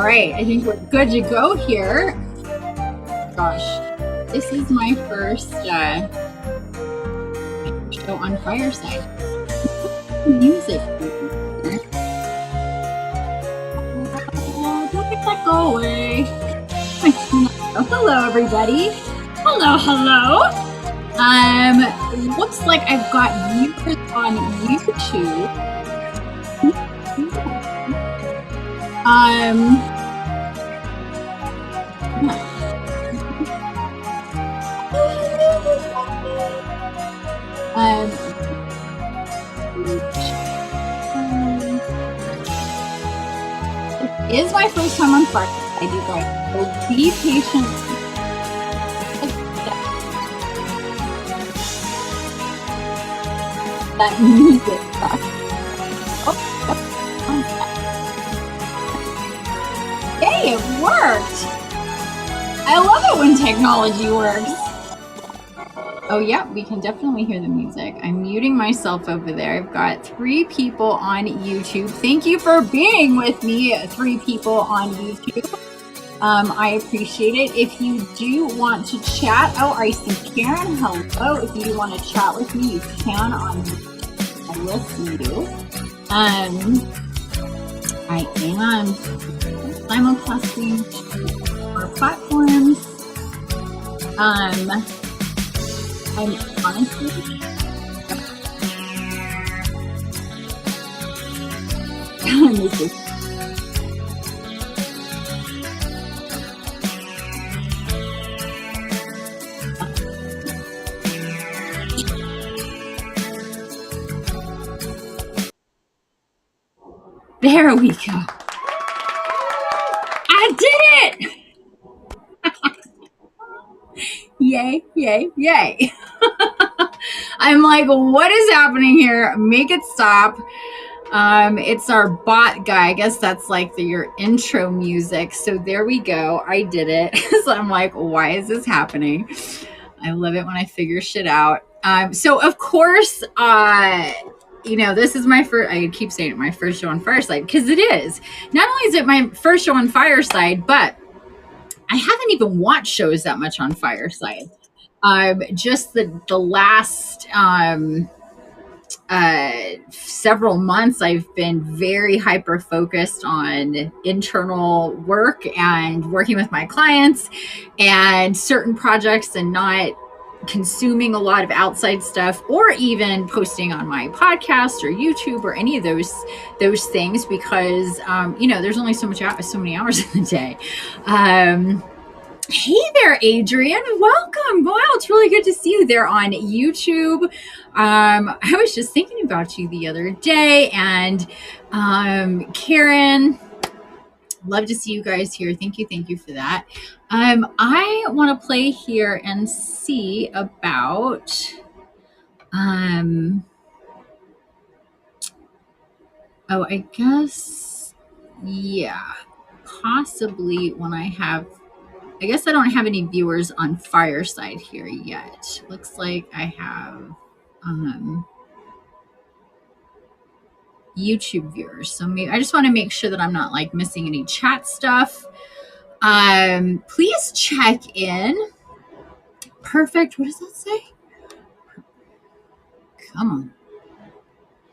right, I think we're good to go here. Gosh, this is my first show on Fireside. Music. Oh, don't let that go away. Hello, everybody. Hello. Looks like I've got viewers on YouTube. It is my first time on Fireside, you guys, so be patient. That music stuff. Hey, it worked! I love it when technology works. Oh yeah, we can definitely hear the music. I'm muting myself over there. I've got 3 people on YouTube. Thank you for being with me, 3 people on YouTube. I appreciate it. If you do want to chat, oh, I see Karen, hello. If you want to chat with me, you can on YouTube. I will see you. I am simulcasting our platforms. I'm honestly there we go. I did it! Yay. I'm like, what is happening here? Make it stop. It's our bot guy. I guess that's like your intro music. So there we go. I did it. So I'm like, why is this happening? I love it when I figure shit out. So of course, this is my first, I keep saying it, my first show on Fireside, because it is. Not only is it my first show on Fireside, but I haven't even watched shows that much on Fireside. Just the last several months, I've been very hyper focused on internal work and working with my clients and certain projects, and not consuming a lot of outside stuff, or even posting on my podcast or YouTube or any of those things, because there's only so many hours in the day. Hey there, Adrian. Welcome. Wow, it's really good to see you there on YouTube. I was just thinking about you the other day, and Karen, love to see you guys here. Thank you for that. I want to play here and see about I guess, yeah, possibly when I guess I don't have any viewers on Fireside here yet. Looks like I have YouTube viewers. So maybe I just want to make sure that I'm not like missing any chat stuff. Please check in. Perfect. What does that say? Come on.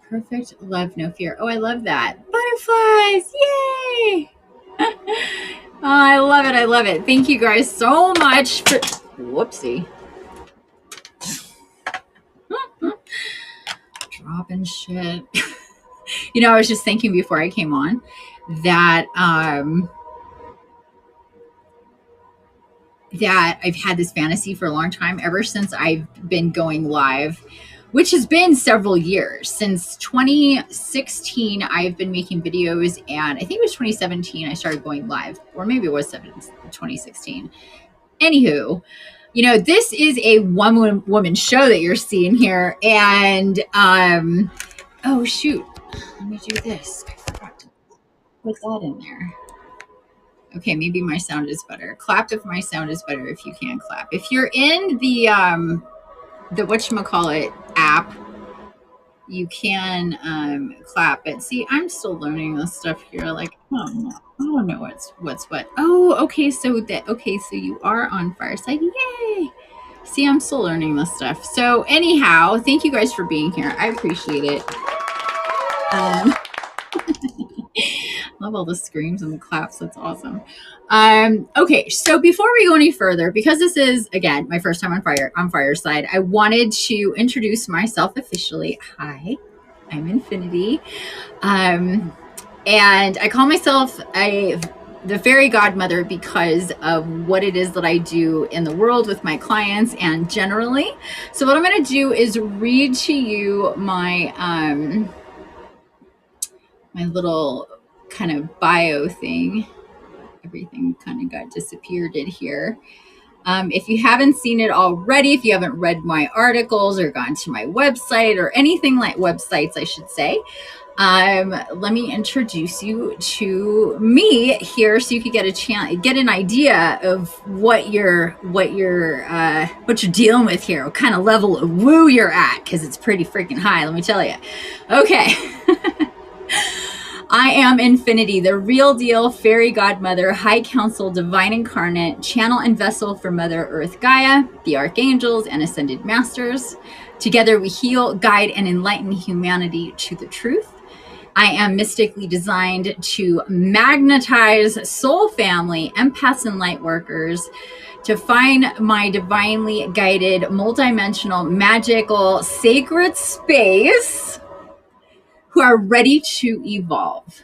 Perfect. Love, no fear. Oh, I love that. Butterflies. Yay. Oh, I love it. Thank you guys so much for, whoopsie. Dropping shit. I was just thinking before I came on that I've had this fantasy for a long time, ever since I've been going live, which has been several years. Since 2016, I've been making videos, and I think it was 2017 I started going live, or maybe it was 2016. Anywho, this is a one-woman show that you're seeing here, and oh shoot, let me do this. I forgot to put that in there. Okay, maybe my sound is better. Clap if my sound is better, if you can clap. If you're in the whatchamacallit app, you can clap it. See, I'm still learning this stuff here. Like, I don't know what's what. Oh, okay. So you are on Fireside. Yay! See, I'm still learning this stuff. So anyhow, thank you guys for being here. I appreciate it. Love all the screams and the claps. That's awesome. Okay, so before we go any further, because this is again my first time on Fireside, I wanted to introduce myself officially. Hi, I'm Infiniti, and I call myself the fairy godmother because of what it is that I do in the world with my clients and generally. So what I'm going to do is read to you my my little kind of bio thing. Everything kind of got disappeared in here. If you haven't seen it already, if you haven't read my articles or gone to my website or anything like websites, I should say, let me introduce you to me here so you could get an idea of what you're dealing with here, what kind of level of woo you're at, because it's pretty freaking high, let me tell you. Okay. I am Infiniti, the real deal fairy godmother, high council, divine incarnate, channel and vessel for Mother Earth Gaia, the archangels, and ascended masters. Together we heal, guide, and enlighten humanity to the truth. I am mystically designed to magnetize soul family, empaths, and light workers to find my divinely guided, multidimensional, magical, sacred space who are ready to evolve.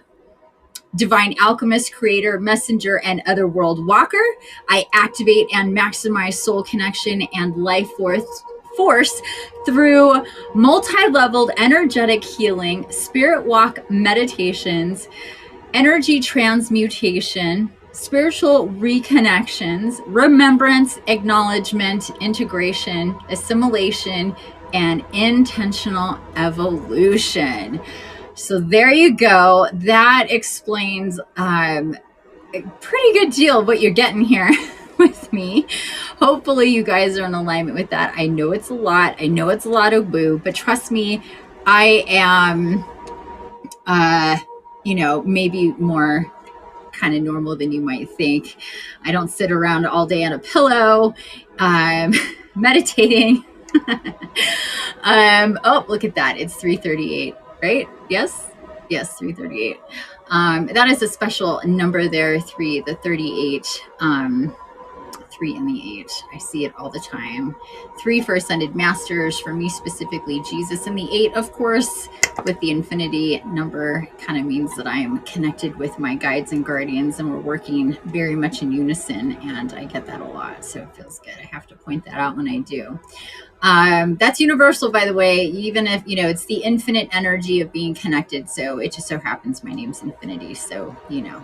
Divine alchemist, creator, messenger, and otherworld walker, I activate and maximize soul connection and life force through multi-leveled energetic healing, spirit walk meditations, energy transmutation, spiritual reconnections, remembrance, acknowledgement, integration, assimilation, and intentional evolution. So there you go. That explains a pretty good deal of what you're getting here with me. Hopefully you guys are in alignment with that. I know it's a lot. I know it's a lot of woo, but trust me, I am, maybe more kind of normal than you might think. I don't sit around all day on a pillow, meditating. Oh, look at that. It's 3:38, right? Yes, 3:38. That is a special number there, 3, the 38, 3 and the 8. I see it all the time. 3 for ascended masters, for me specifically, Jesus, and the 8, of course, with the infinity number, kind of means that I am connected with my guides and guardians, and we're working very much in unison, and I get that a lot, so it feels good. I have to point that out when I do. That's universal, by the way, even if, it's the infinite energy of being connected. So it just so happens my name's Infiniti. So,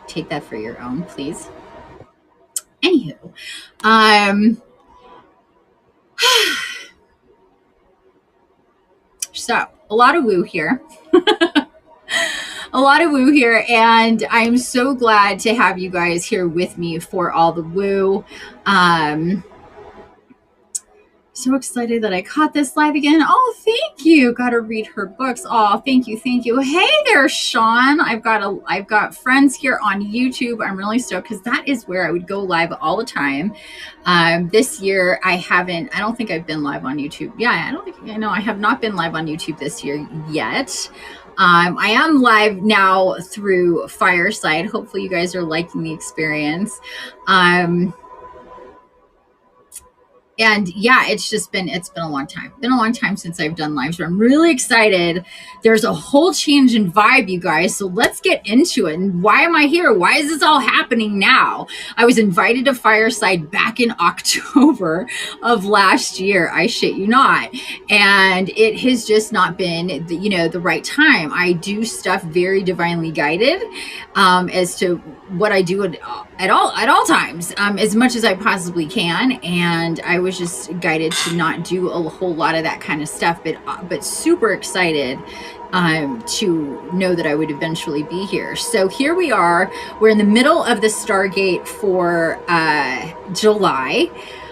take that for your own, please. Anywho, so a lot of woo here. A lot of woo here, and I'm so glad to have you guys here with me for all the woo. So excited that I caught this live again. Oh, thank you. Got to read her books. Oh, thank you. Hey there, Sean. I've got friends here on YouTube. I'm really stoked because that is where I would go live all the time. This year I don't think I've been live on YouTube. Yeah, I have not been live on YouTube this year yet. I am live now through Fireside. Hopefully you guys are liking the experience. And yeah, it's been a long time. Been a long time since I've done lives, but I'm really excited. There's a whole change in vibe, you guys. So let's get into it. And why am I here? Why is this all happening now? I was invited to Fireside back in October of last year. I shit you not. And it has just not been the right time. I do stuff very divinely guided as to what I do at all times, as much as I possibly can. And I was just guided to not do a whole lot of that kind of stuff, but super excited to know that I would eventually be here. So here we are. We're in the middle of the Stargate for July.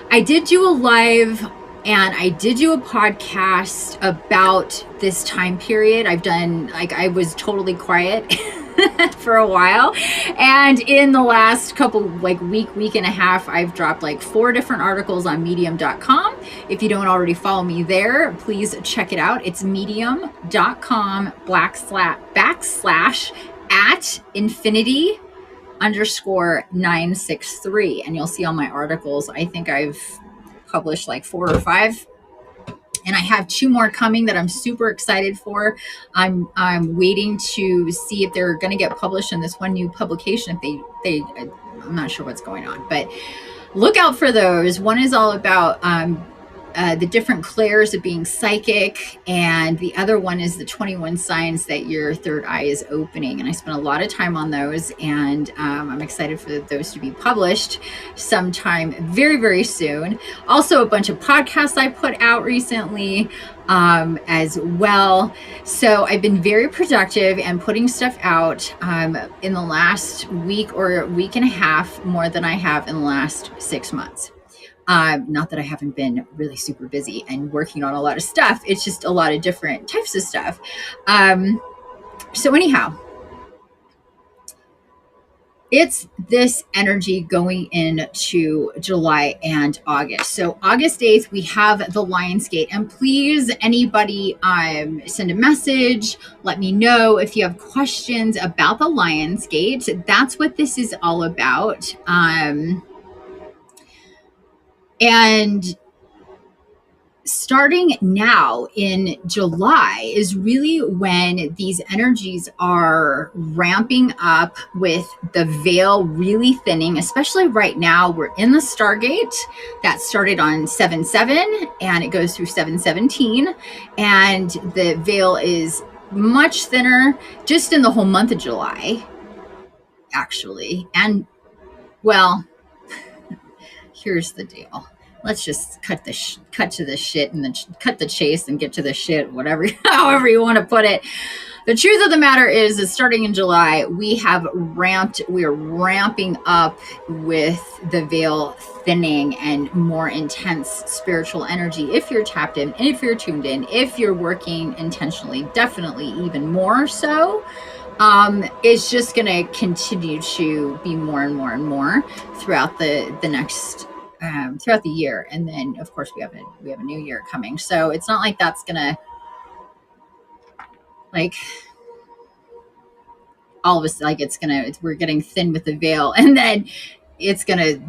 I did do a live And I did do a podcast about this time period. I've done, like, I was totally quiet for a while. And in the last couple, like week and a half, I've dropped like 4 different articles on medium.com. If you don't already follow me there, please check it out. It's medium.com // at Infiniti_963. And you'll see all my articles. I think I've published like 4 or 5, and I have 2 more coming that I'm super excited for. I'm waiting to see if they're going to get published in this one new publication. If I'm not sure what's going on, but look out for those. One is all about the different clairs of being psychic, and the other one is the 21 signs that your third eye is opening. And I spent a lot of time on those, and I'm excited for those to be published sometime very, very soon. Also, a bunch of podcasts I put out recently as well. So I've been very productive and putting stuff out in the last week or week and a half more than I have in the last 6 months. Not that I haven't been really super busy and working on a lot of stuff. It's just a lot of different types of stuff. So anyhow, it's this energy going into July and August. So August 8th, we have the Lionsgate. And please, anybody send a message. Let me know if you have questions about the Lionsgate. That's what this is all about. And starting now in July is really when these energies are ramping up, with the veil really thinning, especially right now. We're in the Stargate that started on 7/7 and it goes through 7/17, and the veil is much thinner just in the whole month of July, actually. And well, here's the deal. Let's just cut to the shit and then cut the chase and get to the shit, whatever, however you want to put it. The truth of the matter is starting in July, we're ramping up with the veil thinning and more intense spiritual energy. If you're tapped in, if you're tuned in, if you're working intentionally, definitely even more so. It's just going to continue to be more and more and more throughout the next throughout the year. And then of course we have a new year coming. So it's not like that's gonna, like, all of us, like, we're getting thin with the veil and then it's gonna,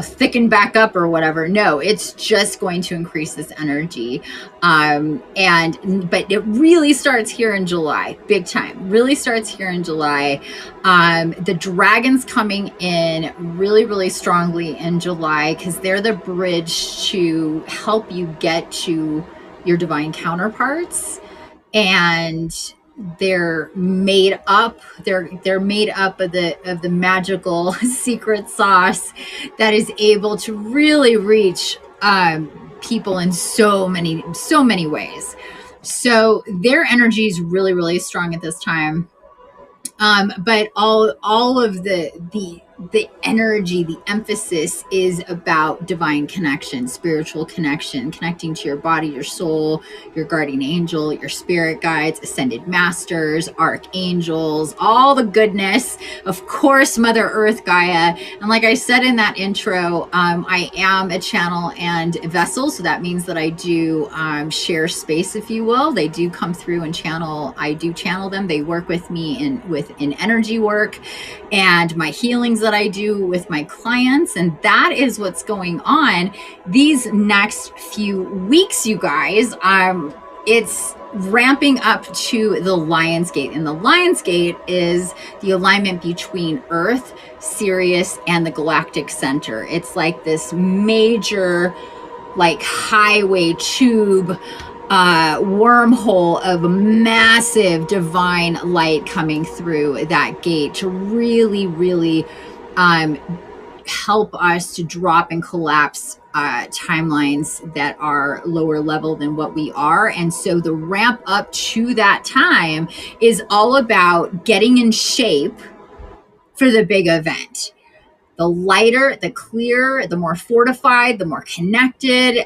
thicken back up or whatever. No, it's just going to increase this energy. But it really starts here in July, big time, really starts here in July. The dragons coming in really, really strongly in July, because they're the bridge to help you get to your divine counterparts. And they're made up of the magical secret sauce that is able to really reach people in so many ways. So their energy is really, really strong at this time. But all of the energy, the emphasis is about divine connection, spiritual connection, connecting to your body, your soul, your guardian angel, your spirit guides, ascended masters, archangels, all the goodness. Of course, Mother Earth, Gaia. And like I said in that intro, I am a channel and a vessel. So that means that I do share space, if you will. They do come through and I do channel them. They work with me in energy work and my healings that I do with my clients. And that is what's going on these next few weeks, you guys. It's ramping up to the Lionsgate, and the Lionsgate is the alignment between Earth, Sirius, and the galactic center. It's like this major, like, highway tube wormhole of massive divine light coming through that gate to really, really help us to drop and collapse timelines that are lower level than what we are. And so the ramp up to that time is all about getting in shape for the big event. the lighter, the clearer, the more fortified, the more connected,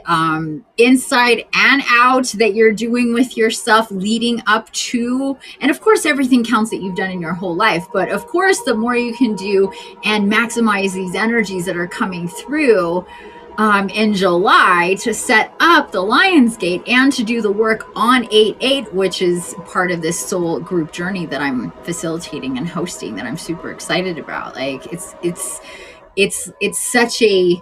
inside and out that you're doing with yourself leading up to. And of course, everything counts that you've done in your whole life. But of course, the more you can do and maximize these energies that are coming through in July to set up the Lionsgate and to do the work on 8/8, which is part of this soul group journey that I'm facilitating and hosting that I'm super excited about. Like it's such a,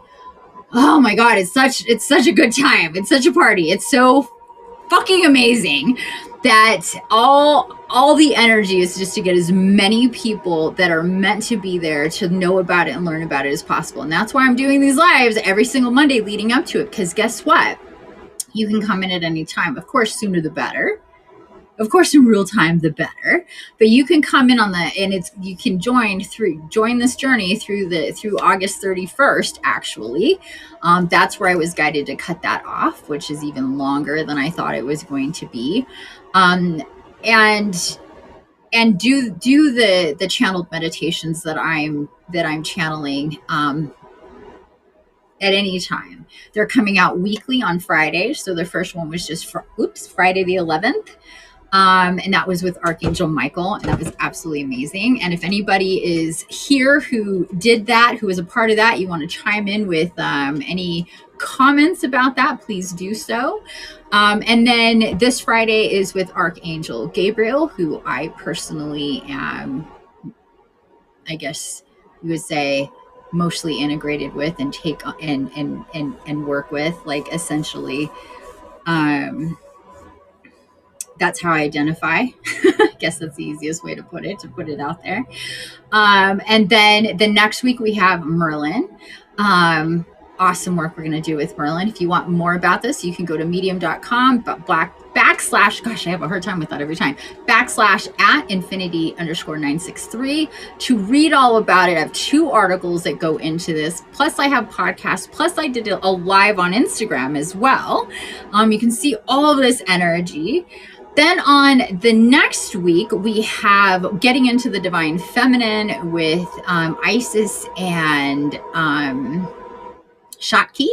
oh my God, it's such a good time. It's such a party. It's so fucking amazing that all the energy is just to get as many people that are meant to be there to know about it and learn about it as possible. And that's why I'm doing these lives every single Monday leading up to it, because guess what? You can come in at any time. Of course, sooner the better. Of course, in real time, the better. But you can come in on the, and you can join this journey through August 31st. Actually, that's where I was guided to cut that off, which is even longer than I thought it was going to be, and do the channeled meditations that I'm channeling. At any time. They're coming out weekly on Friday. So the first one was just Friday the 11th. And that was with Archangel Michael, and that was absolutely amazing. And if anybody is here who did that, who was a part of that, you want to chime in with any comments about that, please do so. And then this Friday is with Archangel Gabriel, who I personally am, I guess you would say, mostly integrated with and take and work with, like essentially. That's how I identify. I guess that's the easiest way to put it out there. And then the next week we have Merlin. Awesome work we're going to do with Merlin. If you want more about this, you can go to medium.com, backslash, gosh, I have a hard time with that every time, backslash at Infiniti_963 to read all about it. I have 2 articles that go into this. Plus I have podcasts. Plus I did a live on Instagram as well. You can see all of this energy. Then on the next week, we have Getting into the Divine Feminine with Isis and Shakti.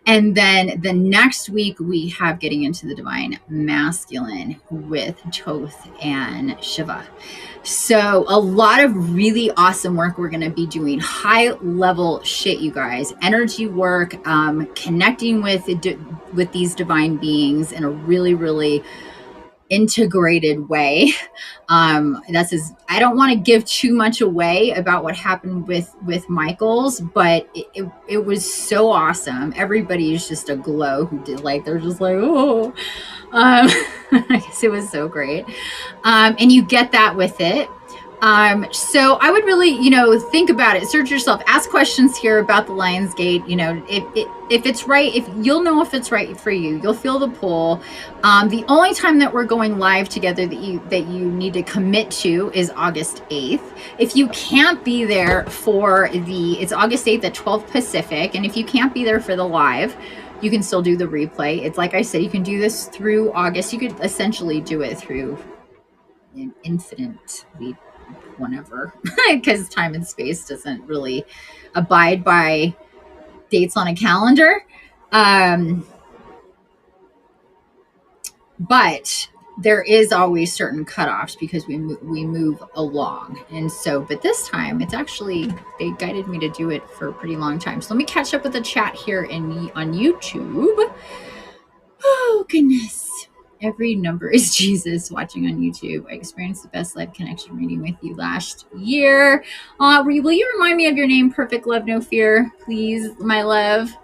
And then the next week, we have Getting into the Divine Masculine with Toth and Shiva. So a lot of really awesome work we're going to be doing. High level shit, you guys. Energy work, connecting with these divine beings in a really, really integrated way. I don't want to give too much away about what happened with Michael's, but it was so awesome. Everybody is just aglow who did, like, they're just like, oh, I guess it was so great. And you get that with it. So I would really, think about it, search yourself, ask questions here about the Lionsgate. If it's right, if you'll know if it's right for you, you'll feel the pull. The only time that we're going live together that you need to commit to is August 8th. If you can't be there for it's August 8th at 12 Pacific. And if you can't be there for the live, you can still do the replay. It's like I said, you can do this through August. You could essentially do it through infinitely whenever, because time and space doesn't really abide by dates on a calendar. But there is always certain cutoffs because we move along. And so, but this time it's actually, they guided me to do it for a pretty long time. So let me catch up with the chat here on YouTube. Oh, goodness. Every number is Jesus watching on YouTube. I experienced the best live connection reading with you last year. Will you remind me of your name? Perfect Love No Fear, please, my love.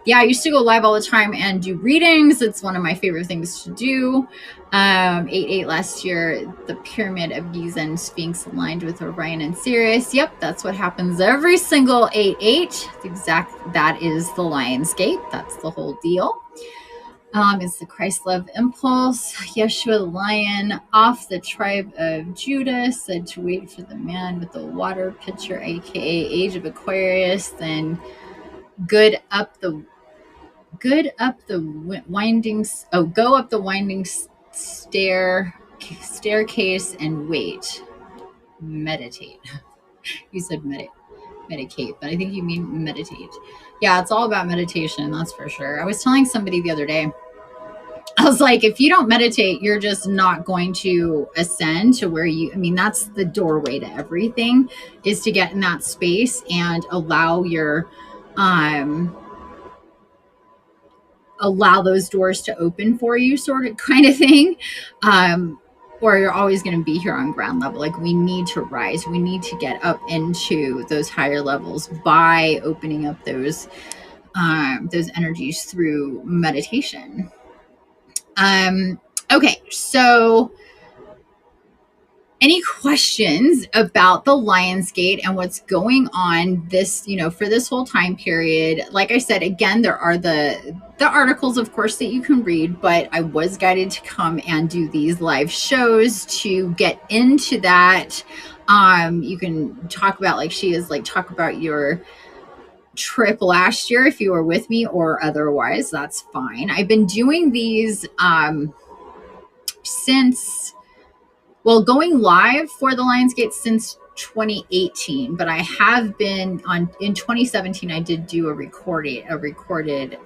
Yeah, I used to go live all the time and do readings. It's one of my favorite things to do. 8/8 last year, the Pyramid of Giza and Sphinx aligned with Orion and Sirius. Yep, that's what happens every single 8/8. That is the Lionsgate. That's the whole deal. It's the Christ love impulse. Yeshua the lion off the tribe of Judah said to wait for the man with the water pitcher, aka Age of Aquarius. Then go up the winding staircase and wait. Meditate. You said meditate. medicate, but I think you mean meditate. Yeah, it's all about meditation, that's for sure. I was telling somebody the other day, I was like, if you don't meditate, you're just not going to ascend to where you, I mean, that's the doorway to everything, is to get in that space and allow those doors to open for you, sort of kind of thing. Or you're always going to be here on ground level. Like, we need to rise. We need to get up into those higher levels by opening up those energies through meditation. Okay, so any questions about the Lionsgate and what's going on this, for this whole time period? Like I said, again, there are the articles, of course, that you can read, but I was guided to come and do these live shows to get into that. You can talk about, like she is, like, talk about your trip last year if you were with me, or otherwise, that's fine. I've been doing these since, well, going live for the Lionsgate since 2018, but I have been in 2017. I did do a recorded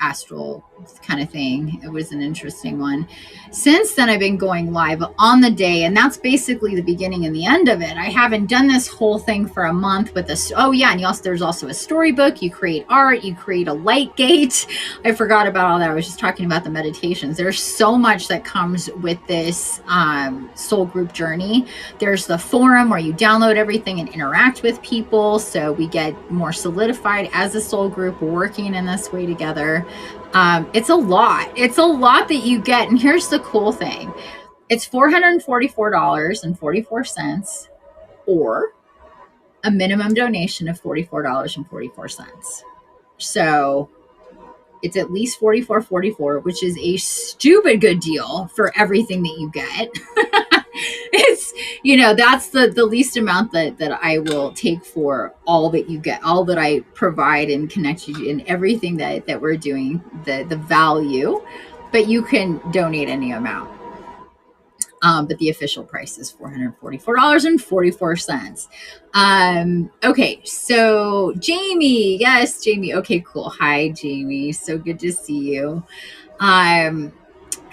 astral kind of thing. It was an interesting one. Since then, I've been going live on the day, and that's basically the beginning and the end of it. I haven't done this whole thing for a month with this. Oh yeah, and there's also a storybook. You create art. You create a light gate. I forgot about all that. I was just talking about the meditations. There's so much that comes with this soul group journey. There's the forum where you download everything and interact with people, so we get more solidified as a soul group, working in this way together. It's a lot that you get. And here's the cool thing. It's $444.44, or a minimum donation of $44.44. So it's at least $44.44, which is a stupid good deal for everything that you get. It's, that's the least amount that I will take for all that you get, all that I provide and connect you in everything that we're doing, the value. But you can donate any amount. But the official price is $444.44. Okay, so Jamie, yes, Jamie. Okay, cool. Hi, Jamie. So good to see you.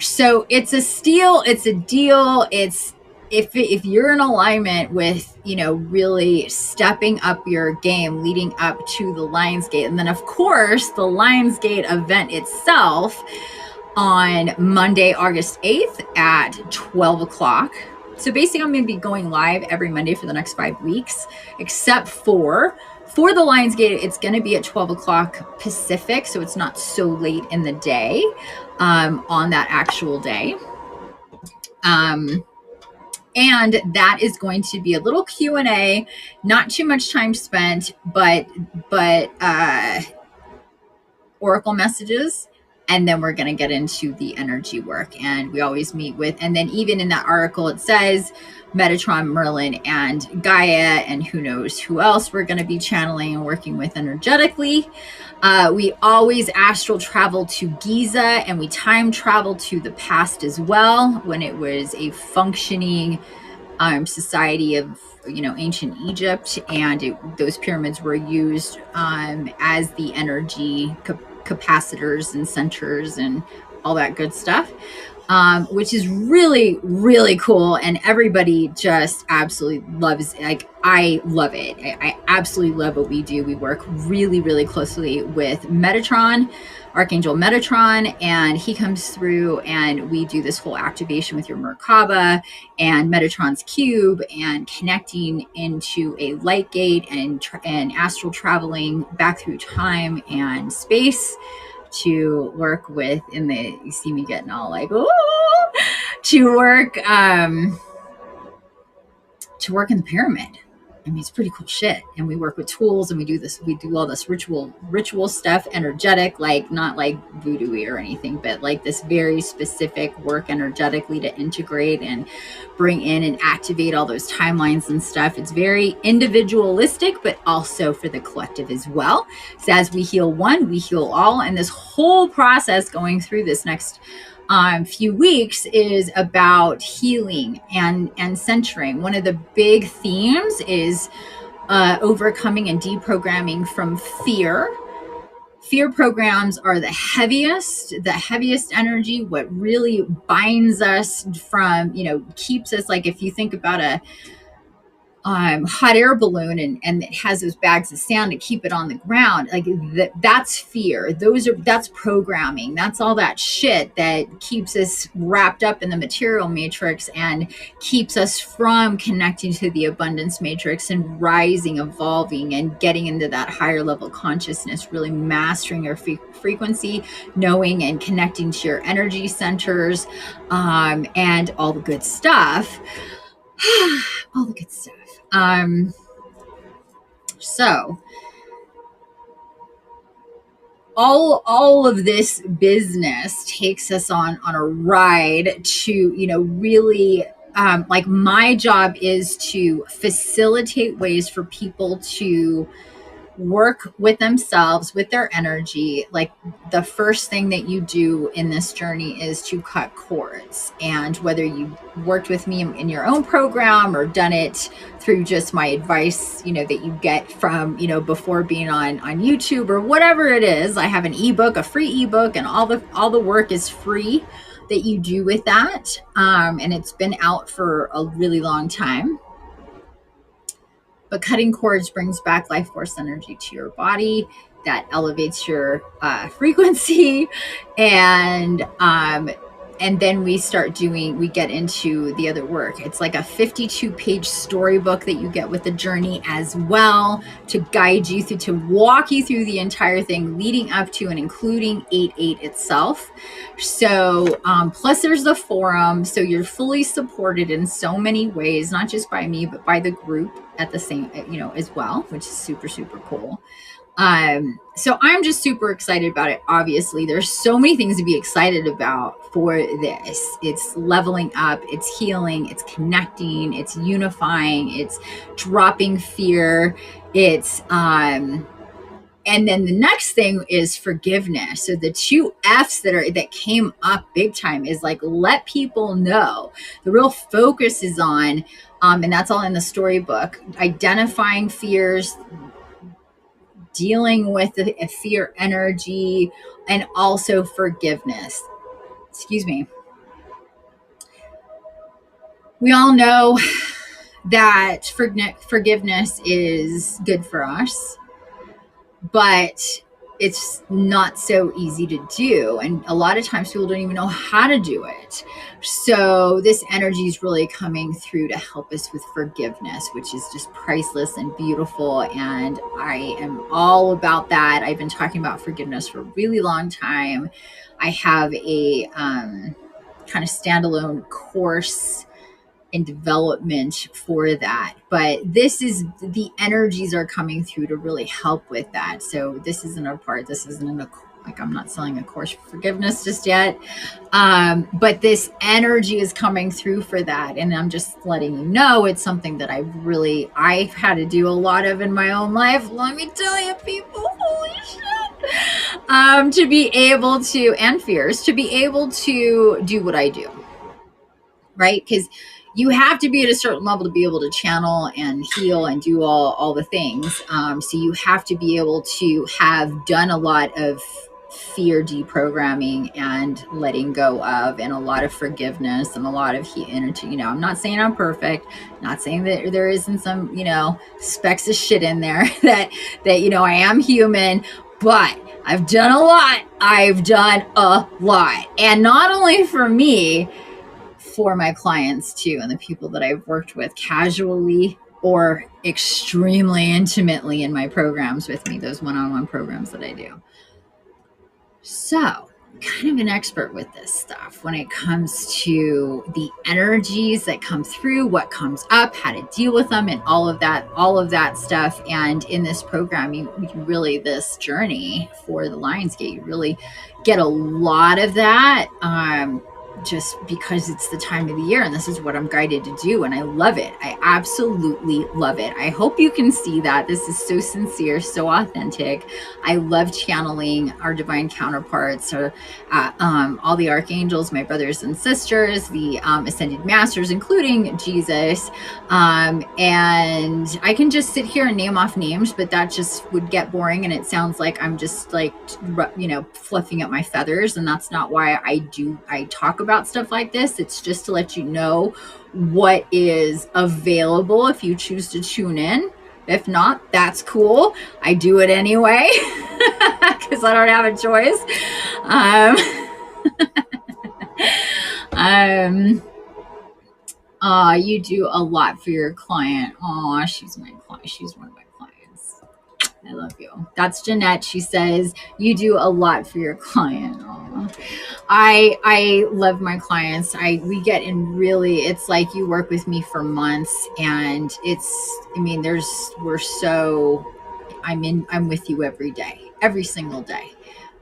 So it's a steal. It's a deal. It's, if you're in alignment with, really stepping up your game leading up to the Lionsgate, and then of course the Lionsgate event itself on Monday, August 8th at 12 o'clock. So basically I'm going to be going live every Monday for the next 5 weeks, except for the Lionsgate, it's going to be at 12 o'clock Pacific. So it's not so late in the day on that actual day. And that is going to be a little Q&A, not too much time spent, but oracle messages. And then we're going to get into the energy work. And we always meet with, and then even in that article, it says Metatron, Merlin, and Gaia, and who knows who else we're going to be channeling and working with energetically. We always astral travel to Giza, and we time travel to the past as well, when it was a functioning society of, ancient Egypt, and those pyramids were used as the energy capacitors and centers and all that good stuff, which is really, really cool. And everybody just absolutely loves it. Like, I love it. I absolutely love what we do. We work really, really closely with Metatron, Archangel Metatron, and he comes through and we do this whole activation with your Merkaba and Metatron's cube, and connecting into a light gate and astral traveling back through time and space to work with you see me getting all like, ooh, to work in the pyramid. I mean, it's pretty cool shit. And we work with tools, and we do all this ritual stuff, energetic, like not like voodoo-y or anything, but like this very specific work energetically to integrate and bring in and activate all those timelines and stuff. It's very individualistic, but also for the collective as well. So as we heal one, we heal all. And this whole process going through this next few weeks is about healing and centering. One of the big themes is overcoming and deprogramming from fear. Fear programs are the heaviest energy, what really binds us from, keeps us, like if you think about a hot air balloon and it has those bags of sand to keep it on the ground, like that's fear. That's programming. That's all that shit that keeps us wrapped up in the material matrix and keeps us from connecting to the abundance matrix and rising, evolving, and getting into that higher level consciousness, really mastering your frequency, knowing and connecting to your energy centers, and all the good stuff. All the good stuff. So all of this business takes us on a ride to, really, like my job is to facilitate ways for people to work with themselves, with their energy. Like the first thing that you do in this journey is to cut cords. And whether you worked with me in your own program or done it through just my advice, that you get from, before being on YouTube or whatever it is, I have an ebook, a free ebook, and all the work is free that you do with that. And it's been out for a really long time. But cutting cords brings back life force energy to your body. That elevates your frequency, and then we get into the other work. It's like a 52-page storybook that you get with the journey as well, to guide you through, to walk you through the entire thing leading up to and including 8/8 itself. So plus there's the forum, so you're fully supported in so many ways, not just by me but by the group at the same, as well, which is super, super cool. So I'm just super excited about it. Obviously, there's so many things to be excited about for this. It's leveling up, it's healing, it's connecting, it's unifying, it's dropping fear, it's and then the next thing is forgiveness. So the 2 F's that came up big time is like, let people know. The real focus is on, and that's all in the storybook, identifying fears, dealing with the fear energy, and also forgiveness. Excuse me. We all know that forgiveness is good for us, but it's not so easy to do. And a lot of times people don't even know how to do it. So this energy is really coming through to help us with forgiveness, which is just priceless and beautiful. And I am all about that. I've been talking about forgiveness for a really long time. I have a kind of standalone course in development for that, but this is, the energies are coming through to really help with that. So this isn't a part, this isn't like I'm not selling a course for forgiveness just yet, but this energy is coming through for that. And I'm just letting you know it's something that I've had to do a lot of in my own life. Let me tell you, people, holy shit, to be able to, and fears, to be able to do what I do, right? Because you have to be at a certain level to be able to channel and heal and do all the things. So you have to be able to have done a lot of fear deprogramming and letting go of, and a lot of forgiveness and a lot of energy. I'm not saying I'm perfect, not saying that there isn't some, specks of shit in there that, I am human, but I've done a lot. And not only for me, for my clients too, and the people that I've worked with casually or extremely intimately in my programs with me, those one-on-one programs that I do. So kind of an expert with this stuff when it comes to the energies that come through, what comes up, how to deal with them, and all of that stuff. And in this program, you really, this journey for the Lionsgate, you really get a lot of that. just because it's the time of the year and this is what I'm guided to do. And I love it. I absolutely love it. I hope you can see that. This is so sincere, so authentic. I love channeling our divine counterparts, or all the archangels, my brothers and sisters, the ascended masters, including Jesus. And I can just sit here and name off names, but that just would get boring. And it sounds like I'm just like, fluffing up my feathers. And that's not why I talk about stuff like this. It's just to let you know what is available if you choose to tune in. If not, that's cool. I do it anyway because I don't have a choice. You do a lot for your client. Oh, she's my client. She's one of my clients. I love you. That's Jeanette. She says, you do a lot for your client. Aww. I love my clients. We get in really, it's like you work with me for months, and I'm with you every day, every single day.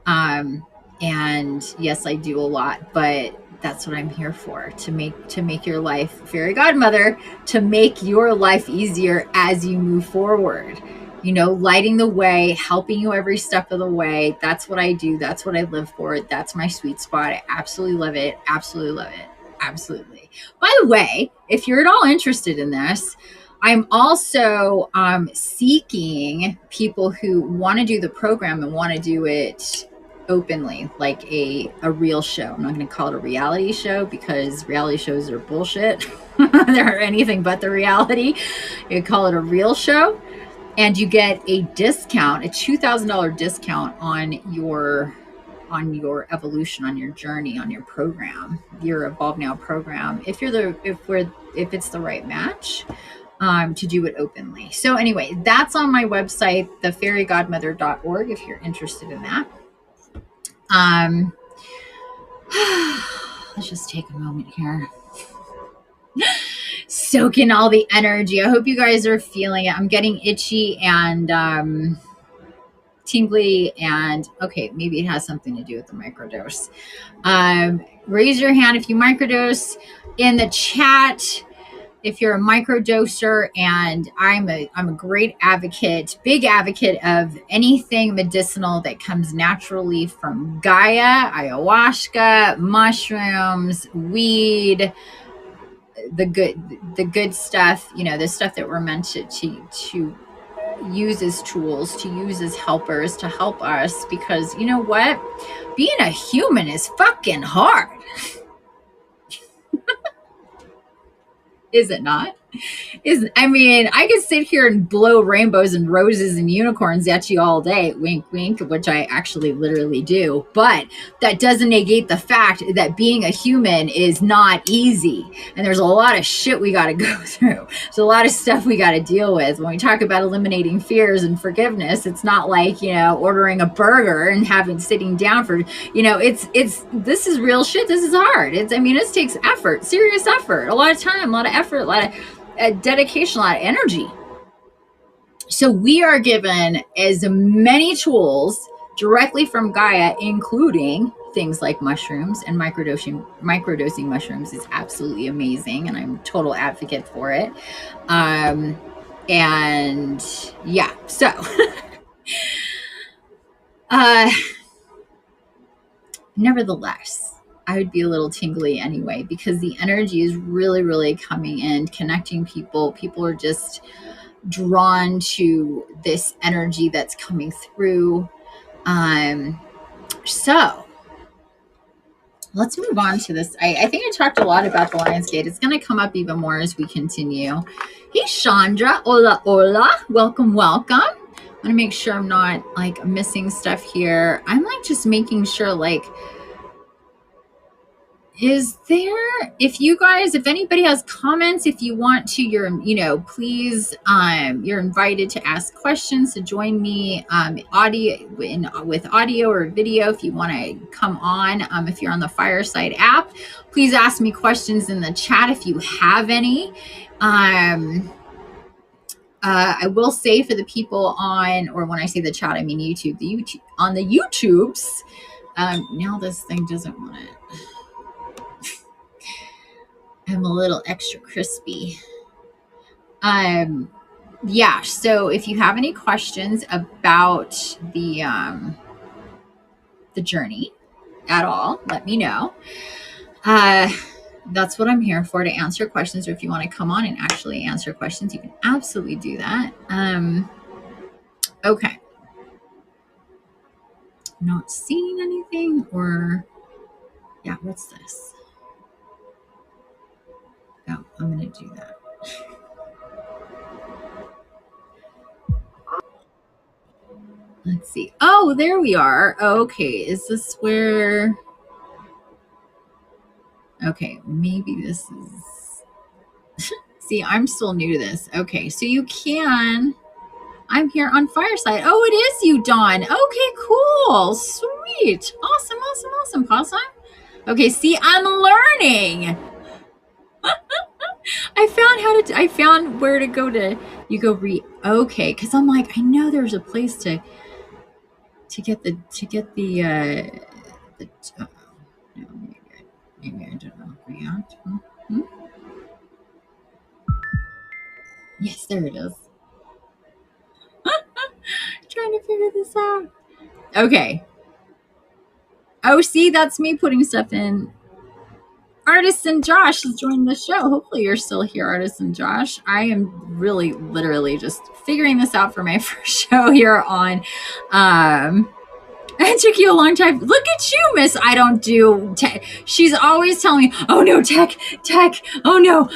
And yes, I do a lot, but that's what I'm here for, to make your life, fairy godmother, to make your life easier as you move forward. Lighting the way, helping you every step of the way. That's what I do. That's what I live for. That's my sweet spot. I absolutely love it. Absolutely love it. Absolutely. By the way, if you're at all interested in this, I'm also seeking people who want to do the program and want to do it openly, like a real show. I'm not going to call it a reality show because reality shows are bullshit. They're anything but the reality. You call it a real show. And you get a discount, a $2,000 discount on your evolution, on your journey, on your program, your Evolve Now program, if it's the right match, to do it openly. So anyway, that's on my website, thefairygodmother.org, if you're interested in that. Let's just take a moment here. Soak in all the energy. I hope you guys are feeling it. I'm getting itchy and tingly, and okay, maybe it has something to do with the microdose. Raise your hand if you microdose. In the chat, if you're a microdoser, and I'm a great advocate, big advocate of anything medicinal that comes naturally from Gaia, ayahuasca, mushrooms, weed, the good stuff, the stuff that we're meant to use as tools, to use as helpers, to help us, because you know what? Being a human is fucking hard. Is it not? I could sit here and blow rainbows and roses and unicorns at you all day, wink, wink, which I actually literally do. But that doesn't negate the fact that being a human is not easy. And there's a lot of shit we got to go through. There's a lot of stuff we got to deal with. When we talk about eliminating fears and forgiveness, it's not like, ordering a burger and sitting down for, this is real shit. This is hard. It takes effort, serious effort, a lot of time, a lot of effort, a lot of dedication, a lot of energy. So we are given as many tools directly from Gaia, including things like mushrooms, and microdosing mushrooms is absolutely amazing, and I'm a total advocate for it. And yeah, so nevertheless, I would be a little tingly anyway, because the energy is really, really coming in, connecting people. People are just drawn to this energy that's coming through. So let's move on to this. I think I talked a lot about the Lion's Gate. It's going to come up even more as we continue. Hey, Chandra. Hola, hola. Welcome, welcome. I want to make sure I'm not missing stuff here. I'm just making sure is there, if anybody has comments, if you want to, please, you're invited to ask questions, to join me, with audio or video. If you want to come on, if you're on the Fireside app, please ask me questions in the chat if you have any. I will say, for the people on, or when I say the chat, I mean YouTube, on the YouTubes, now this thing doesn't want it. I'm a little extra crispy. Yeah, so if you have any questions about the journey at all, let me know. That's what I'm here for, to answer questions. Or if you want to come on and actually answer questions, you can absolutely do that. Okay. Not seeing anything, or yeah, what's this? Oh, I'm going to do that. Let's see. Oh, there we are. Okay. Is this where? Okay. Maybe this is. See, I'm still new to this. Okay. So you can. I'm here on Fireside. Oh, it is you, Dawn. Okay, cool. Sweet. Awesome, awesome, awesome. Possum. Okay, see, I'm learning. I found where to go to. You go okay, because I'm like, I know there's a place to get the no, maybe I don't know. React. Hmm? Yes, there it is. Trying to figure this out. Okay. Oh, see, that's me putting stuff in. Artisan Josh has joined the show. Hopefully you're still here, Artisan Josh. I am really literally just figuring this out for my first show here on it took you a long time. Look at you, Miss. I don't do tech. She's always telling me, oh no, tech. Oh no.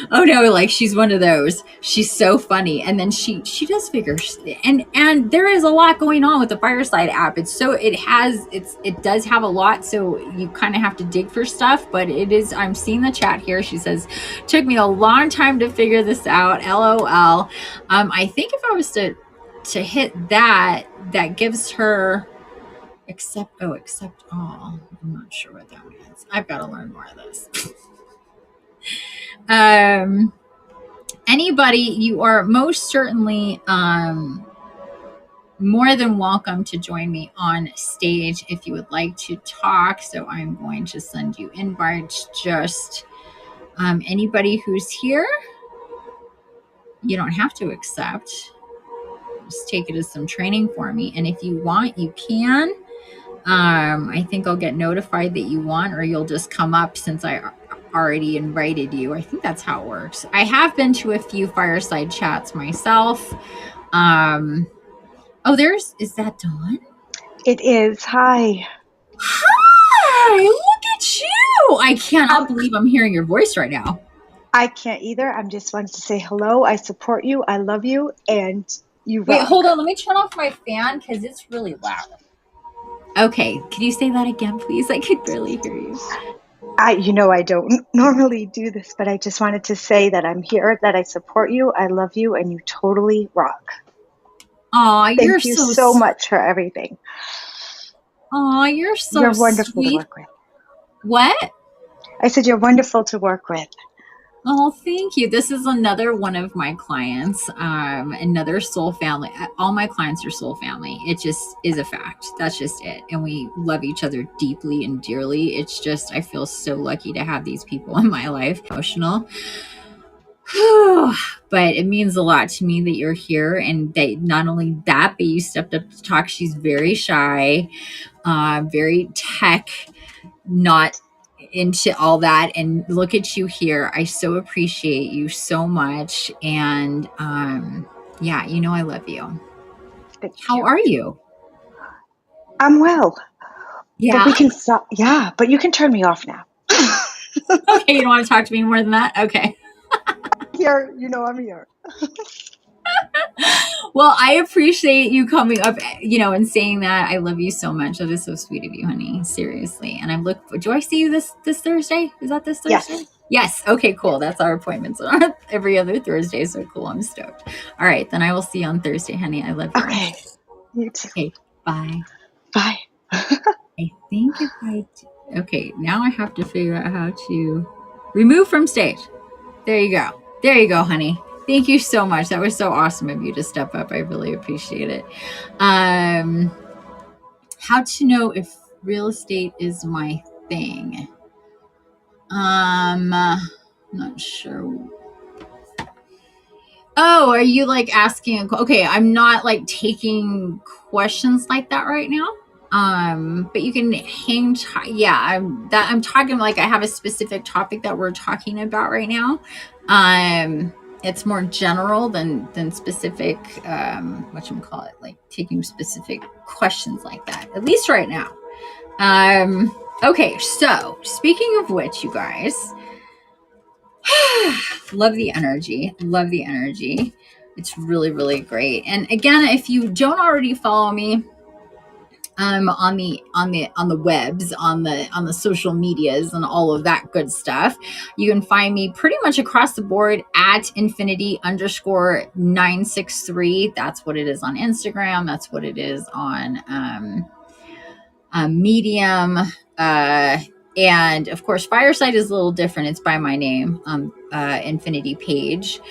Like she's one of those. She's so funny. And then she does figure, and there is a lot going on with the Fireside app. It does have a lot. So you kind of have to dig for stuff, but it is, I'm seeing the chat here. She says, took me a long time to figure this out. LOL. I think if I was to hit that gives her, accept all. I'm not sure what that means. I've got to learn more of this. Anybody, you are most certainly more than welcome to join me on stage if you would like to talk. So I'm going to send you invites. Just anybody who's here, you don't have to accept. Just take it as some training for me. And if you want, you can. I think I'll get notified that you want, or you'll just come up since I already invited you. I think that's how it works. I have been to a few Fireside chats myself. Oh, is that Dawn? It is. Hi. Hi, look at you. I cannot believe I'm hearing your voice right now. I can't either. I'm just wanting to say hello. I support you. I love you. And you rock. Wait, hold on. Let me turn off my fan because it's really loud. Okay, can you say that again, please? I could barely hear you. I don't normally do this, but I just wanted to say that I'm here, that I support you, I love you, and you totally rock. Aw, Thank you so much for everything. Aw, you're wonderful sweet. to work with. What? I said you're wonderful to work with. Oh, thank you. This is another one of my clients, another soul family. All my clients are soul family. It just is a fact. That's just it. And we love each other deeply and dearly. It's just, I feel so lucky to have these people in my life. Emotional. But it means a lot to me that you're here, and that not only that, but you stepped up to talk. She's very shy, very tech, not into all that, and look at you here. I so appreciate you so much, and yeah, I love you. How are you? I'm well. Yeah, but we can stop. Yeah, but you can turn me off now. Okay, you don't want to talk to me more than that? Okay. Here, I'm here. Well, I appreciate you coming up, and saying that. I love you so much. That is so sweet of you, honey. Seriously. And do I see you this Thursday? Is that this Thursday? Yes. Okay, cool. That's our appointments on every other Thursday. So cool. I'm stoked. All right. Then I will see you on Thursday, honey. I love you. Okay. You too. Okay. Bye. Bye. I think okay, now I have to figure out how to remove from stage. There you go. There you go, honey. Thank you so much. That was so awesome of you to step up. I really appreciate it. How to know if real estate is my thing? Not sure. Oh, are you like asking? Okay, I'm not like taking questions like that right now. But you can hang. Yeah, I'm talking like I have a specific topic that we're talking about right now. It's more general than specific. Whatchamacallit, like taking specific questions like that. At least right now. Okay, so speaking of which, you guys, love the energy. Love the energy. It's really, really great. And again, if you don't already follow me, on the webs, on the social medias and all of that good stuff, you can find me pretty much across the board at Infiniti_963. That's what it is on Instagram. That's what it is on Medium. And of course, Fireside is a little different. It's by my name, Infiniti page.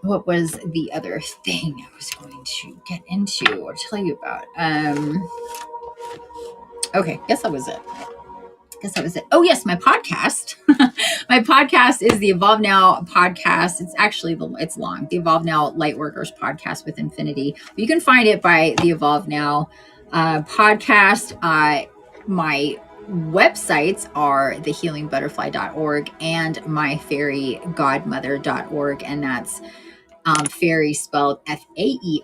What was the other thing I was going to get into or tell you about? Okay, guess that was it. Oh yes, my podcast. My podcast is the Evolve Now podcast. It's actually it's long. The Evolve Now Lightworkers podcast with Infiniti. You can find it by the Evolve Now podcast. My websites are thehealingbutterfly.org and my Godmother.org, and that's Faerie spelled Faerie.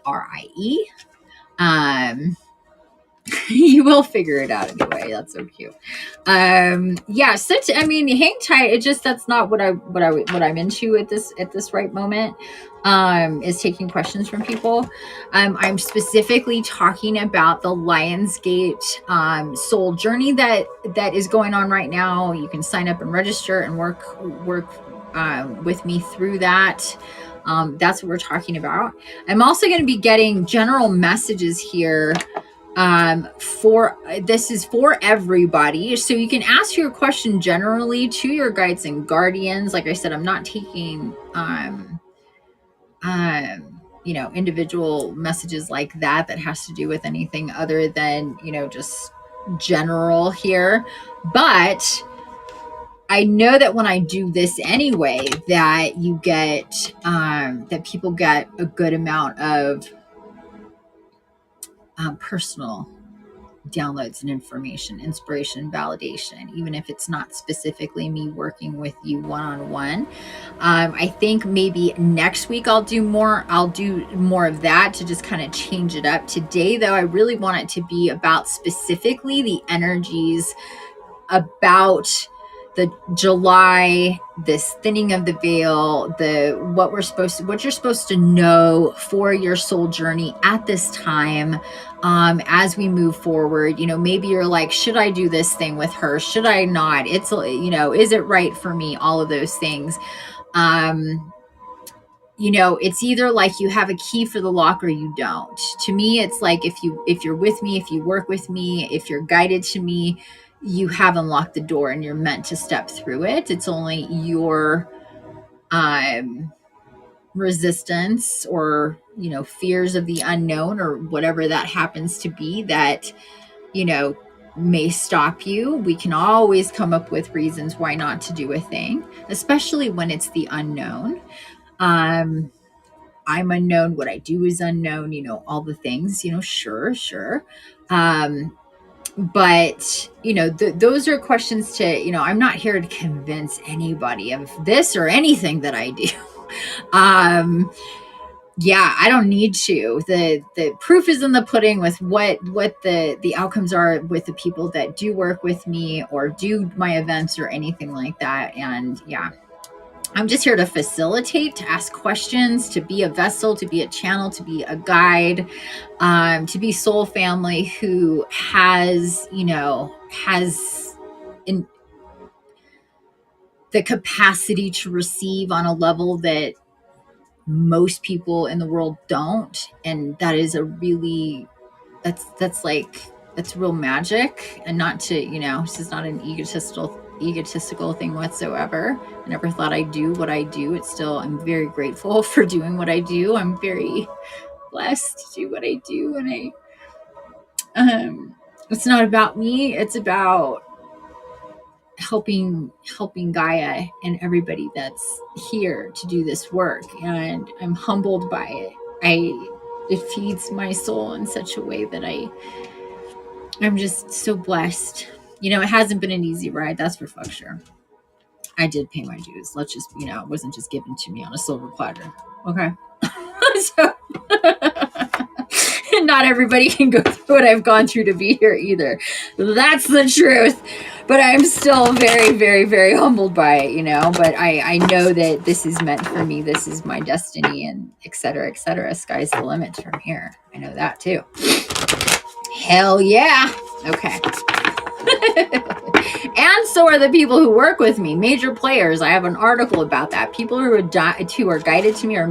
You will figure it out anyway. That's so cute. Yeah, hang tight. It just, that's not what I'm into at this right moment. Is taking questions from people. I'm specifically talking about the Lionsgate soul journey that is going on right now. You can sign up and register and work with me through that. That's what we're talking about. I'm also going to be getting general messages here. This is for everybody, so you can ask your question generally to your guides and guardians. Like I said, I'm not taking individual messages like that has to do with anything other than just general here. But I know that when I do this anyway, that you get that people get a good amount of personal downloads and information, inspiration, validation, even if it's not specifically me working with you one-on-one. I think maybe next week I'll do more of that to just kind of change it up. Today though, I really want it to be about specifically the energies about the July, this thinning of the veil, what you're supposed to know for your soul journey at this time, as we move forward. Maybe you're like, should I do this thing with her? Should I not? It's, is it right for me? All of those things. It's either like you have a key for the lock or you don't. To me, it's like if you're with me, if you work with me, if you're guided to me, you have unlocked the door and you're meant to step through it. It's only your resistance or fears of the unknown or whatever that happens to be that may stop you. We can always come up with reasons why not to do a thing, especially when it's the unknown. I'm unknown, what I do is unknown, all the things, sure. But those are questions to, I'm not here to convince anybody of this or anything that I do. Yeah, I don't need to. The proof is in the pudding with what the outcomes are with the people that do work with me or do my events or anything like that. And yeah, I'm just here to facilitate, to ask questions, to be a vessel, to be a channel, to be a guide, to be soul family who has in the capacity to receive on a level that most people in the world don't. And that is that's real magic. And not to, this is not an egotistical thing whatsoever. I never thought I'd do what I do. I'm very grateful for doing what I do. I'm very blessed to do what I do. And it's not about me. It's about helping Gaia and everybody that's here to do this work, and I'm humbled by it. It feeds my soul in such a way that I'm just so blessed. You know, it hasn't been an easy ride, that's for fuck sure. I did pay my dues. Let's just, you know, it wasn't just given to me on a silver platter. Okay. So not everybody can go through what I've gone through to be here either. That's the truth. But I'm still very, very, very humbled by it, you know. But I know that this is meant for me. This is my destiny, and et cetera, et cetera. Sky's the limit from here. I know that too. Hell yeah. Okay. And so are the people who work with me, major players. I have an article about that. People who are guided to me are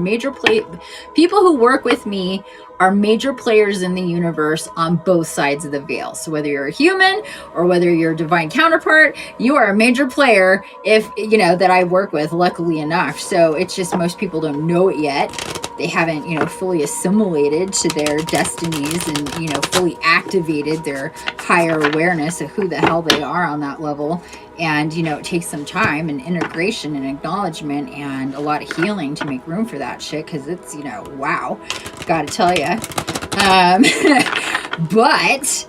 people who work with me are major players in the universe on both sides of the veil. So whether you're a human or whether you're a divine counterpart, you are a major player, if you know, that I work with, luckily enough. So it's just most people don't know it yet. They haven't, you know, fully assimilated to their destinies and, you know, fully activated their higher awareness of who the hell they are on that level. And, you know, it takes some time and integration and acknowledgement and a lot of healing to make room for that shit. Cause it's, you know, wow, gotta tell you. But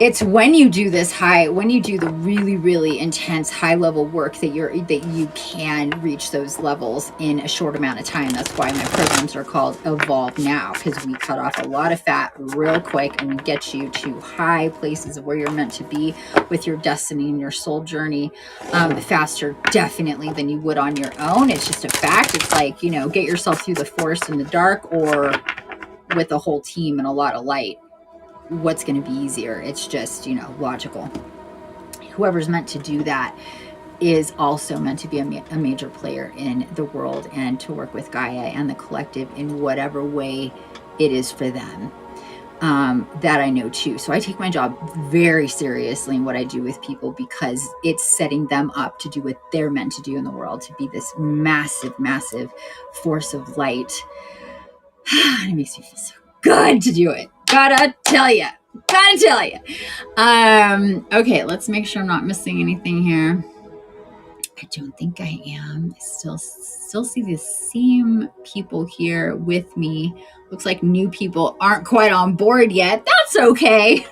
it's when you do this when you do the really, really intense high level work that you can reach those levels in a short amount of time. That's why my programs are called Evolve Now, because we cut off a lot of fat real quick and we get you to high places of where you're meant to be with your destiny and your soul journey faster, definitely, than you would on your own. It's just a fact. It's like, you know, get yourself through the forest in the dark or with a whole team and a lot of light. What's going to be easier? It's just, you know, logical. Whoever's meant to do that is also meant to be a major player in the world and to work with Gaia and the collective in whatever way it is for them. That I know too. So I take my job very seriously in what I do with people, because it's setting them up to do what they're meant to do in the world, to be this massive, massive force of light. It makes me feel so good to do it. Gotta tell you. Okay, let's make sure I'm not missing anything here. I don't think I am. I still see the same people here with me. Looks like new people aren't quite on board yet. That's okay.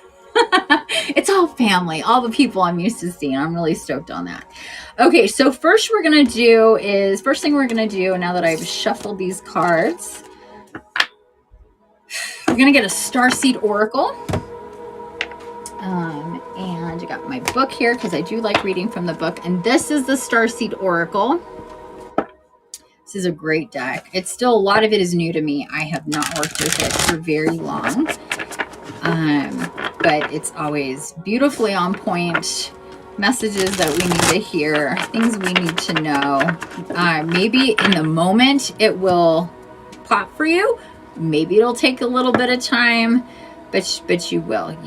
It's all family, all the people I'm used to seeing. I'm really stoked on that. Okay, so first thing we're gonna do, now that I've shuffled these cards, we're going to get a Starseed Oracle. And I got my book here because I do like reading from the book. And this is the Starseed Oracle. This is a great deck. It's still, a lot of it is new to me. I have not worked with it for very long. But it's always beautifully on point. Messages that we need to hear. Things we need to know. Maybe in the moment it will pop for you. Maybe it'll take a little bit of time, but you will.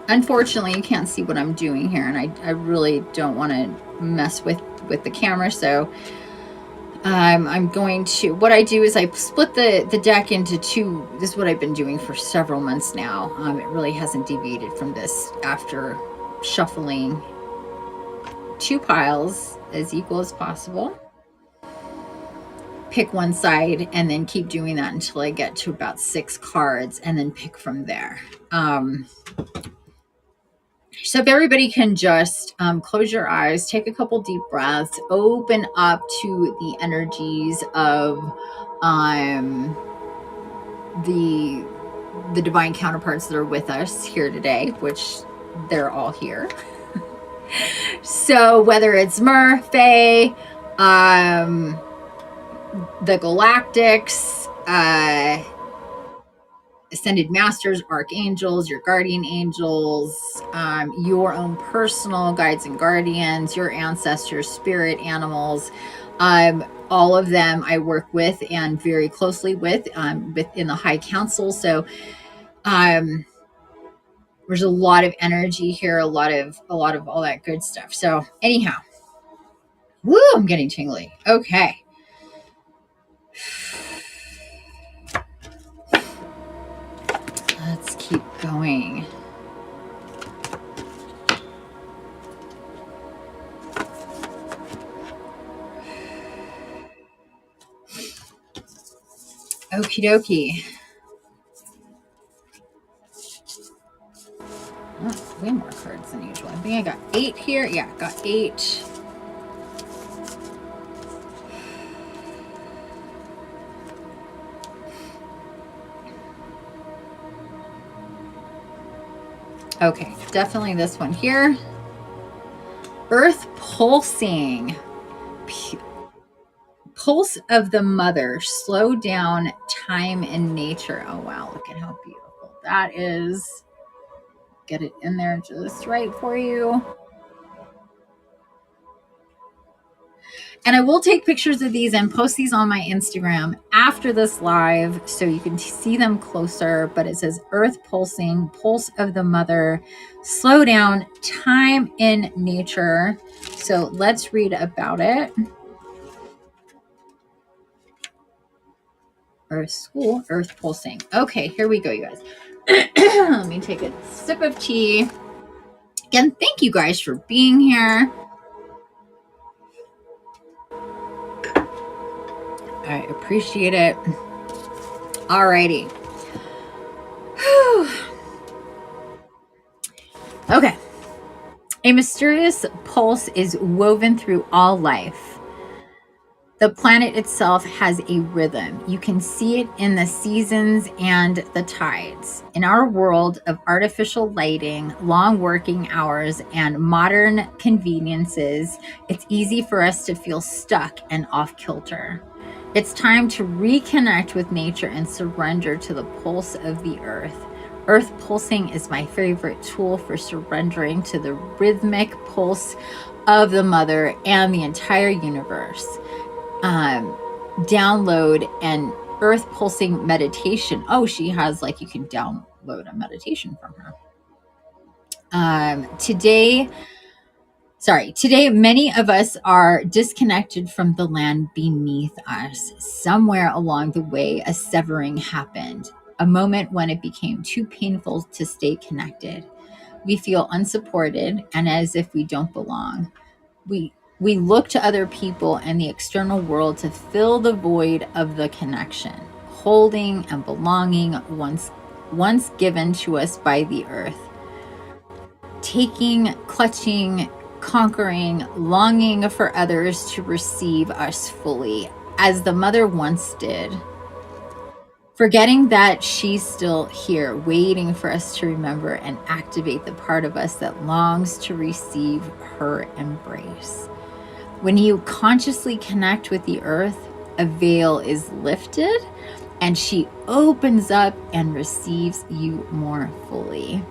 Unfortunately, you can't see what I'm doing here, and I really don't want to mess with the camera, so I'm going to, what I do is I split the deck into two. This is what I've been doing for several months now. It really hasn't deviated from this after shuffling two piles as equal as possible. Pick one side and then keep doing that until I get to about 6 cards, and then pick from there. So if everybody can just close your eyes, take a couple deep breaths, open up to the energies of the divine counterparts that are with us here today, which they're all here. So whether it's Mer, Fae, the Galactics, Ascended Masters, Archangels, your guardian angels, your own personal guides and guardians, your ancestors, spirit animals, all of them I work with and very closely with within the High Council. So there's a lot of energy here, a lot of all that good stuff. So anyhow, woo, I'm getting tingly. Okay. Let's keep going. Okie dokie. Oh, way more cards than usual. I think I got 8 here. Yeah, got 8. Okay, definitely this one here. Earth pulsing. Pulse of the mother. Slow down time in nature. Oh, wow. Look at how beautiful that is. Get it in there just right for you. And I will take pictures of these and post these on my Instagram after this live so you can see them closer. But it says Earth pulsing, pulse of the mother, slow down, time in nature. So let's read about it. Earth school, Earth pulsing. Okay, here we go, you guys. Let me take a sip of tea. Again, thank you guys for being here. I appreciate it. Alrighty. Okay. A mysterious pulse is woven through all life. The planet itself has a rhythm. You can see it in the seasons and the tides. In our world of artificial lighting, long working hours, and modern conveniences, it's easy for us to feel stuck and off kilter. It's time to reconnect with nature and surrender to the pulse of the earth. Earth pulsing is my favorite tool for surrendering to the rhythmic pulse of the mother and the entire universe. Download an earth pulsing meditation. Oh, she has you can download a meditation from her. Today, many of us are disconnected from the land beneath us. Somewhere along the way, a severing happened, a moment when it became too painful to stay connected. We feel unsupported and as if we don't belong. We look to other people and the external world to fill the void of the connection, holding and belonging once given to us by the earth. Taking, clutching, conquering, longing for others to receive us fully, as the mother once did. Forgetting that she's still here, waiting for us to remember and activate the part of us that longs to receive her embrace. When you consciously connect with the earth, a veil is lifted and she opens up and receives you more fully.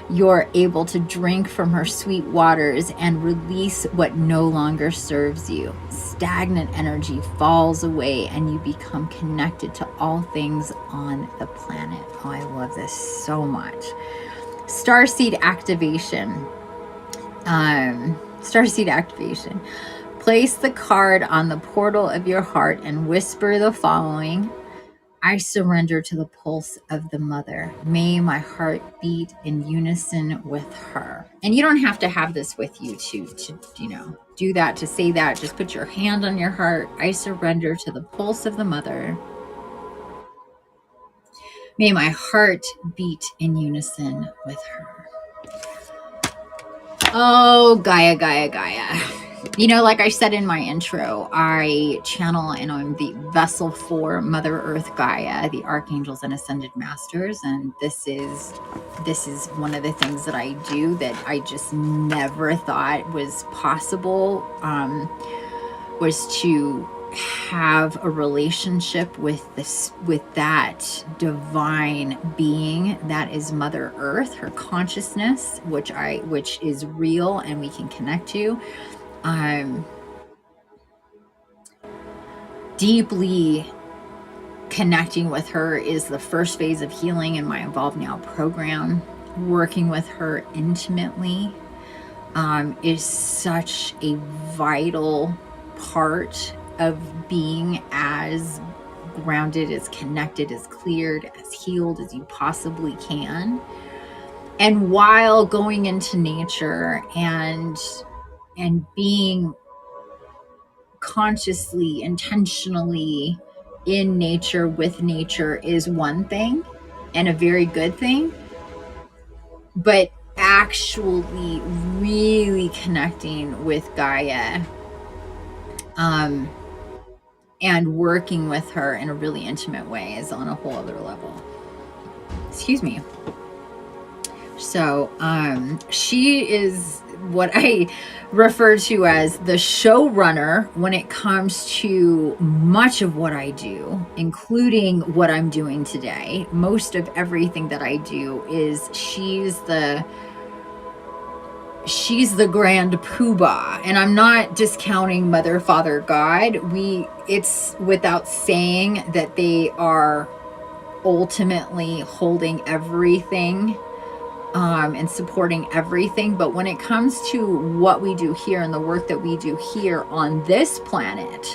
You're able to drink from her sweet waters and release what no longer serves you. Stagnant energy falls away and you become connected to all things on the planet. Oh, I love this so much. Starseed activation. Starseed activation. Place the card on the portal of your heart and whisper the following. I surrender to the pulse of the mother. May my heart beat in unison with her. And you don't have to have this with you to do that, to say that. Just put your hand on your heart. I surrender to the pulse of the mother. May my heart beat in unison with her. Oh, Gaia, Gaia, Gaia. Like I said in my intro, I channel and I'm the vessel for Mother Earth Gaia, the Archangels and Ascended Masters. And this is one of the things that I do that I just never thought was possible, was to have a relationship with that divine being that is Mother Earth, her consciousness, which is real and we can connect to. Deeply connecting with her is the first phase of healing in my Evolve Now program. Working with her intimately is such a vital part of being as grounded, as connected, as cleared, as healed as you possibly can. And while going into nature and being consciously, intentionally in nature with nature is one thing and a very good thing, but actually really connecting with Gaia, and working with her in a really intimate way is on a whole other level. Excuse me. So she is what I refer to as the showrunner when it comes to much of what I do, including what I'm doing today. Most of everything that I do is she's the grand poobah, and I'm not discounting Mother, Father, God. It's without saying that they are ultimately holding everything, and supporting everything. But when it comes to what we do here and the work that we do here on this planet,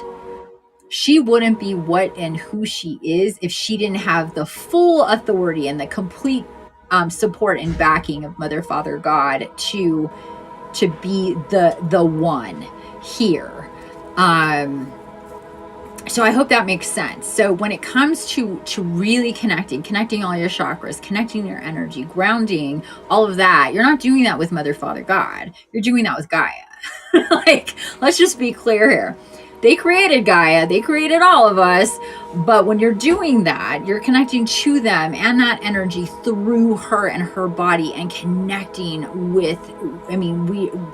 she wouldn't be what and who she is if she didn't have the full authority and the complete support and backing of Mother, Father, God to be the one here. So I hope that makes sense. So when it comes to really connecting all your chakras, connecting your energy, grounding, all of that, you're not doing that with Mother, Father, God. You're doing that with Gaia. Like, let's just be clear here. They created Gaia, they created all of us, but when you're doing that, you're connecting to them and that energy through her and her body and connecting with,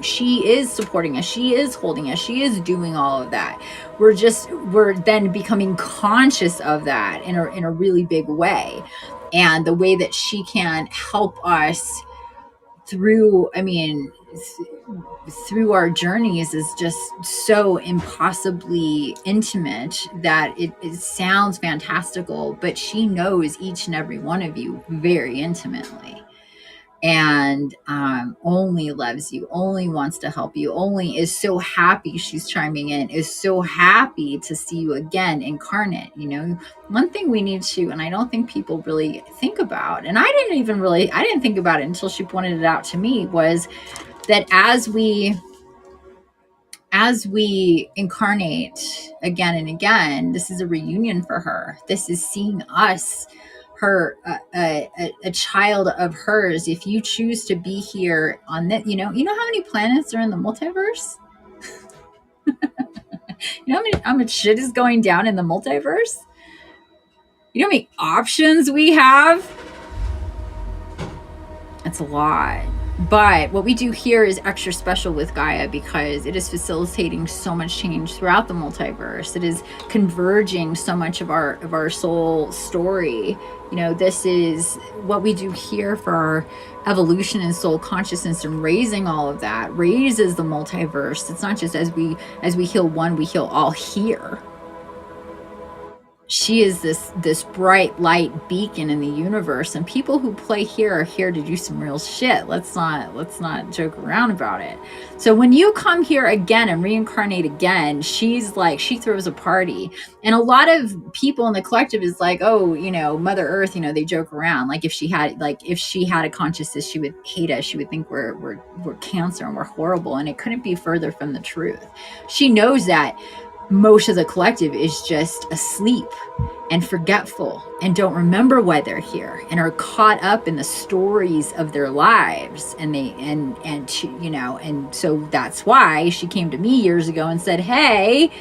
she is supporting us, she is holding us, she is doing all of that. We're then becoming conscious of that in a really big way. And the way that she can help us through, through our journeys is just so impossibly intimate that it sounds fantastical, but she knows each and every one of you very intimately, and only loves you, only wants to help you, only is so happy she's chiming in, is so happy to see you again incarnate. One thing we need to, and I don't think people really think about, and I didn't think about it until she pointed it out to me, was that as we incarnate again and again, this is a reunion for her. This is seeing us, her, a child of hers. If you choose to be here on that, you know how many planets are in the multiverse? How much shit is going down in the multiverse? You know how many options we have? That's a lot. But what we do here is extra special with Gaia because it is facilitating so much change throughout the multiverse. It is converging so much of our soul story. This is what we do here for our evolution and soul consciousness, and raising all of that raises the multiverse. It's not just as we heal one, we heal all here. She is this bright light beacon in the universe, and people who play here are here to do some real shit. Let's not joke around about it. So when you come here again and reincarnate again, she's like, she throws a party. And a lot of people in the collective is like, oh, Mother Earth, they joke around. Like if she had a consciousness, she would hate us. She would think we're cancer and we're horrible. And it couldn't be further from the truth. She knows that most of the collective is just asleep and forgetful and don't remember why they're here and are caught up in the stories of their lives. And so that's why she came to me years ago and said, hey,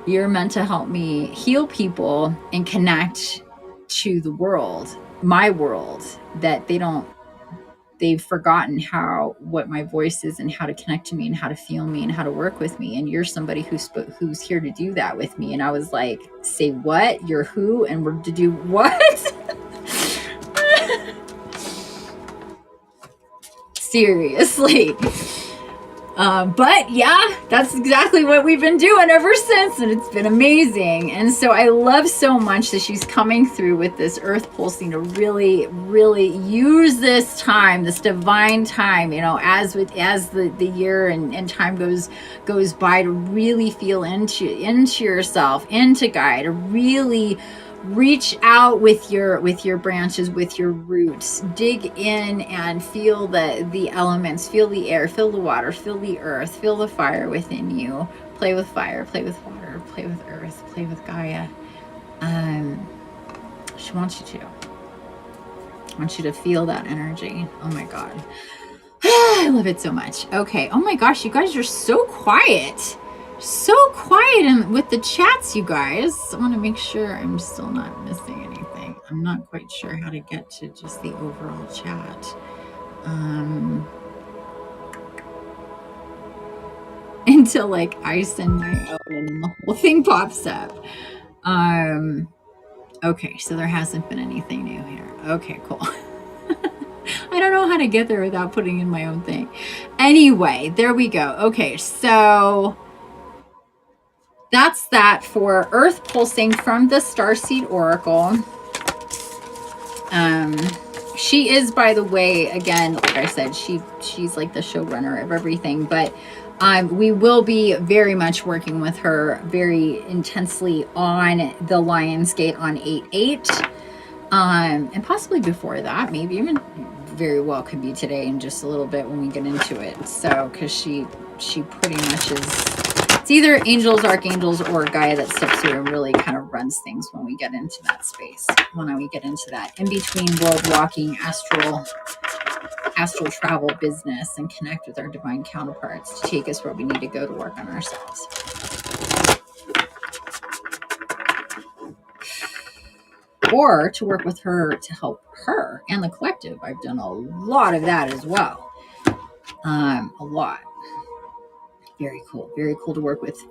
you're meant to help me heal people and connect to the world, my world, that they've forgotten what my voice is and how to connect to me and how to feel me and how to work with me. And you're somebody who's here to do that with me. And I was like, say what? You're who? And we're to do what? Seriously. But yeah, that's exactly what we've been doing ever since, and it's been amazing. And so I love so much that she's coming through with this earth pulsing to really, really use this time, this divine time, as the year and time goes by, to really feel into yourself, into Gaia, to really reach out with your branches, with your roots, dig in and feel the elements, feel the air, feel the water, feel the earth, feel the fire within you. play with fire, play with water, play with earth, play with Gaia. She wants you to. I want you to feel that energy. Oh my God. I love it so much. Okay. Oh my gosh, you guys are so quiet. So quiet with the chats, you guys. I want to make sure I'm still not missing anything. I'm not quite sure how to get to just the overall chat. Until like I send my own and the whole thing pops up. Okay, so there hasn't been anything new here. Okay, cool. I don't know how to get there without putting in my own thing. Anyway, there we go. Okay, so that's that for Earth Pulsing from the Starseed Oracle. She is, by the way, again, like I said, she's like the showrunner of everything, but we will be very much working with her very intensely on the Lionsgate on 8/8. And possibly before that, maybe even very well could be today in just a little bit when we get into it. So, because she pretty much is, it's either angels, archangels, or Gaia that steps through and really kind of runs things when we get into that space, when we get into that in-between world walking astral travel business and connect with our divine counterparts to take us where we need to go to work on ourselves. Or to work with her to help her and the collective. I've done a lot of that as well. A lot. Very cool. Very cool to work with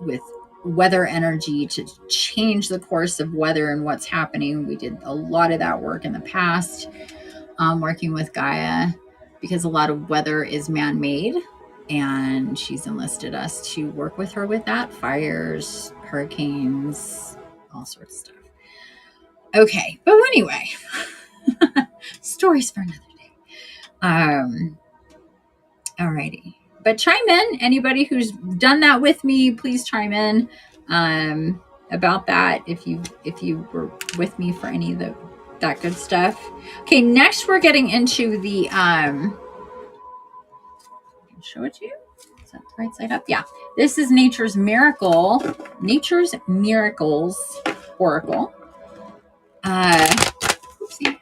weather energy to change the course of weather and what's happening. We did a lot of that work in the past, working with Gaia, because a lot of weather is man-made, and she's enlisted us to work with her with that. Fires, hurricanes, all sorts of stuff. Okay, but anyway, stories for another day. Alrighty, but chime in. Anybody who's done that with me, please chime in about that. If you were with me for any of that good stuff. Okay, next we're getting into the I can show it to you. Is that the right side up? Yeah. This is Nature's Miracles Oracle. Oopsie.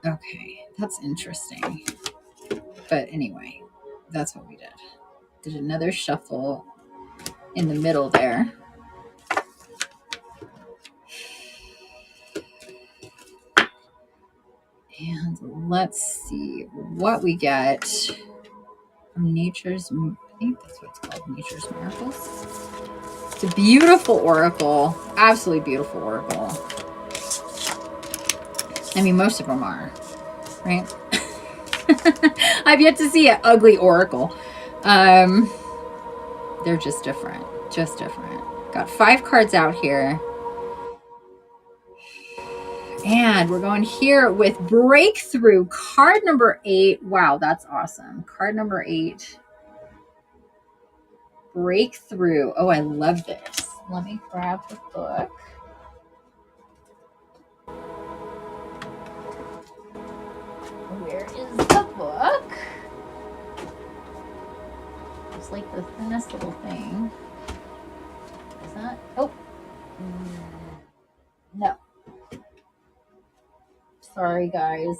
Okay, that's interesting. But anyway, that's what we did. Did another shuffle in the middle there. And let's see what we get from Nature's, I think that's what it's called, Nature's Miracles. It's a beautiful oracle, absolutely beautiful oracle. I mean, most of them are, right? I've yet to see an ugly oracle. They're just different, Got 5 cards out here. And we're going here with Breakthrough, card number 8. Wow, that's awesome. Card number 8. Breakthrough. Oh, I love this. Let me grab the book. Where is the book? It's like the thinnest little thing. Is that? Oh. No. Sorry, guys.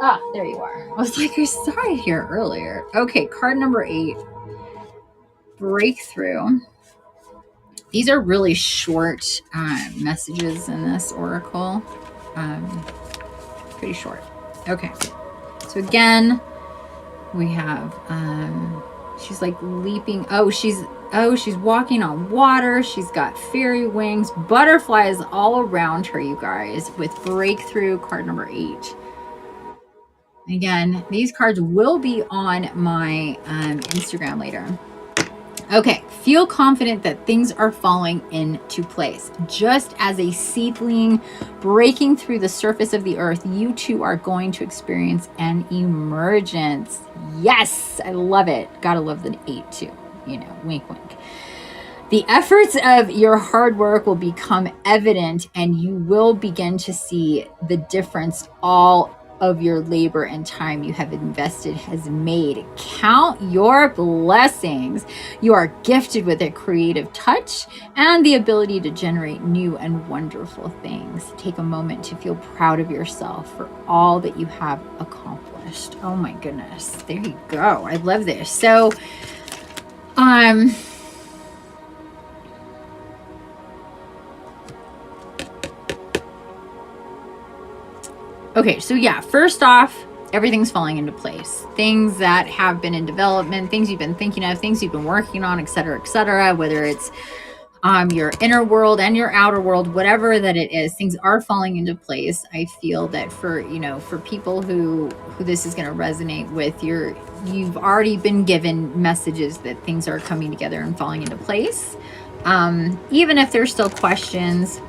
Ah, there you are. I was like, I saw it here earlier. Okay, card number 8. Breakthrough. These are really short messages in this oracle. Pretty short. Okay. So again, we have she's like leaping. She's walking on water. She's got fairy wings, butterflies all around her, you guys, with Breakthrough, card number 8. Again, these cards will be on my Instagram later. Okay, feel confident that things are falling into place. Just as a seedling breaking through the surface of the earth, you too are going to experience an emergence. Yes, I love it. Gotta love the 8 too. You know, wink, wink. The efforts of your hard work will become evident, and you will begin to see the difference all of your labor and time you have invested has made. Count your blessings. You are gifted with a creative touch and the ability to generate new and wonderful things. Take a moment to feel proud of yourself for all that you have accomplished. Oh my goodness. There you go. I love this. So, okay, so yeah, first off, everything's falling into place. Things that have been in development, things you've been thinking of, things you've been working on, etc., whether it's your inner world and your outer world, whatever that it is, things are falling into place. I feel that for people who this is going to resonate with, you've already been given messages that things are coming together and falling into place. Even if there's still questions,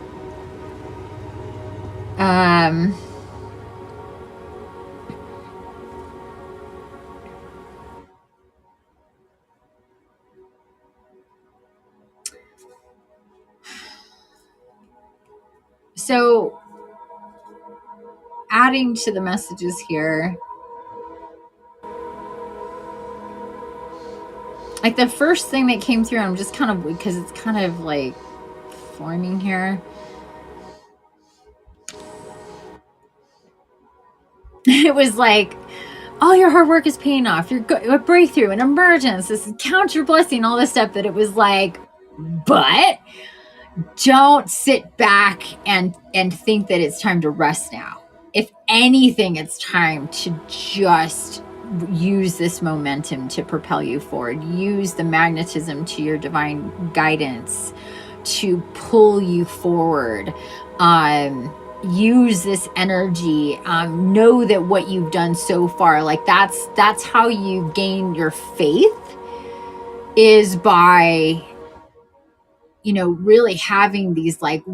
so adding to the messages here, like the first thing that came through, I'm just kind of, because it's kind of like forming here. It was like, all your hard work is paying off. You're a breakthrough, an emergence. This is count your blessing, all this stuff. That it was like, but don't sit back and think that it's time to rest now. If anything, it's time to just use this momentum to propel you forward. Use the magnetism to your divine guidance to pull you forward. Use this energy. Know that what you've done so far, like that's how you gain your faith, is by really having these, like,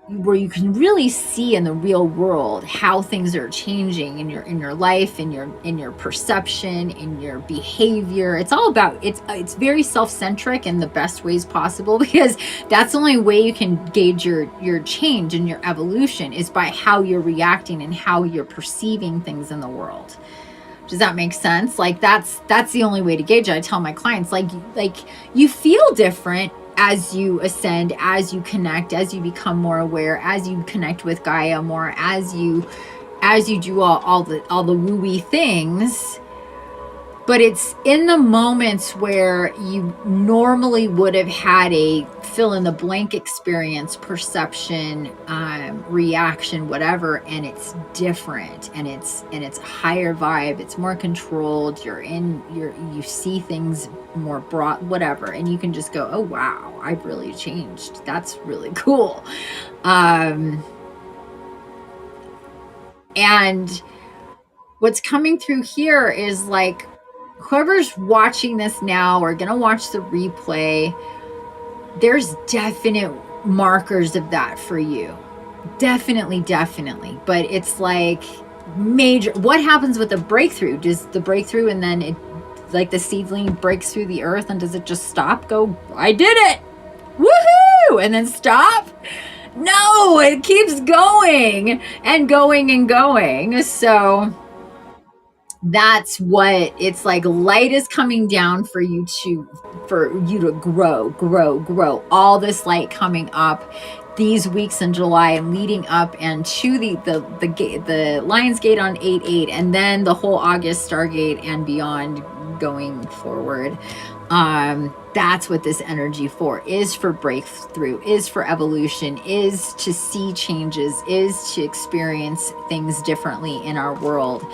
where you can really see in the real world how things are changing in your life, in your perception, in your behavior. It's all about, it's very self-centric in the best ways possible, because that's the only way you can gauge your change and your evolution, is by how you're reacting and how you're perceiving things in the world. Does that make sense? Like that's the only way to gauge it. I tell my clients, like you feel different as you ascend, as you connect, as you become more aware, as you connect with Gaia more, as you do all the woo-wee things. But it's in the moments where you normally would have had a fill in the blank experience, perception, reaction, whatever, and it's different, and it's a higher vibe, it's more controlled, you see things more broad, whatever, and you can just go, oh wow, I've really changed. That's really cool. And what's coming through here is like, whoever's watching this now or gonna watch the replay, there's definite markers of that for you. Definitely. But it's like major. What happens with the breakthrough? Does the breakthrough, and then it, like the seedling breaks through the earth, and does it just stop? Go, I did it! Woohoo! And then stop? No, it keeps going and going and going. So that's what it's like. Light is coming down for you to grow. All this light coming up these weeks in July and leading up, and to the Lion's Gate on 8/8, and then the whole August Stargate and beyond going forward. That's what this energy is for breakthrough, is for evolution, is to see changes, is to experience things differently in our world.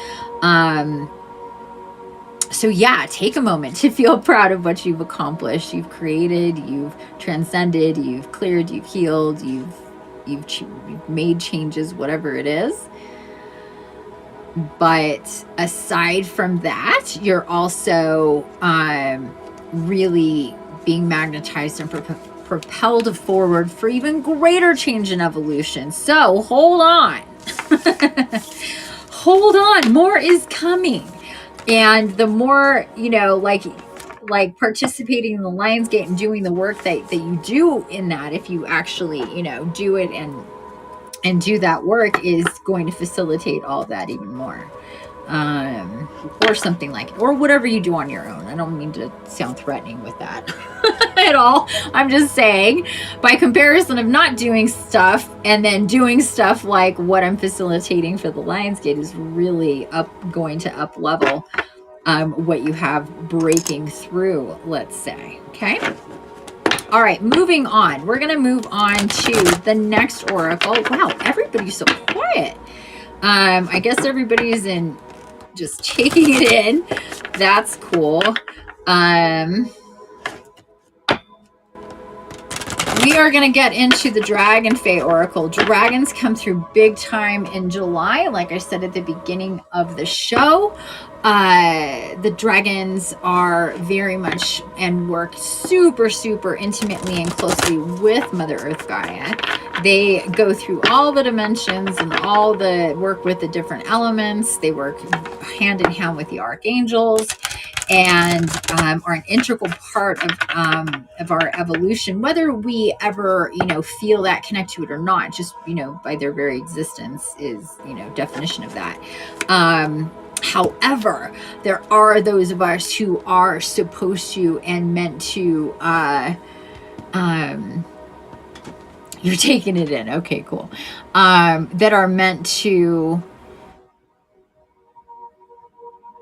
So yeah, take a moment to feel proud of what you've accomplished, you've created, you've transcended, you've cleared, you've healed, you've made changes, whatever it is. But aside from that, you're also really being magnetized and propelled forward for even greater change and evolution. So hold on. Hold on. More is coming. And the more, like like participating in the Lionsgate and doing the work that you do in that, if you actually, do it and do that work, is going to facilitate all of that even more. Or something like it, or whatever you do on your own. I don't mean to sound threatening with that at all. I'm just saying, by comparison of not doing stuff and then doing stuff like what I'm facilitating for the Lionsgate is really going to up level what you have breaking through, let's say. Okay. All right, moving on. We're going to move on to the next oracle. Wow, everybody's so quiet. I guess everybody's in just taking it in. That's cool. We are going to get into the Dragon Fae Oracle. Dragons come through big time in July. Like I said at the beginning of the show, the dragons are very much and work super, super intimately and closely with Mother Earth Gaia. They go through all the dimensions and all the work with the different elements. They work hand in hand with the archangels, and are an integral part of our evolution, whether we ever, feel that, connect to it or not. Just, by their very existence is, definition of that. However, there are those of us who are supposed to and meant to, you're taking it in. Okay, cool. That are meant to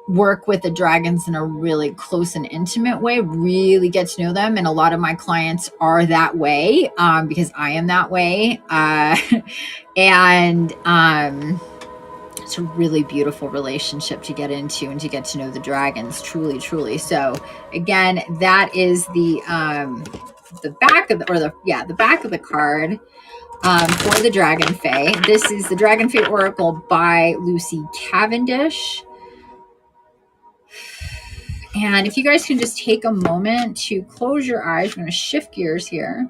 work with the dragons in a really close and intimate way, really get to know them. And a lot of my clients are that way, because I am that way. And it's a really beautiful relationship to get into and to get to know the dragons, truly, truly. So again, that is the back of the back of the card for the Dragon Fae. This is the Dragon Fae Oracle by Lucy Cavendish. And if you guys can just take a moment to close your eyes, I'm going to shift gears here.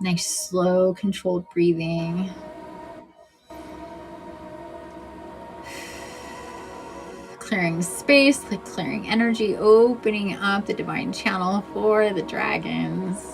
Nice, slow, controlled breathing. Clearing space, like clearing energy, opening up the divine channel for the dragons.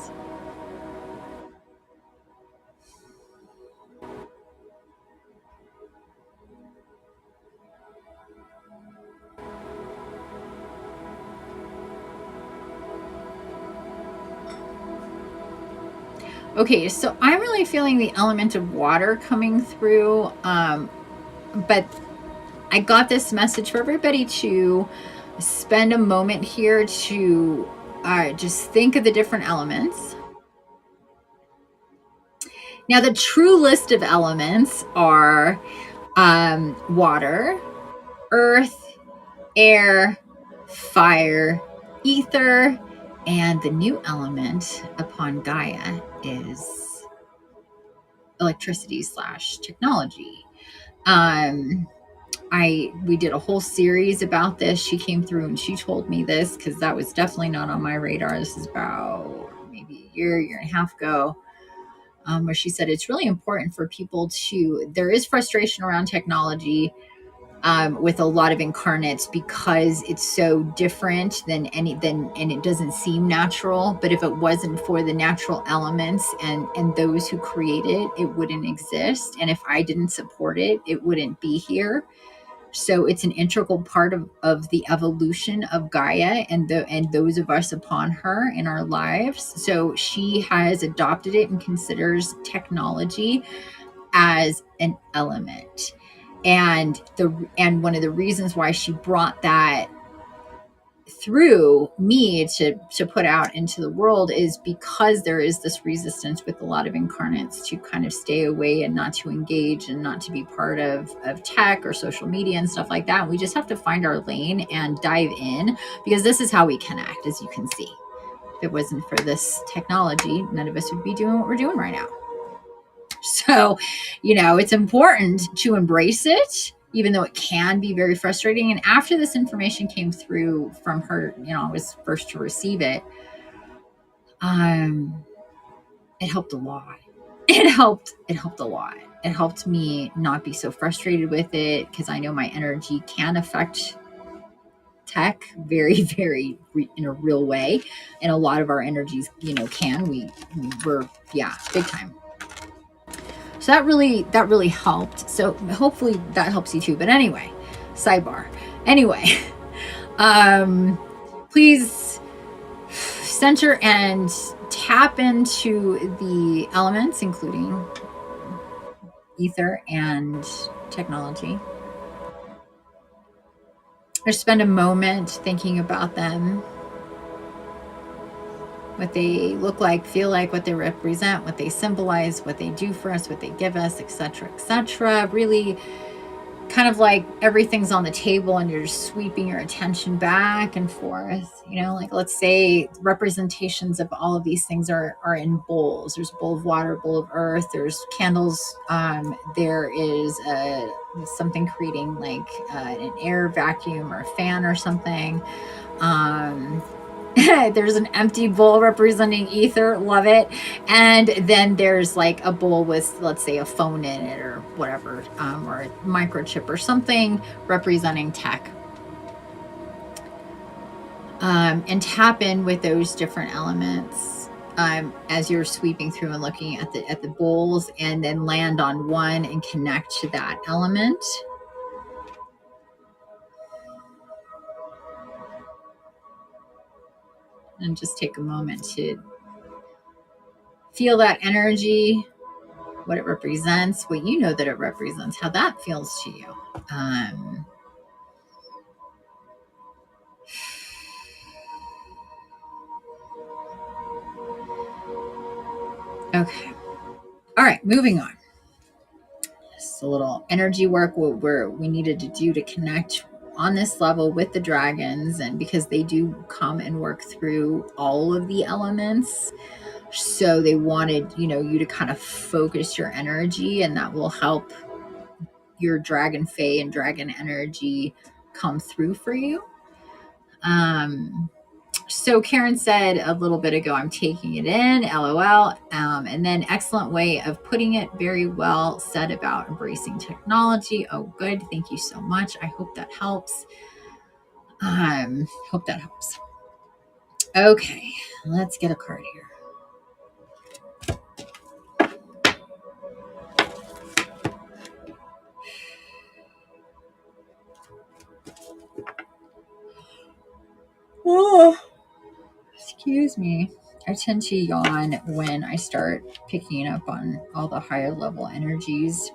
Okay, so I'm really feeling the element of water coming through, but I got this message for everybody to spend a moment here to just think of the different elements. Now, the true list of elements are water, earth, air, fire, ether, and the new element upon Gaia is electricity / technology. We did a whole series about this. She came through and she told me this because that was definitely not on my radar. This is about maybe a year and a half ago, where she said it's really important for people there is frustration around technology with a lot of incarnates because it's so different and it doesn't seem natural. But if it wasn't for the natural elements and those who create it, it wouldn't exist. And if I didn't support it, it wouldn't be here. So it's an integral part of the evolution of Gaia and those of us upon her in our lives. So she has adopted it and considers technology as an element. And one of the reasons why she brought that through me to put out into the world is because there is this resistance with a lot of incarnates to kind of stay away and not to engage and not to be part of tech or social media and stuff like that. We just have to find our lane and dive in, because this is how we connect, as you can see. If it wasn't for this technology, none of us would be doing what we're doing right now. So, it's important to embrace it, even though it can be very frustrating. And after this information came through from her, I was first to receive it. It helped a lot. it helped a lot. It helped me not be so frustrated with it, because I know my energy can affect tech very, very in a real way, and a lot of our energies, you know, we're yeah, big time. So that really helped. So hopefully that helps you too. But anyway, sidebar. Anyway, please center and tap into the elements, including ether and technology. Or spend a moment thinking about them, what they look like, feel like, what they represent, what they symbolize, what they do for us, what they give us, etc., etc. Really kind of like everything's on the table and you're just sweeping your attention back and forth. You know, like let's say representations of all of these things are in bowls. There's a bowl of water, a bowl of earth, there's candles, there is something creating like an air vacuum or a fan or something. There's an empty bowl representing ether, love it. And then there's like a bowl with, let's say, a phone in it or whatever, or a microchip or something representing tech. And tap in with those different elements as you're sweeping through and looking at the bowls, and then land on one and connect to that element. And just take a moment to feel that energy, what it represents, what you know that it represents, how that feels to you. Okay. All right, moving on. Just a little energy work where we needed to do to connect on this level with the dragons, and because they do come and work through all of the elements. So they wanted, you know, you to kind of focus your energy, and that will help your dragon fae and dragon energy come through for you. So Karen said a little bit ago, I'm taking it in, LOL. And then excellent way of putting it, very well said about embracing technology. Oh, good. Thank you so much. I hope that helps. Hope that helps. Okay, let's get a card here. Oh, excuse me. I tend to yawn when I start picking up on all the higher level energies.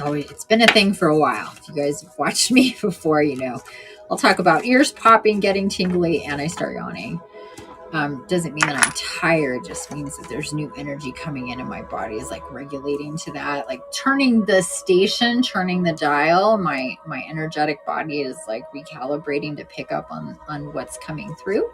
It's been a thing for a while. If you guys have watched me before, you know, I'll talk about ears popping, getting tingly, and I start yawning. Doesn't mean that I'm tired, just means that there's new energy coming in and my body is like regulating to that, like turning the station, turning the dial. My energetic body is like recalibrating to pick up on what's coming through.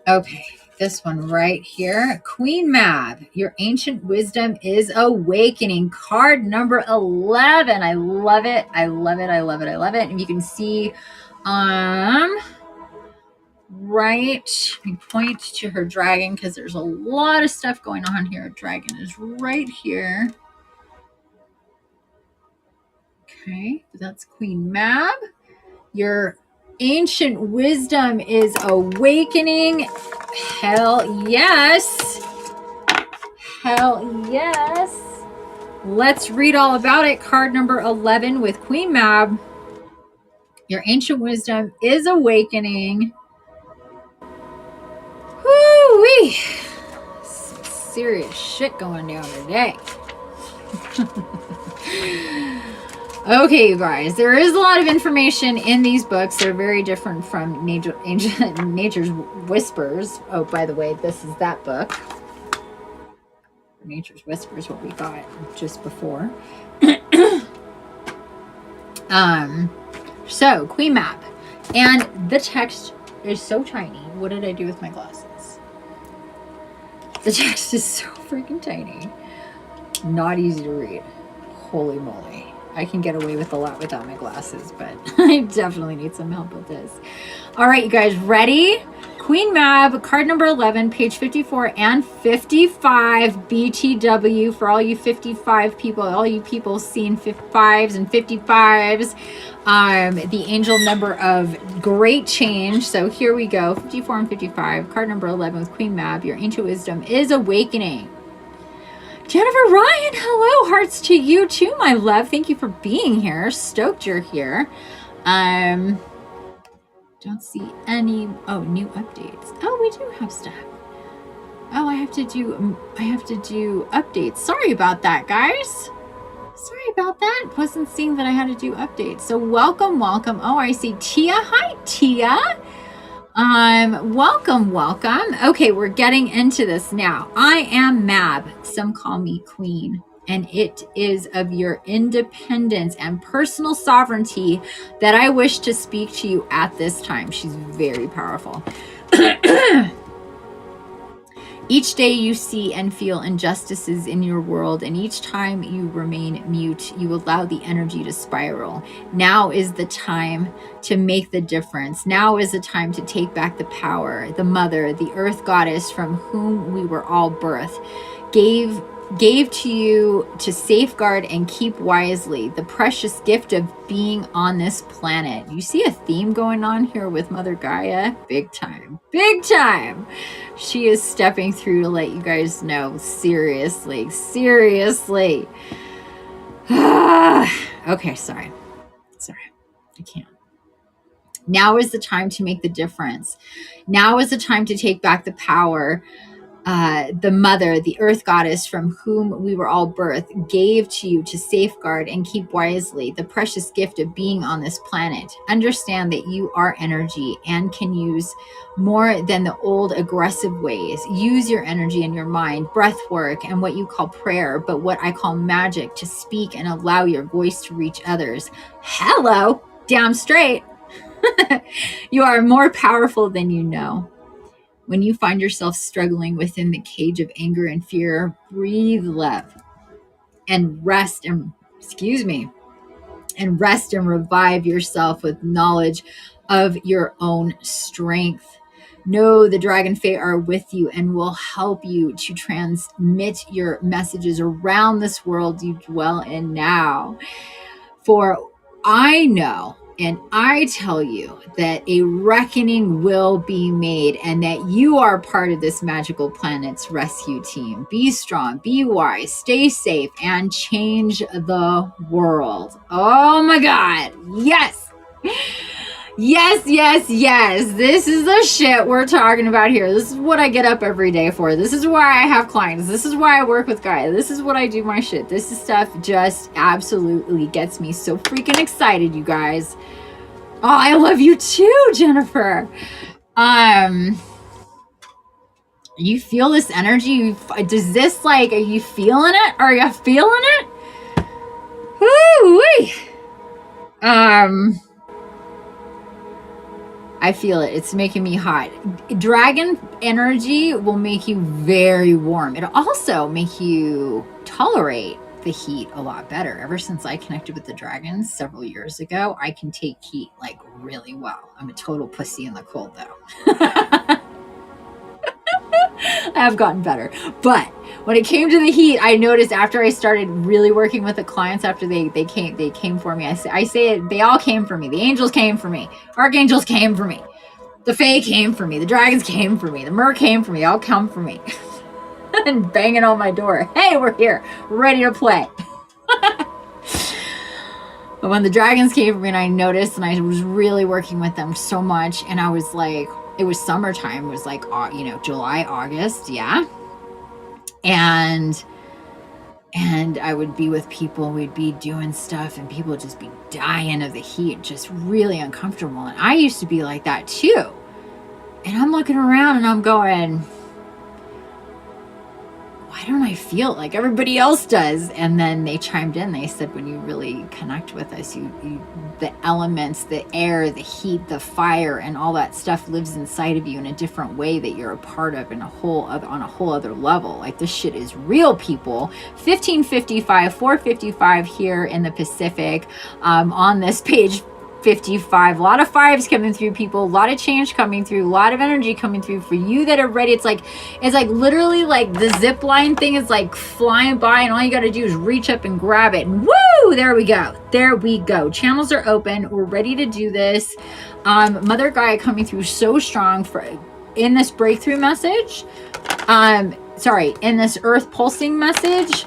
Okay, this one right here. Queen Mab, your ancient wisdom is awakening. Card number 11. I love it. I love it. I love it. I love it. And you can see right, let me point to her dragon because there's a lot of stuff going on here. Dragon is right here. Okay, that's Queen Mab. Your ancient wisdom is awakening. Hell yes. Hell yes. Let's read all about it. Card number 11 with Queen Mab. Your ancient wisdom is awakening. Woo-wee. Some serious shit going down today. Okay, you guys, there is a lot of information in these books. They're very different from Nature's Whispers. Oh, by the way, this is that book. Nature's Whispers, what we got just before. So Queen Mab, and the text is so tiny, what did I do with my glasses? The text is so freaking tiny. Not easy to read. Holy moly. I can get away with a lot without my glasses, but I definitely need some help with this. All right, you guys, ready? Queen Mab, card number 11, page 54 and 55, BTW, for all you 55 people, all you people seeing 55s and 55s, the angel number of great change. So here we go, 54 and 55, card number 11 with Queen Mab. Your ancient wisdom is awakening. Jennifer Ryan, hello, hearts to you too, my love. Thank you for being here. Stoked you're here. Don't see any new updates. Oh, we do have stuff. Oh, I have to do updates. Sorry about that, guys. Sorry about that. Wasn't seeing that I had to do updates. So welcome. Oh, I see Tia. Hi, Tia. Welcome. Okay, we're getting into this now. I am Mab. Some call me Queen. And it is of your independence and personal sovereignty that I wish to speak to you at this time. She's very powerful. Each day you see and feel injustices in your world, and each time you remain mute, you allow the energy to spiral. Now is the time to make the difference. Now is the time to take back the power. The mother, the earth goddess from whom we were all birthed, gave to you to safeguard and keep wisely, the precious gift of being on this planet. You see a theme going on here with Mother Gaia? Big time. She is stepping through to let you guys know. Seriously. Okay, sorry. I can't. Now is the time to make the difference. Now is the time to take back the power. The mother, the earth goddess from whom we were all birthed, gave to you to safeguard and keep wisely, the precious gift of being on this planet. Understand that you are energy and can use more than the old aggressive ways. Use your energy and your mind, breath work, and what you call prayer, but what I call magic, to speak and allow your voice to reach others. Hello, damn straight. You are more powerful than you know. When you find yourself struggling within the cage of anger and fear, breathe love and rest and revive yourself with knowledge of your own strength. Know the Dragon Fae are with you and will help you to transmit your messages around this world you dwell in now. For I know and I tell you that a reckoning will be made and that you are part of this magical planet's rescue team. Be strong, be wise, stay safe, and change the world. Oh my God. Yes. This is the shit we're talking about here. This is what I get up every day for. This is why I have clients. This is why I work with Gaia. This is what I do my shit. This is stuff just absolutely gets me so freaking excited, you guys. Oh, I love you too, Jennifer. You feel this energy? Does this, like, are you feeling it? Are you feeling it? Woo-wee. I feel it. It's making me hot. Dragon energy will make you very warm. It'll also make you tolerate the heat a lot better. Ever since I connected with the dragons several years ago, I can take heat like really well. I'm a total pussy in the cold though. I have gotten better. But when it came to the heat, I noticed after I started really working with the clients, after they came for me, I say it, they all came for me. The angels came for me. Archangels came for me. The Fae came for me. The dragons came for me. The Mer came for me. They all come for me. And banging on my door. Hey, we're here. We're ready to play. But when the dragons came for me and I noticed, and I was really working with them so much, and I was like, it was summertime. It was like, July, August. Yeah. And I would be with people, we'd be doing stuff, and people would just be dying of the heat, just really uncomfortable. And I used to be like that too. And I'm looking around and I'm going, why why don't I feel like everybody else does? And then they chimed in. They said, when you really connect with us, the elements, the air, the heat, the fire, and all that stuff lives inside of you in a different way that you're a part of on a whole other level. Like, this shit is real, people. 1555, 455 here in the Pacific. On this page 55, a lot of fives coming through, people, a lot of change coming through, a lot of energy coming through for you that are ready. It's like literally like the zip line thing is like flying by, and all you got to do is reach up and grab it, and woo, there we go. Channels are open, we're ready to do this. Mother Gaia coming through so strong in this breakthrough message, in this earth pulsing message,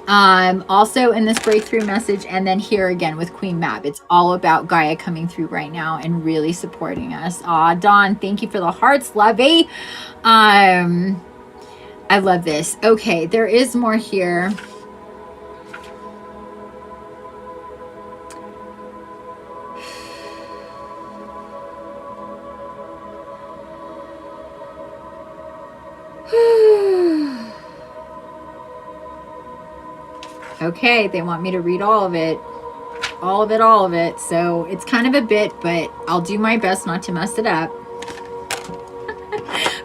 also in this breakthrough message, and then here again with Queen Mab. It's all about Gaia coming through right now and really supporting us. Dawn, thank you for the hearts, lovey. I love this. Okay, there is more here. Okay, they want me to read all of it. All of it. So it's kind of a bit, but I'll do my best not to mess it up.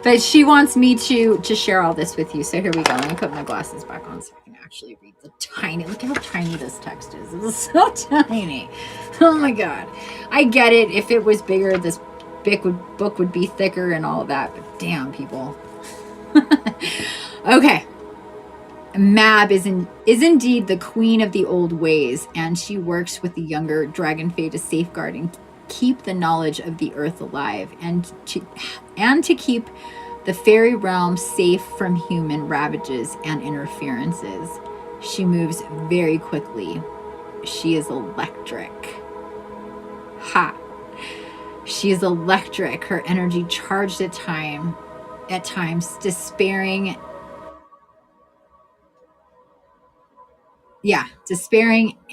But she wants me to share all this with you. So here we go. Let me put my glasses back on so I can actually read the tiny. Look at how tiny this text is. It is so tiny. Oh my God. I get it. If it was bigger, this book would be thicker and all of that. But damn, people. Okay. Mab is indeed the queen of the old ways, and she works with the younger dragon fae to safeguard and keep the knowledge of the earth alive, and to keep the fairy realm safe from human ravages and interferences. She moves very quickly. She is electric. Ha! She is electric. Her energy charged at times, despairing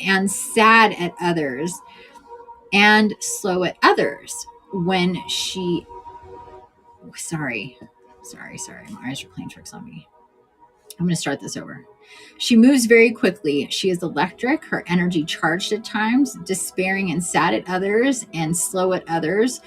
and sad at others, and slow at others. When she, sorry, my eyes are playing tricks on me. I'm going to start this over. She moves very quickly. She is electric, her energy charged at times, despairing and sad at others, and slow at others.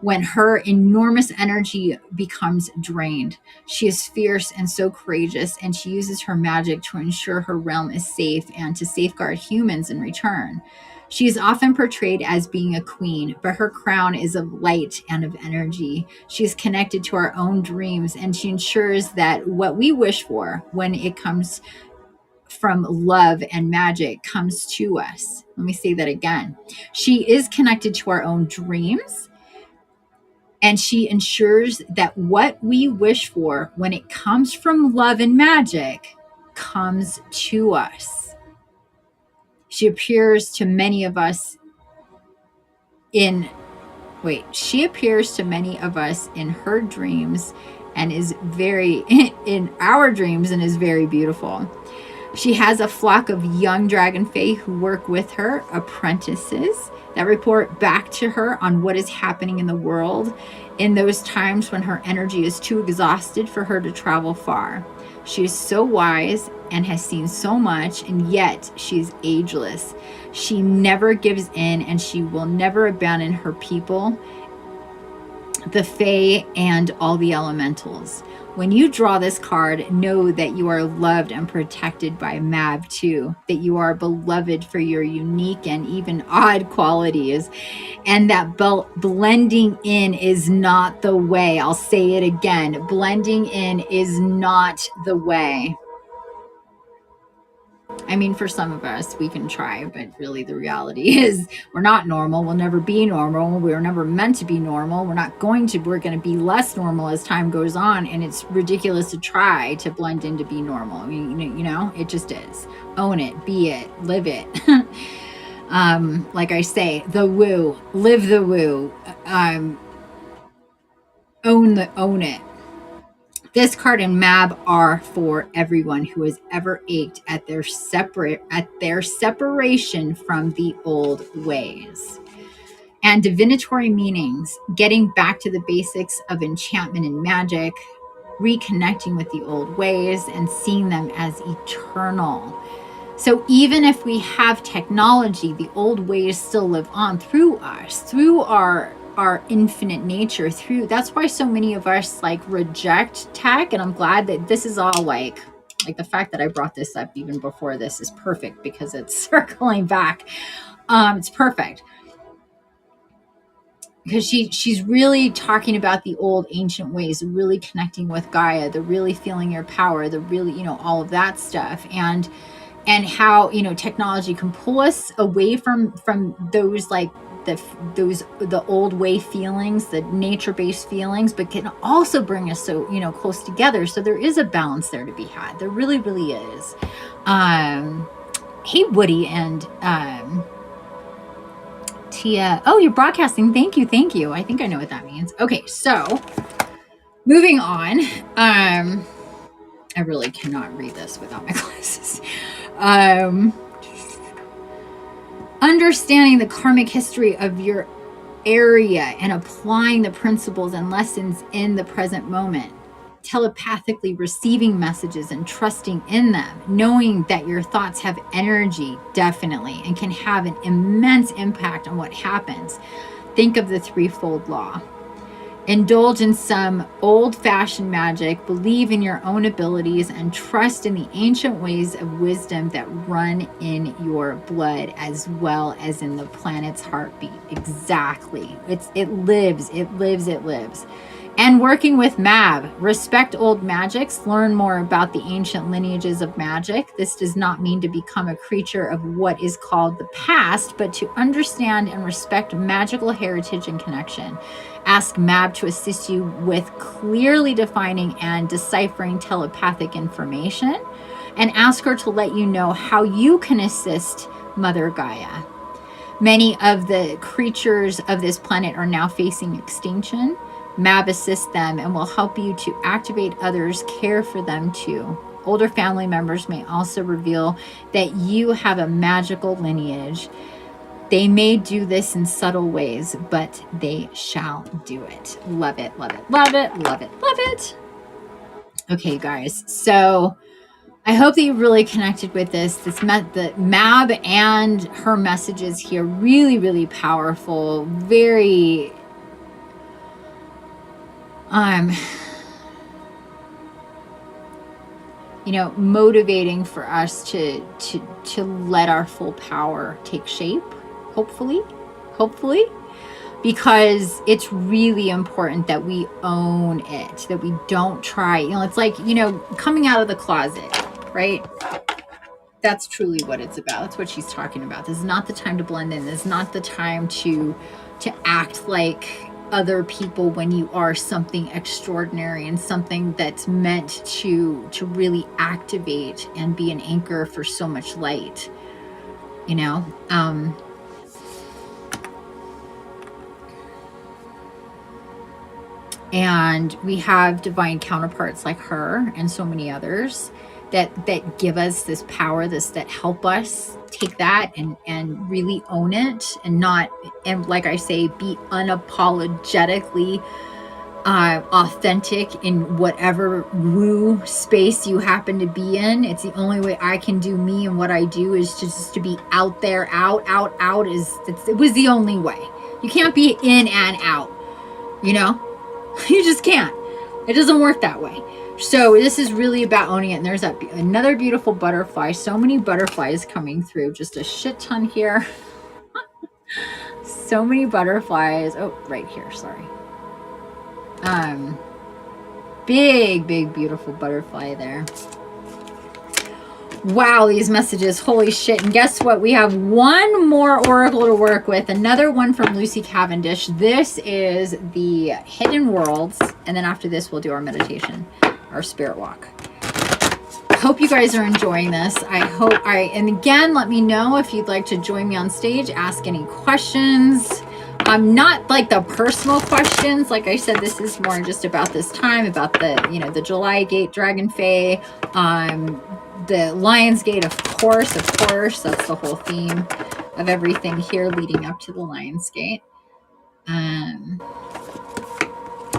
When her enormous energy becomes drained, she is fierce and so courageous, and she uses her magic to ensure her realm is safe and to safeguard humans in return. She is often portrayed as being a queen, but her crown is of light and of energy. She is connected to our own dreams, and she ensures that what we wish for, when it comes from love and magic, comes to us. Let me say that again. She is connected to our own dreams, and she ensures that what we wish for, when it comes from love and magic, comes to us. She appears to many of us in her dreams, and is very in our dreams, and is very beautiful. She has a flock of young dragon fae who work with her, apprentices that report back to her on what is happening in the world in those times when her energy is too exhausted for her to travel far. She is so wise and has seen so much, and yet she is ageless. She never gives in, and she will never abandon her people, the fae, and all the elementals. When you draw this card, know that you are loved and protected by Mab too, that you are beloved for your unique and even odd qualities, and that blending in is not the way. I'll say it again. Blending in is not the way. I mean, for some of us, we can try, but really the reality is we're not normal. We'll never be normal. We were never meant to be normal. We're going to be less normal as time goes on. And it's ridiculous to try to blend in to be normal. I mean, it just is. Own it, be it, live it. Like I say, the woo, live the woo, own it. This card and Mab are for everyone who has ever ached at their separation from the old ways. And divinatory meanings, getting back to the basics of enchantment and magic, reconnecting with the old ways and seeing them as eternal. So even if we have technology, the old ways still live on through us, through our infinite nature. Through that's why so many of us like reject tech. And I'm glad that this is all like the fact that I brought this up even before this is perfect, because it's circling back. It's perfect because she's really talking about the old ancient ways, really connecting with Gaia, the really feeling your power, the really, you know, all of that stuff. And how, you know, technology can pull us away from those like the old way feelings, the nature-based feelings, but can also bring us so, you know, close together. So there is a balance there to be had. There really, really is. Hey, Woody and Tia. Oh, you're broadcasting. Thank you. Thank you. I think I know what that means. Okay, so moving on. I really cannot read this without my glasses. Understanding the karmic history of your area and applying the principles and lessons in the present moment. Telepathically receiving messages and trusting in them, knowing that your thoughts have energy, definitely, and can have an immense impact on what happens. Think of the threefold law. Indulge in some old-fashioned magic, believe in your own abilities, and trust in the ancient ways of wisdom that run in your blood as well as in the planet's heartbeat. Exactly. It lives. And working with Mab, respect old magics, learn more about the ancient lineages of magic. This does not mean to become a creature of what is called the past, but to understand and respect magical heritage and connection. Ask Mab to assist you with clearly defining and deciphering telepathic information, and ask her to let you know how you can assist Mother Gaia. Many of the creatures of this planet are now facing extinction. Mab assists them and will help you to activate others, care for them too. Older family members may also reveal that you have a magical lineage. They may do this in subtle ways, but they shall do it. Love it, love it, love it, love it, love it. Okay, guys. So I hope that you really connected with this. This meant that Mab and her messages here really, really powerful. Very you know, motivating for us to let our full power take shape, hopefully, because it's really important that we own it, that we don't try, you know, it's like, you know, coming out of the closet, right? That's truly what it's about. That's what she's talking about. This is not the time to blend in. This is not the time to act like other people when you are something extraordinary and something that's meant to really activate and be an anchor for so much light, you know. And we have divine counterparts like her and so many others that give us this power, that help us take that and really own it, and not, and like I say, be unapologetically authentic in whatever woo space you happen to be in. It's the only way I can do me, and what I do is just to be out there, out it was the only way. You can't be in and out, you know. You just can't. It doesn't work that way. So this is really about owning it. And there's another beautiful butterfly. So many butterflies coming through. Just a shit ton here. So many butterflies. Oh, right here. Sorry. Big, beautiful butterfly there. Wow, these messages. Holy shit. And guess what? We have one more oracle to work with. Another one from Lucy Cavendish. This is the Hidden Worlds. And then after this, we'll do our meditation, our spirit walk. I hope you guys are enjoying this. And again, let me know if you'd like to join me on stage, ask any questions. Not like the personal questions. Like I said, this is more just about this time, about the, you know, the July Gate Dragon Fae, the Lion's Gate, of course, that's the whole theme of everything here leading up to the Lion's Gate.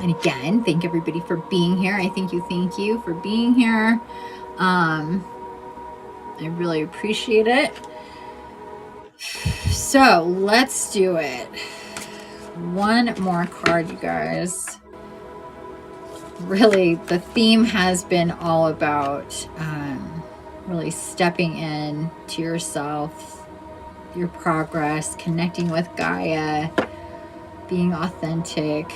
And again, thank everybody for being here. I thank you for being here. I really appreciate it. So let's do it. One more card, you guys. Really, the theme has been all about really stepping in to yourself, your progress, connecting with Gaia, being authentic,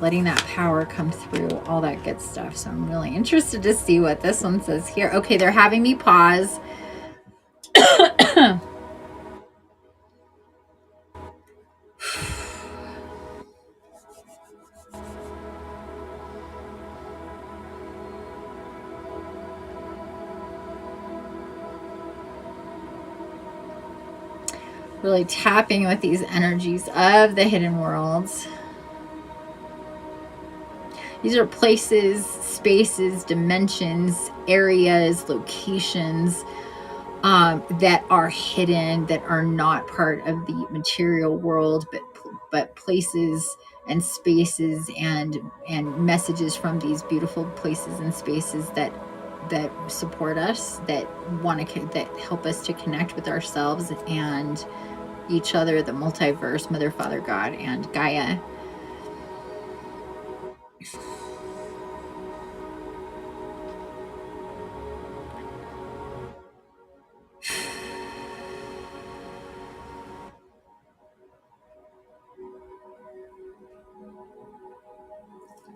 letting that power come through, all that good stuff. So I'm really interested to see what this one says here. Okay, they're having me pause. Really tapping with these energies of the hidden worlds. These are places, spaces, dimensions, areas, locations that are hidden, that are not part of the material world, but places and spaces and messages from these beautiful places and spaces that support us, that help us to connect with ourselves and each other, the multiverse, Mother, Father, God, and Gaia.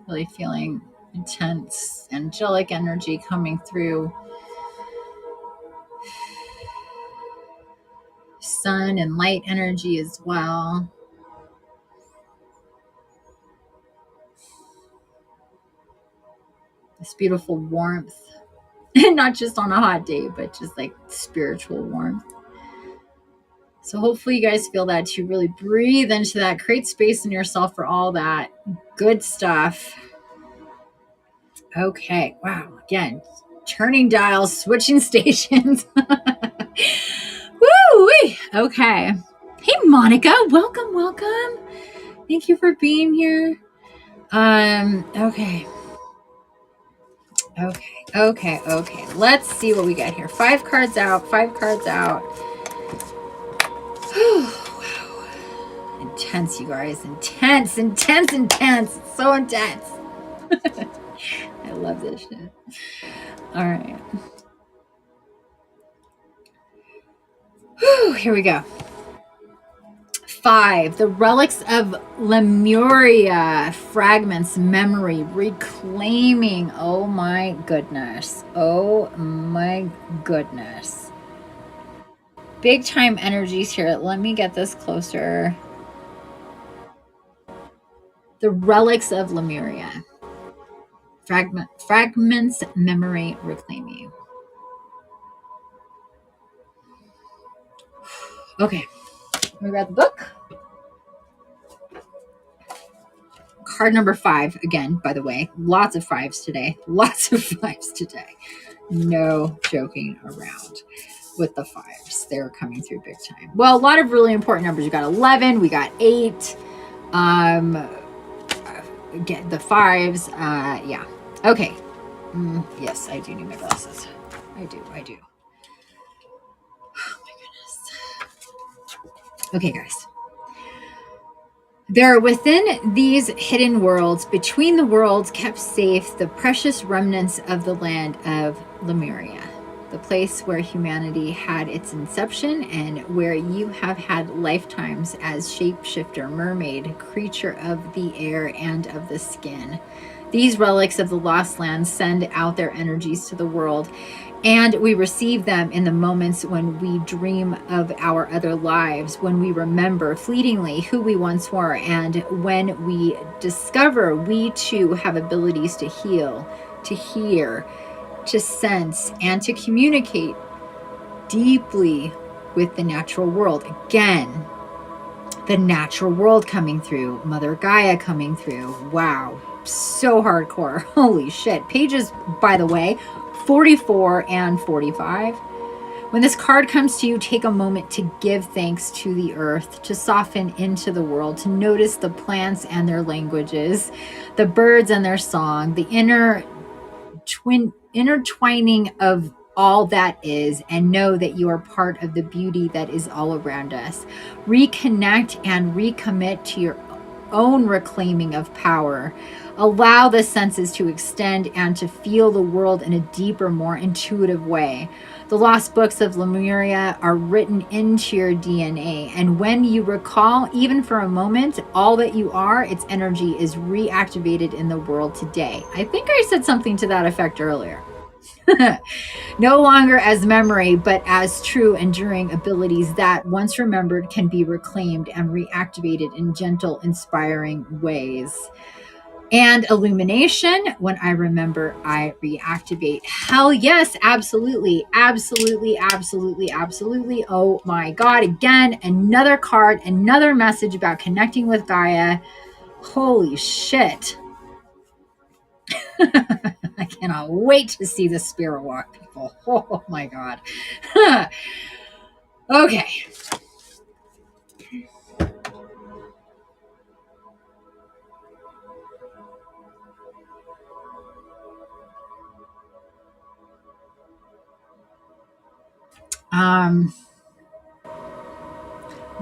Really feeling intense angelic energy coming through. Sun and light energy as well. This beautiful warmth. And not just on a hot day, but just like spiritual warmth. So hopefully you guys feel that too. Really breathe into that. Create space in yourself for all that good stuff. Okay. Wow. Again, turning dials, switching stations. Woo-wee. Okay. Hey, Monica. Welcome. Thank you for being here. Okay. Let's see what we got here. 5 cards out. Wow. Intense, you guys. Intense. It's so intense. I love this shit. All right. Here we go. 5, the relics of Lemuria, fragments, memory, reclaiming. Oh my goodness. Big time energies here. Let me get this closer. The relics of Lemuria. Fragments, memory, reclaiming. Okay. We read the book. Card number 5, again, by the way. Lots of 5s today. No joking around with the 5s. They're coming through big time. Well, a lot of really important numbers. We got 11. We got 8. Get the 5s. Yeah. Okay. Yes, I do need my glasses. I do. Oh my goodness. Okay, guys. There are within these hidden worlds, between the worlds kept safe, the precious remnants of the land of Lemuria, the place where humanity had its inception and where you have had lifetimes as shapeshifter, mermaid, creature of the air and of the skin. These relics of the lost land send out their energies to the world, and we receive them in the moments when we dream of our other lives, when we remember fleetingly who we once were, and when we discover we too have abilities to heal, to hear, to sense, and to communicate deeply with the natural world. Again, the natural world coming through, Mother Gaia coming through. Wow, so hardcore. Holy shit. Pages, by the way, 44 and 45. When this card comes to you, take a moment to give thanks to the earth, to soften into the world, to notice the plants and their languages, the birds and their song, the intertwining of all that is, and know that you are part of the beauty that is all around us. Reconnect and recommit to your own reclaiming of power. Allow the senses to extend and to feel the world in a deeper, more intuitive way. The lost books of Lemuria are written into your DNA, and when you recall, even for a moment, all that you are, its energy is reactivated in the world today. I think I said something to that effect earlier. No longer as memory, but as true, enduring abilities that, once remembered, can be reclaimed and reactivated in gentle, inspiring ways. And illumination, when I remember, I reactivate. Hell yes, absolutely, absolutely, absolutely, absolutely. Oh my God, again, another card, another message about connecting with Gaia. Holy shit. I cannot wait to see the spirit walk, people. Oh my God. Okay.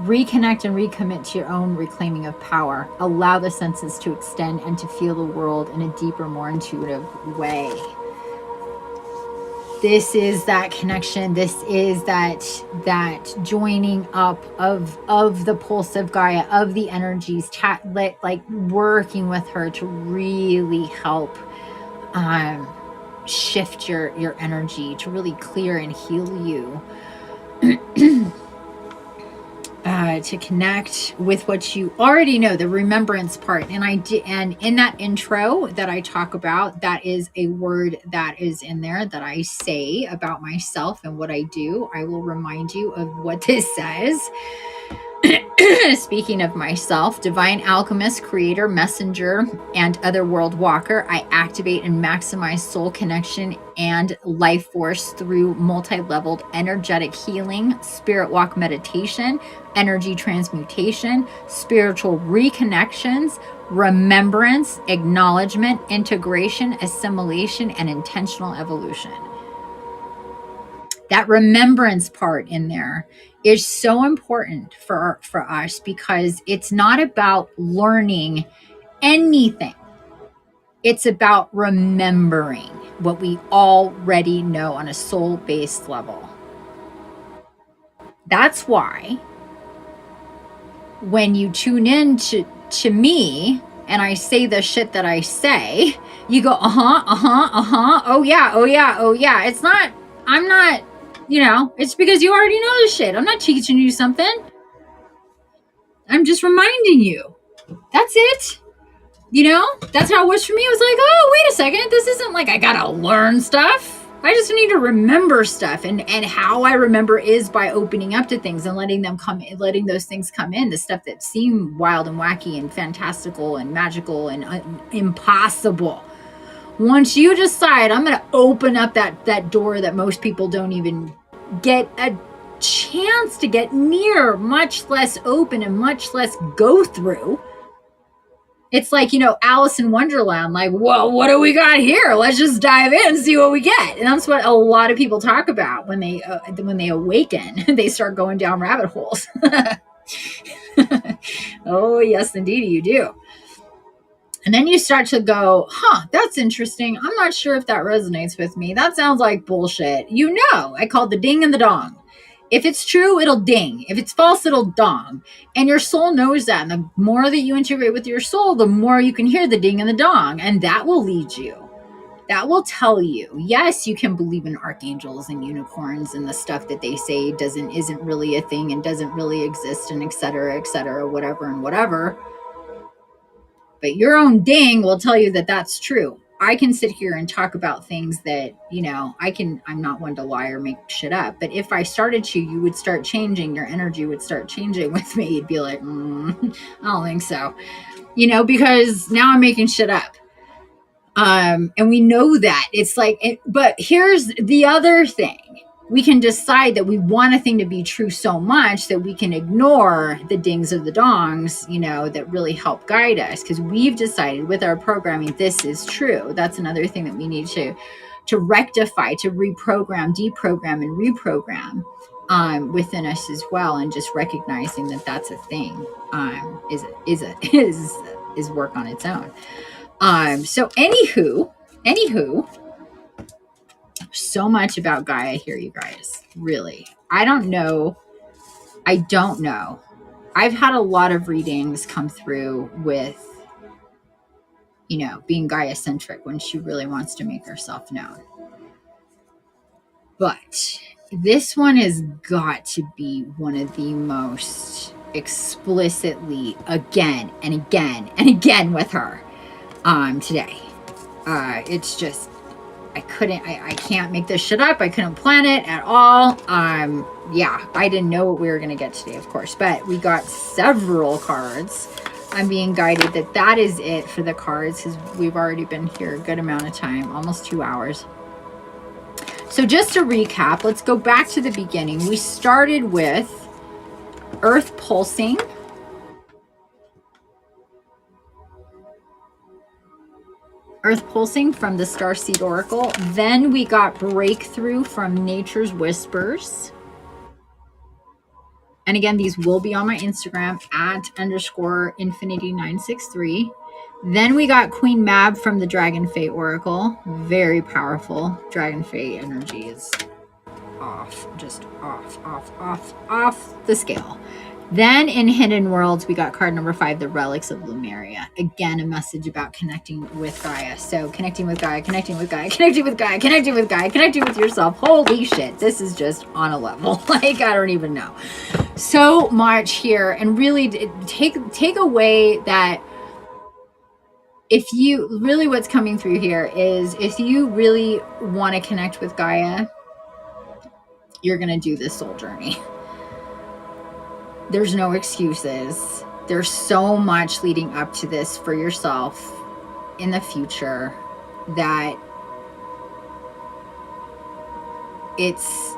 Reconnect and recommit to your own reclaiming of power. Allow the senses to extend and to feel the world in a deeper, more intuitive way. This is that connection. This is that joining up of the pulse of Gaia, of the energies, like working with her to really help shift your energy, to really clear and heal you. To connect with what you already know, the remembrance part. And in that intro that I talk about, that is a word that is in there that I say about myself and what I do. I will remind you of what this says. Speaking of myself, divine alchemist, creator, messenger, and other world walker, I activate and maximize soul connection and life force through multi-leveled energetic healing, spirit walk meditation, energy transmutation, spiritual reconnections, remembrance, acknowledgement, integration, assimilation, and intentional evolution. That remembrance part in there is so important for us, because it's not about learning anything. It's about remembering what we already know on a soul-based level. That's why when you tune in to me and I say the shit that I say, you go, oh yeah. It's not, I'm not, it's because you already know this shit. I'm not teaching you something. I'm just reminding you. That's it. That's how it was for me. I was like, oh, wait a second. This isn't like I gotta learn stuff. I just need to remember stuff. And how I remember is by opening up to things and letting those things come in. The stuff that seem wild and wacky and fantastical and magical and impossible. Once you decide, I'm going to open up that door that most people don't even get a chance to get near, much less open and much less go through. It's like, Alice in Wonderland, like, well, what do we got here? Let's just dive in and see what we get. And that's what a lot of people talk about when they awaken. They start going down rabbit holes. Oh, yes, indeed, you do. And then you start to go, that's interesting. I'm not sure if that resonates with me. That sounds like bullshit. I call it the ding and the dong. If it's true, it'll ding. If it's false, it'll dong. And your soul knows that. And the more that you integrate with your soul, the more you can hear the ding and the dong. And that will lead you. That will tell you, yes, you can believe in archangels and unicorns and the stuff that they say isn't really a thing and doesn't really exist, and et cetera, whatever and whatever. But your own ding will tell you that that's true. I can sit here and talk about things that, I'm not one to lie or make shit up. But if I started to, you would start changing. Your energy would start changing with me. You'd be like, I don't think so. Because now I'm making shit up. And we know that. It's like, but here's the other thing. we can decide that we want a thing to be true so much that we can ignore the dings of the dongs, you know, that really help guide us, because we've decided with our programming this is true. That's another thing that we need to rectify, to reprogram, deprogram, and reprogram within us as well, and just recognizing that that's a thing is work on its own. So anywho, so much about Gaia here, you guys. Really, I don't know. I've had a lot of readings come through with, you know, being Gaia centric when she really wants to make herself known. But this one has got to be one of the most explicitly again and again and again with her today. It's just, I can't make this shit up. I couldn't plan it at all. Yeah, I didn't know what we were going to get today, of course, but we got several cards. I'm being guided that is it for the cards, because we've already been here a good amount of time, almost 2 hours. So just to recap, let's go back to the beginning. We started with Earth pulsing. Earth pulsing from the Starseed Oracle. Then we got breakthrough from Nature's Whispers. And again, these will be on my Instagram @_Infiniti963. Then we got Queen Mab from the Dragon Fae Oracle. Very powerful. Dragon Fae energy is off the scale. Then in Hidden Worlds, we got card number 5, the Relics of Lumeria. Again, a message about connecting with Gaia. So connecting with Gaia, connecting with Gaia, connecting with Gaia, connecting with Gaia, connecting with yourself. Holy shit, this is just on a level. Like, I don't even know. So much here. And really take away that if you really, what's coming through here is, if you really want to connect with Gaia, you're going to do this soul journey. There's no excuses. There's so much leading up to this for yourself in the future that it's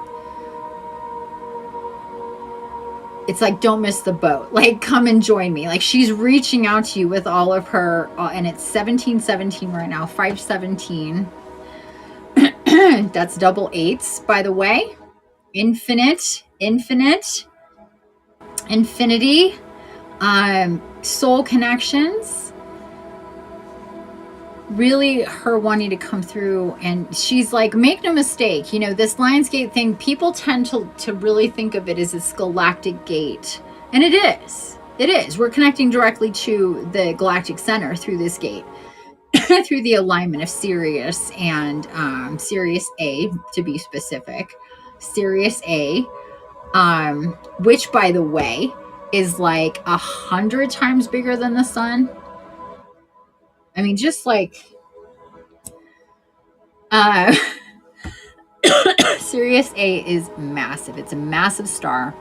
like, don't miss the boat. Like, come and join me. Like, she's reaching out to you with all of her, and it's 1717 right now, 517. That's double eights, by the way. Infinity, soul connections, really her wanting to come through. And she's like, make no mistake, you know, this Lionsgate thing, people tend to really think of it as this galactic gate, and it is. We're connecting directly to the galactic center through this gate, through the alignment of Sirius and Sirius A, to be specific. Sirius A, which, by the way, is like 100 times bigger than the sun. I mean, just like Sirius A is massive. It's a massive star.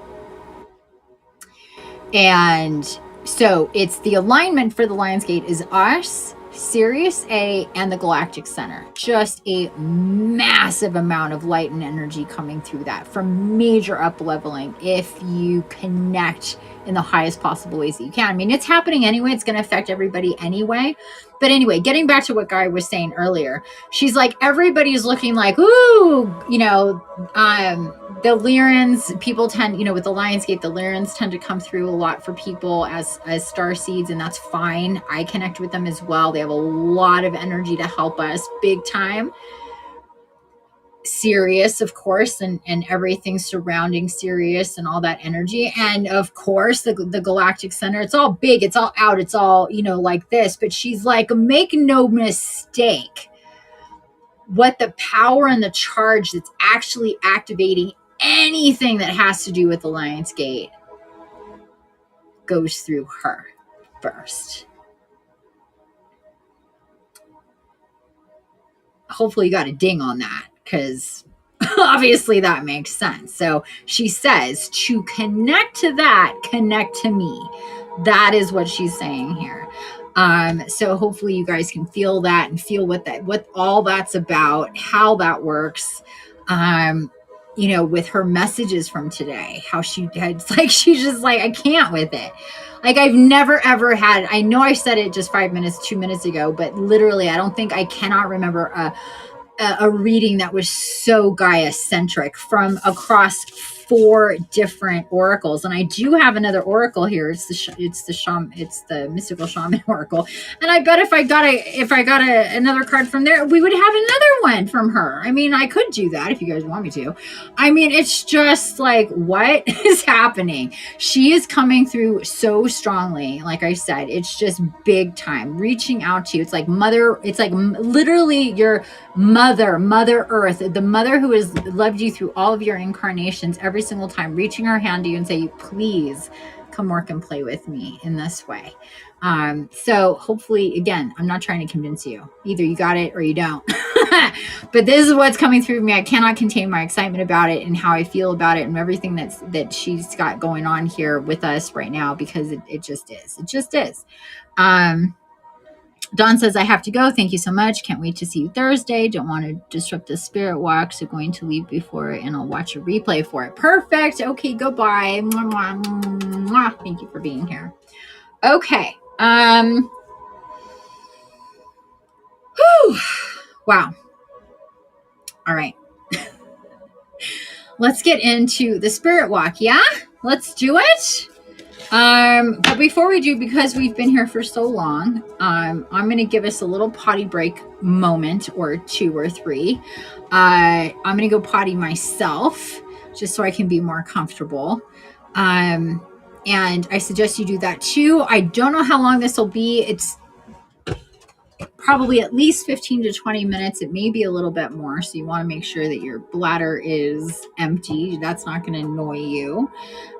And so it's the alignment for the Lionsgate is us, Sirius A, and the Galactic Center. Just a massive amount of light and energy coming through that from major up leveling if you connect in the highest possible ways that you can. I mean, it's happening anyway. It's going to affect everybody anyway. But anyway, getting back to what Guy was saying earlier, she's like, everybody's looking like, ooh, you know, the Lyrans, people tend, you know, with the Lionsgate, the Lyrans tend to come through a lot for people as star seeds, and that's fine. I connect with them as well. They have a lot of energy to help us big time. Sirius, of course, and everything surrounding Sirius and all that energy. And of course, the Galactic Center, it's all big, it's all out, it's all, you know, like this. But she's like, make no mistake, what the power and the charge that's actually activating anything that has to do with the Lionsgate goes through her first. Hopefully you got a ding on that, because obviously that makes sense. So she says, to connect to that, connect to me. That is what she's saying here. So hopefully you guys can feel that and feel what all that's about, how that works. you know, with her messages from today, how she had, it's like, she's just like, I can't with it. Like, I've never ever had, I know I said it just 2 minutes ago, but literally, I don't think, I cannot remember a reading that was so Gaia centric from across 4 different oracles. And I do have another oracle here. It's the mystical shaman oracle. And I bet if I got another card from there, we would have another one from her. I mean, I could do that if you guys want me to. I mean, it's just like, what is happening? She is coming through so strongly. Like I said, it's just big time reaching out to you. It's like literally your Mother Earth, the mother who has loved you through all of your incarnations, every single time, reaching her hand to you and say, please come work and play with me in this way. So hopefully, again, I'm not trying to convince you. Either you got it or you don't. But this is what's coming through me. I cannot contain my excitement about it and how I feel about it and everything that she's got going on here with us right now, because it just is. It just is. Dawn says, I have to go. Thank you so much. Can't wait to see you Thursday. Don't want to disrupt the spirit walk, so going to leave before and I'll watch a replay for it. Perfect. Okay, goodbye. Mwah, mwah, mwah. Thank you for being here. Okay. Whew. Wow. All right. Let's get into the spirit walk. Yeah? Let's do it. But before we do, because we've been here for so long, I'm going to give us a little potty break moment or 2 or 3. I'm going to go potty myself just so I can be more comfortable. And I suggest you do that too. I don't know how long this will be. It's probably at least 15 to 20 minutes. It may be a little bit more. So you want to make sure that your bladder is empty. That's not going to annoy you.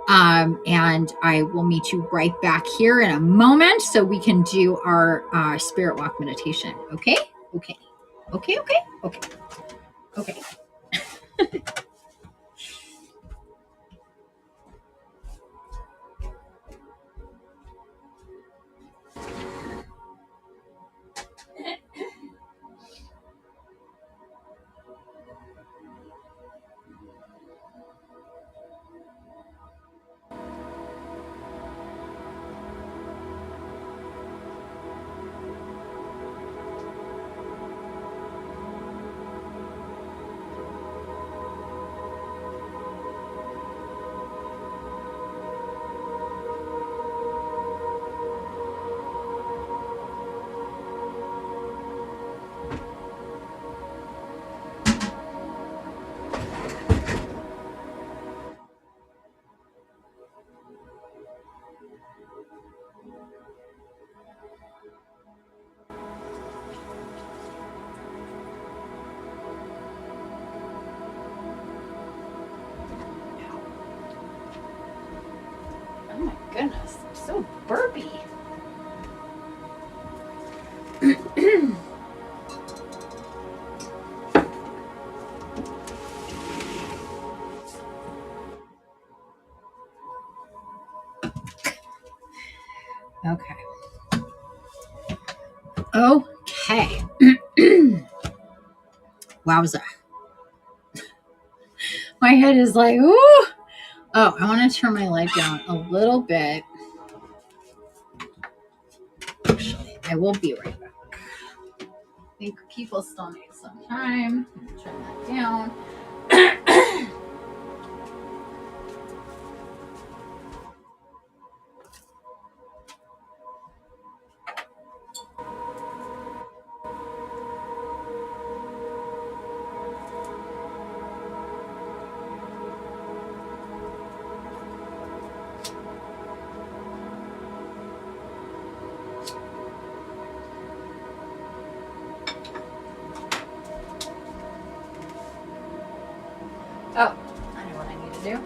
And I will meet you right back here in a moment so we can do our spirit walk meditation. Okay? Okay. Okay, okay, okay. Okay. Oh my goodness, I'm so burpy. Okay. Okay. Wowza. My head is like, ooh. Oh, I want to turn my light down a little bit. Actually, I will be right back. I think people still need some time. Turn that down. Oh, I know what I need to do.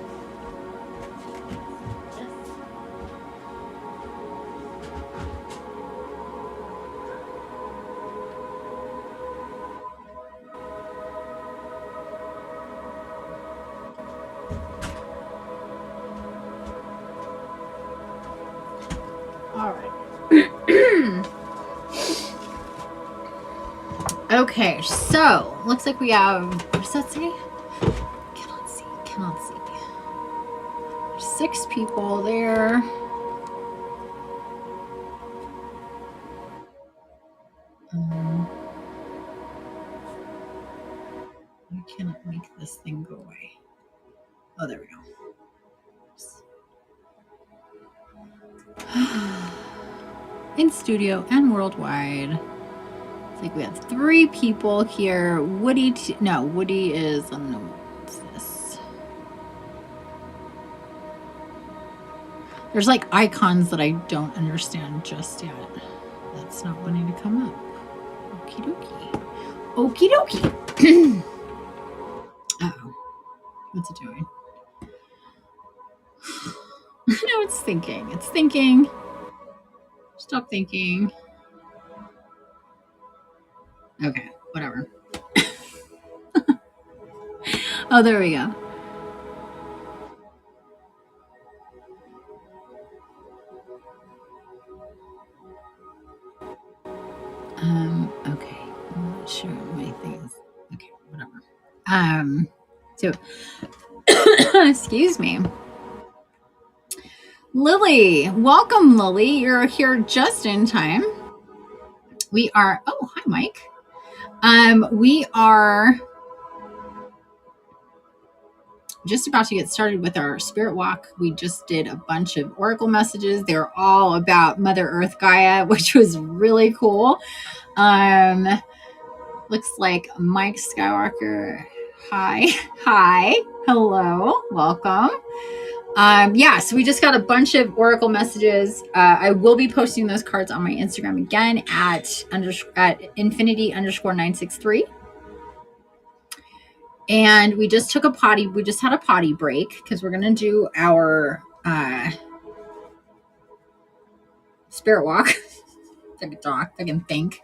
All right. Okay, so looks like we have, what does that say? Cannot see. cannot see. There's 6 people there. I cannot make this thing go away. Oh, there we go. In studio and worldwide. It's like we have 3 people here. Woody, Woody is, I don't know, what's this? There's like icons that I don't understand just yet. That's not wanting to come up. Okie dokie. Okie dokie. Uh-oh. What's it doing? No, it's thinking. It's thinking. Stop thinking. Okay, whatever. Oh, there we go. Okay. I'm not sure my things. Okay, whatever. So excuse me. Lily, welcome, Lily. You're here just in time. We are, oh, hi, Mike. We are just about to get started with our spirit walk. We just did a bunch of oracle messages. They're all about Mother Earth Gaia, which was really cool. Looks like Mike Skywalker. Hi, hello, welcome. So we just got a bunch of oracle messages. I will be posting those cards on my Instagram again at Infiniti_963. And we just had a potty break because we're going to do our spirit walk. I can talk, I can think.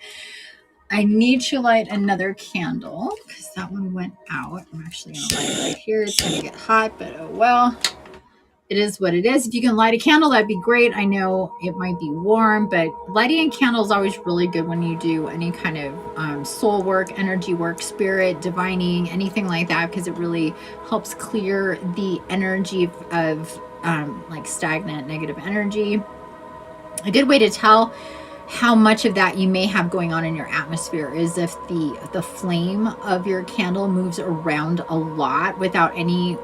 I need to light another candle because that one went out. I'm actually going to light it right here. It's going to get hot, but oh well. It is what it is. If you can light a candle, that'd be great. I know it might be warm, but lighting a candle is always really good when you do any kind of soul work, energy work, spirit, divining, anything like that, because it really helps clear the energy of like stagnant negative energy. A good way to tell how much of that you may have going on in your atmosphere is if the flame of your candle moves around a lot without any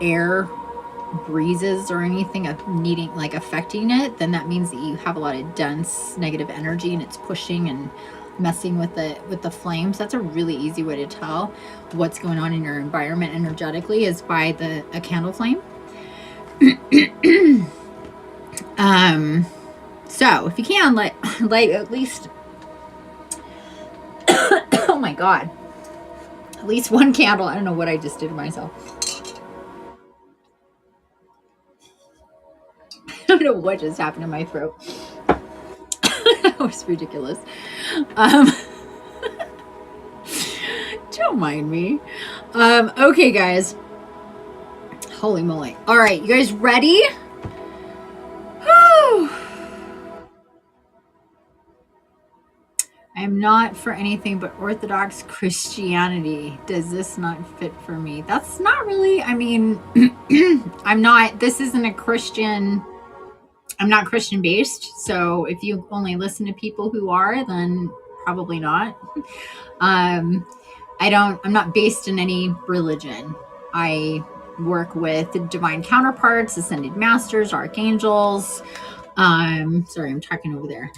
air breezes or anything of needing like affecting it, then that means that you have a lot of dense negative energy and it's pushing and messing with the flames. That's a really easy way to tell what's going on in your environment energetically is by a candle flame. So if you can light at least oh my god, at least one candle. I don't know what I just did to myself. I don't know what just happened in my throat. That was ridiculous. Don't mind me. Okay, guys. Holy moly. All right, you guys ready? Whew. I am not for anything but Orthodox Christianity. Does this not fit for me? That's not really, I mean, this isn't a Christian, I'm not Christian based. So if you only listen to people who are, then probably not. I'm not based in any religion. I work with divine counterparts, ascended masters, archangels. Sorry, I'm talking over there.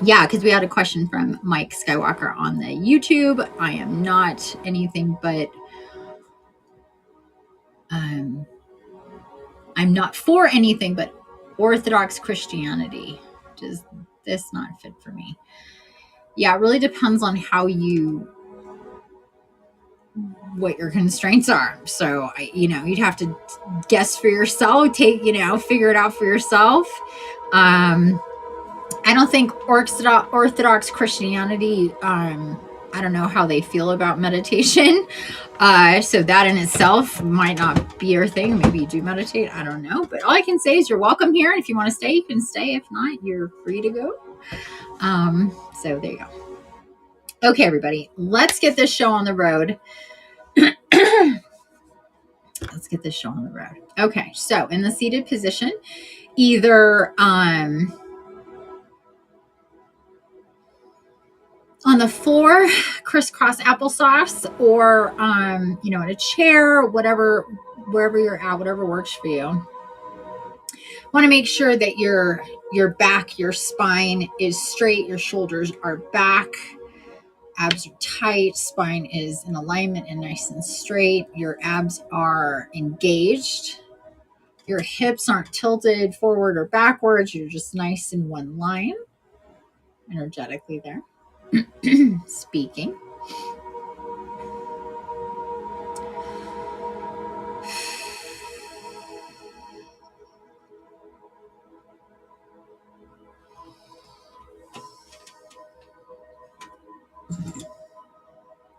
Yeah, because we had a question from Mike Skywalker on the YouTube. I am not anything but I'm not for anything but Orthodox Christianity. Does this not fit for me? Yeah, it really depends on what your constraints are. So you'd have to guess for yourself, figure it out for yourself. I don't think Orthodox Christianity, I don't know how they feel about meditation. So that in itself might not be your thing. Maybe you do meditate. I don't know. But all I can say is you're welcome here. And if you want to stay, you can stay. If not, you're free to go. So there you go. Okay, everybody, let's get this show on the road. Let's get this show on the road. Okay, so in the seated position, either on the floor, crisscross applesauce, or in a chair, whatever, wherever you're at, whatever works for you. Want to make sure that your back, your spine is straight, your shoulders are back, abs are tight, spine is in alignment and nice and straight, your abs are engaged, your hips aren't tilted forward or backwards, you're just nice in one line energetically there. Speaking.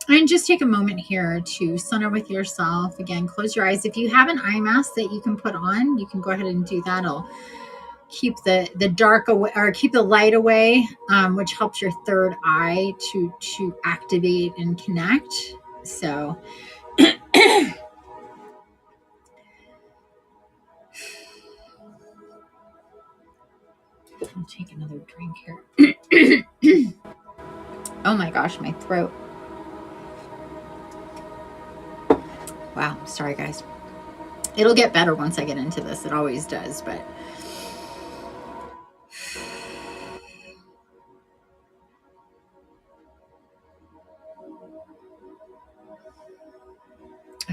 And just take a moment here to center with yourself. Again, close your eyes. If you have an eye mask that you can put on, you can go ahead and do that. It'll keep the dark away, or keep the light away, which helps your third eye to activate and connect. So I'll take another drink here. Oh my gosh, my throat. Wow, sorry guys. It'll get better once I get into this. It always does, but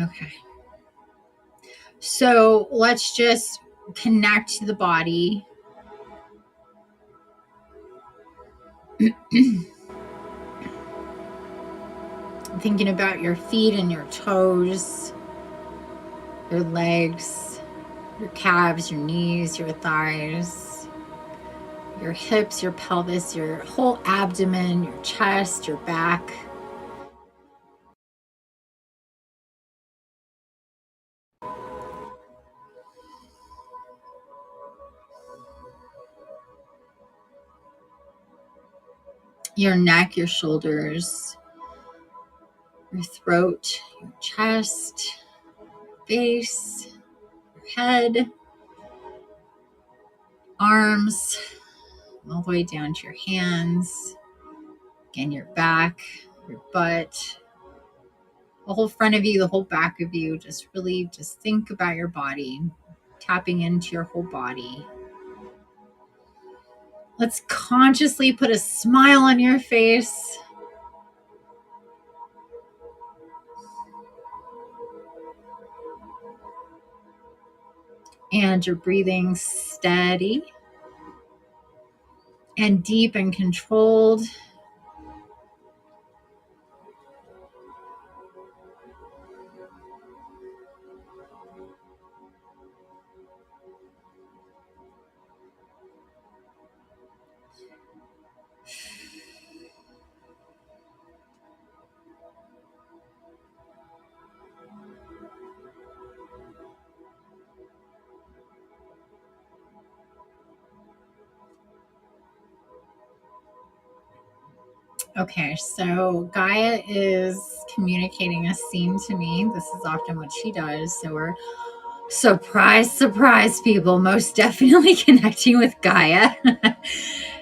okay. So let's just connect to the body. Thinking about your feet and your toes, your legs, your calves, your knees, your thighs, your hips, your pelvis, your whole abdomen, your chest, your back. Your neck, your shoulders, your throat, your chest, face, your head, arms, all the way down to your hands. Again, your back, your butt, the whole front of you, the whole back of you. Just really just think about your body, tapping into your whole body. Let's consciously put a smile on your face. And you're breathing steady and deep and controlled. Okay, so Gaia is communicating a scene to me. This is often what she does. So we're surprise, people, most definitely connecting with Gaia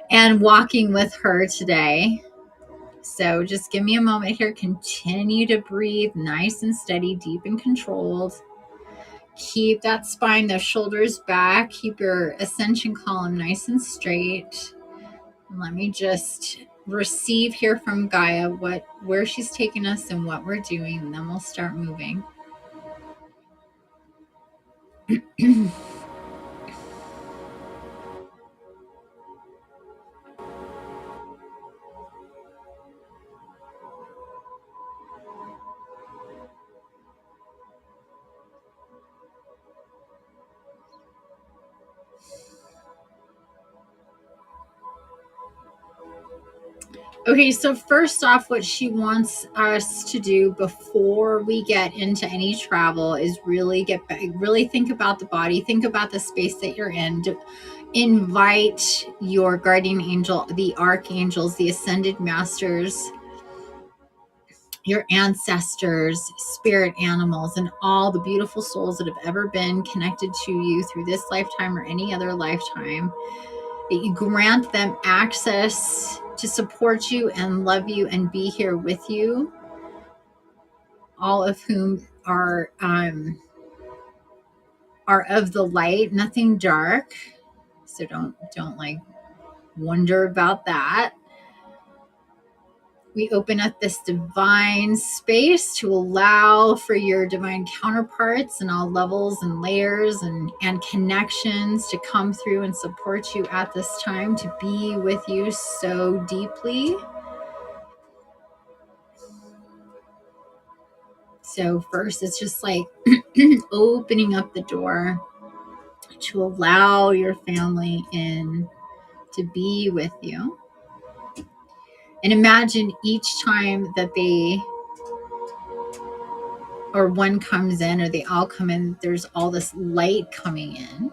and walking with her today. So just give me a moment here. Continue to breathe nice and steady, deep and controlled. Keep that spine, those shoulders back. Keep your ascension column nice and straight. Let me just receive here from Gaia where she's taking us and what we're doing, and then we'll start moving. Okay, so first off, what she wants us to do before we get into any travel is really think about the body, think about the space that you're in. Invite your guardian angel, the archangels, the ascended masters, your ancestors, spirit animals, and all the beautiful souls that have ever been connected to you through this lifetime or any other lifetime, that you grant them access to support you and love you and be here with you, all of whom are of the light, nothing dark. So don't like wonder about that. We open up this divine space to allow for your divine counterparts and all levels and layers and connections to come through and support you at this time, to be with you so deeply. So first, it's just like opening up the door to allow your family in to be with you. And imagine each time that they or one comes in or they all come in, there's all this light coming in.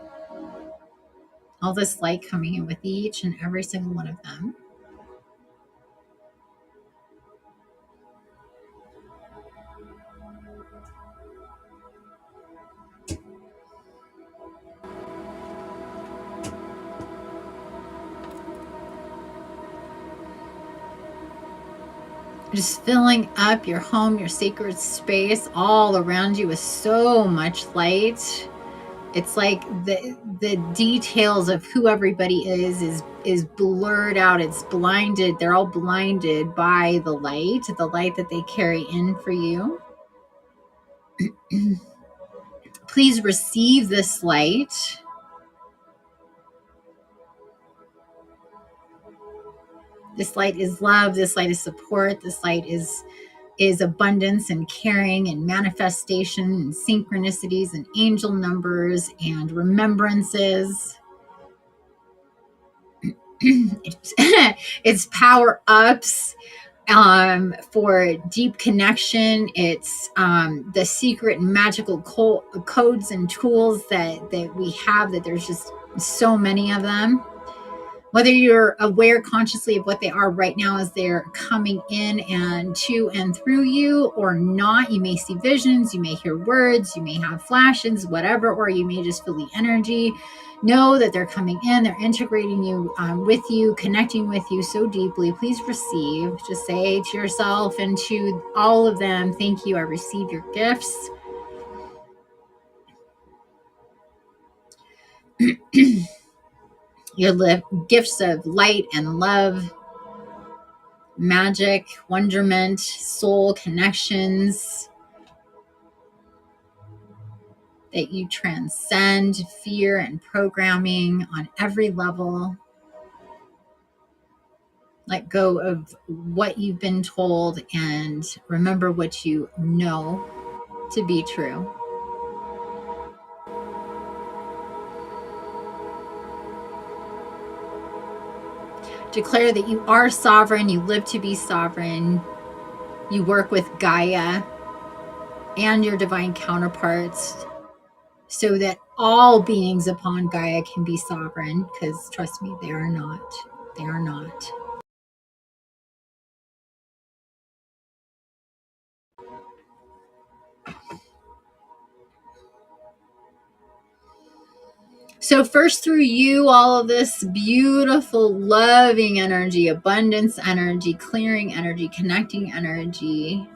All this light coming in with each and every single one of them. Just filling up your home, your sacred space, all around you with so much light. It's like the details of who everybody is blurred out. It's blinded. They're all blinded by the light that they carry in for you. Please receive this light. This light is love. This light is support. This light is abundance and caring and manifestation and synchronicities and angel numbers and remembrances. It's power ups for deep connection. It's the secret and magical codes and tools that we have, that there's just so many of them. Whether you're aware consciously of what they are right now as they're coming in and to and through you or not, you may see visions, you may hear words, you may have flashes, whatever, or you may just feel the energy. Know that they're coming in, they're integrating you with you, connecting with you so deeply. Please receive. Just say to yourself and to all of them, thank you, I receive your gifts. Your gifts of light and love, magic, wonderment, soul connections, that you transcend fear and programming on every level. Let go of what you've been told and remember what you know to be true. Declare that you are sovereign, you live to be sovereign, you work with Gaia and your divine counterparts so that all beings upon Gaia can be sovereign, because trust me, they are not. They are not. So first, through you, all of this beautiful, loving energy, abundance energy, clearing energy, connecting energy,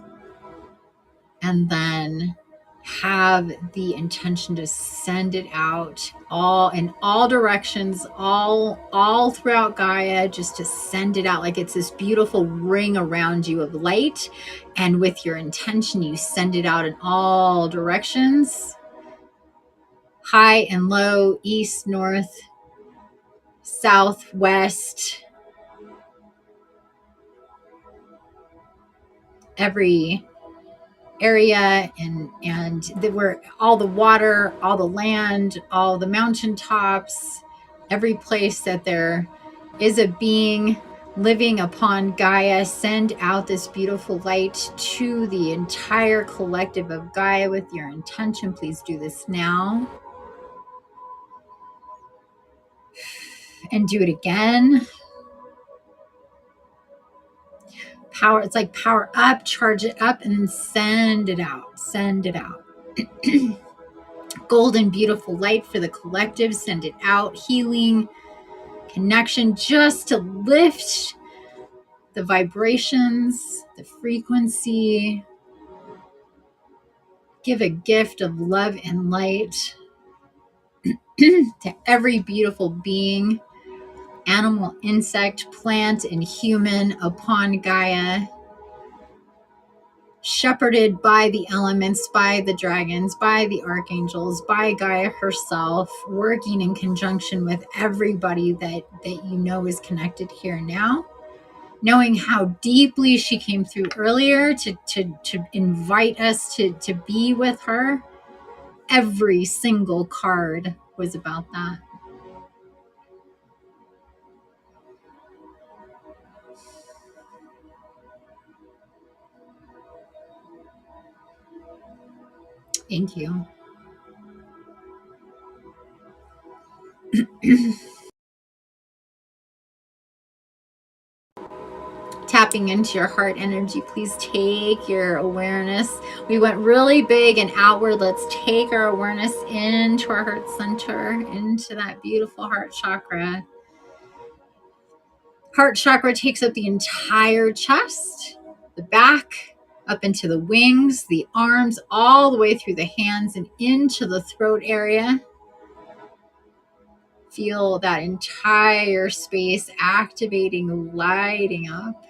and then have the intention to send it out all in all directions, all throughout Gaia, just to send it out like it's this beautiful ring around you of light. And with your intention, you send it out in all directions, high and low, east, north, south, west, every area, and where all the water, all the land, all the mountaintops, every place that there is a being living upon Gaia, send out this beautiful light to the entire collective of Gaia with your intention. Please do this now. And do it again. Power, it's like power up, charge it up, and then send it out. Send it out. Golden, beautiful light for the collective. Send it out. Healing, connection, just to lift the vibrations, the frequency. Give a gift of love and light to every beautiful being, animal, insect, plant, and human upon Gaia, shepherded by the elements, by the dragons, by the archangels, by Gaia herself, working in conjunction with everybody that you know is connected here now, knowing how deeply she came through earlier to invite us to be with her. Every single card was about that. Thank you. Tapping into your heart energy, please take your awareness. We went really big and outward. Let's take our awareness into our heart center, into that beautiful heart chakra. Heart chakra takes up the entire chest, the back, up into the wings, the arms, all the way through the hands and into the throat area. Feel that entire space activating, lighting up.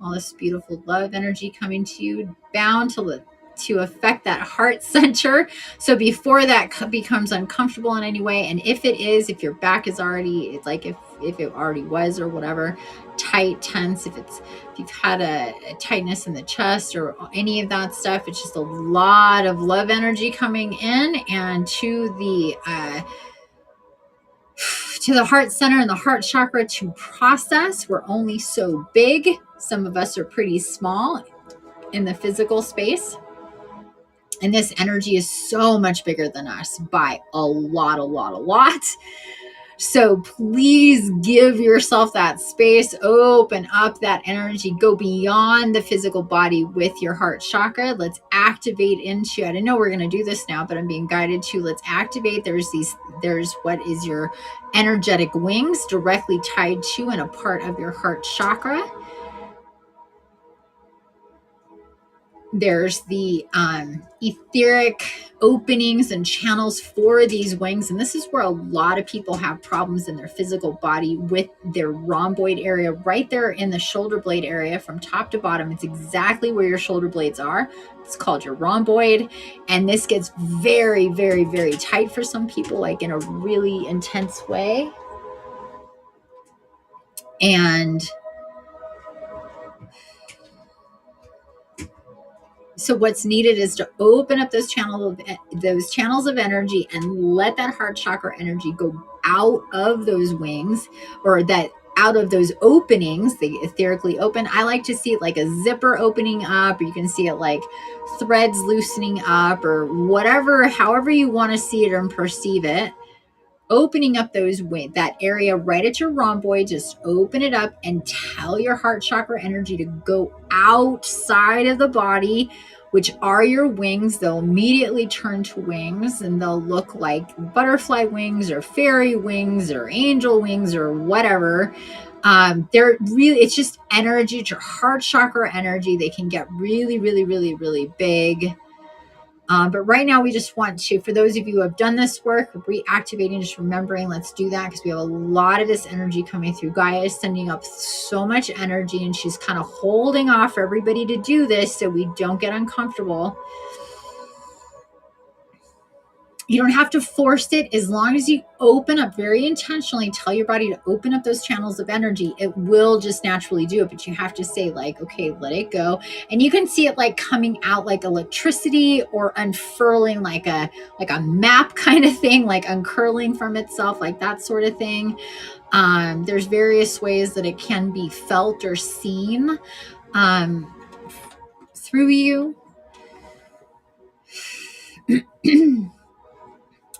All this beautiful love energy coming to you, bound to affect that heart center. So before that becomes uncomfortable in any way, and if it is, if your back is already, it's like if it already was or whatever, tight, tense, if you've had a tightness in the chest or any of that stuff, it's just a lot of love energy coming in and to the heart center and the heart chakra to process. We're only so big. Some of us are pretty small in the physical space. And this energy is so much bigger than us by a lot. So please give yourself that space, open up that energy, go beyond the physical body with your heart chakra. Let's activate into, I don't know we're going to do this now, but I'm being guided to, let's activate. There's what is your energetic wings directly tied to and a part of your heart chakra. There's the etheric openings and channels for these wings. And this is where a lot of people have problems in their physical body with their rhomboid area, right there in the shoulder blade area from top to bottom. It's exactly where your shoulder blades are. It's called your rhomboid. And this gets very, very, very tight for some people, like in a really intense way. And so what's needed is to open up those channels of energy and let that heart chakra energy go out of those wings, or that out of those openings, they etherically open. I like to see it like a zipper opening up, or you can see it like threads loosening up, or whatever, however you want to see it and perceive it. Opening up that area right at your rhomboid, just open it up and tell your heart chakra energy to go outside of the body, which are your wings. They'll immediately turn to wings, and they'll look like butterfly wings or fairy wings or angel wings or whatever. They're really, it's just energy. It's your heart chakra energy. They can get really, really, really, really big. But right now we just want to, for those of you who have done this work, reactivating, just remembering, let's do that, because we have a lot of this energy coming through. Gaia is sending up so much energy, and she's kind of holding off for everybody to do this so we don't get uncomfortable. You don't have to force it. As long as you open up very intentionally, tell your body to open up those channels of energy, it will just naturally do it. But you have to say, like, okay, let it go. And you can see it like coming out like electricity, or unfurling like a map kind of thing, like uncurling from itself, like that sort of thing. There's various ways that it can be felt or seen through you.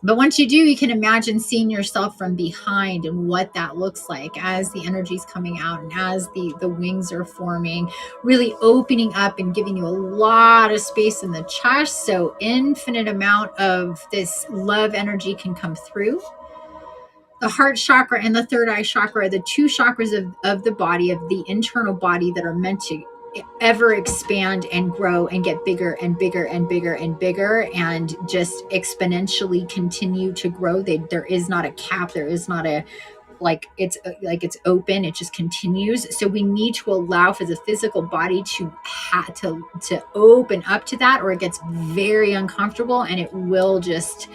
But once you do, you can imagine seeing yourself from behind and what that looks like as the energy's coming out and as the wings are forming, really opening up and giving you a lot of space in the chest. So infinite amount of this love energy can come through. The heart chakra and the third eye chakra are the two chakras of the body, of the internal body, that are meant to ever expand and grow and get bigger and bigger and bigger and bigger and just exponentially continue to grow. There is not a cap. There is not a it's open. It just continues. So we need to allow for the physical body to open up to that, or it gets very uncomfortable and it will just,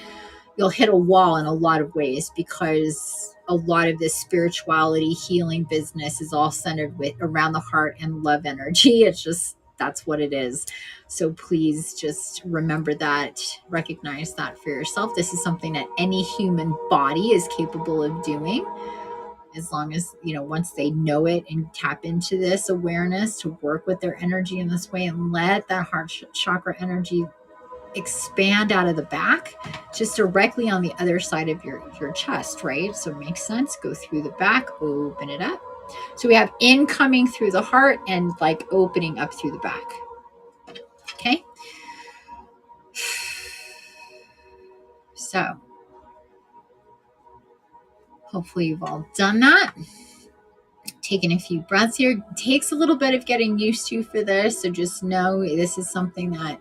you'll hit a wall in a lot of ways, because a lot of this spirituality healing business is all centered around the heart and love energy. It's just, that's what it is. So please just remember that, recognize that for yourself. This is something that any human body is capable of doing, as long as, once they know it and tap into this awareness to work with their energy in this way and let that heart chakra energy expand out of the back, just directly on the other side of your chest, right? So it makes sense. Go through the back, open it up. So we have incoming through the heart and like opening up through the back. Okay. So hopefully you've all done that. Taking a few breaths here. It takes a little bit of getting used to for this. So just know this is something that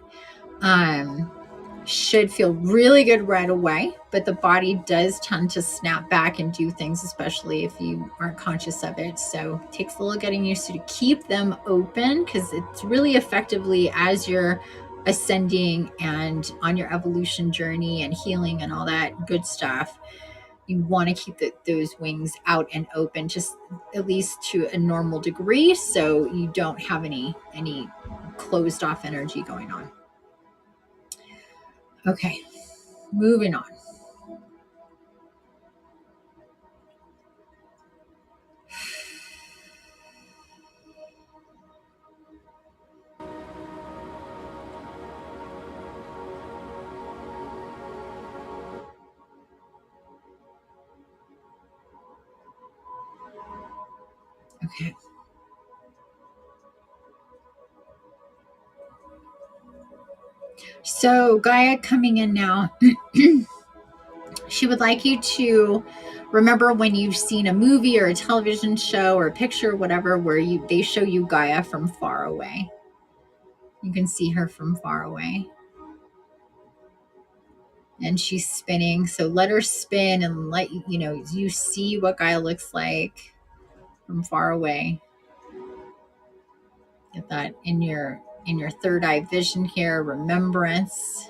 should feel really good right away, but the body does tend to snap back and do things, especially if you aren't conscious of it. So it takes a little getting used to keep them open, because it's really effectively, as you're ascending and on your evolution journey and healing and all that good stuff, you want to keep those wings out and open, just at least to a normal degree, so you don't have any closed off energy going on. Okay, moving on. Okay. So Gaia coming in now. She would like you to remember when you've seen a movie or a television show or a picture or whatever, where they show you Gaia from far away. You can see her from far away. And she's spinning. So let her spin and let you see what Gaia looks like from far away. Get that in your third eye vision here, remembrance,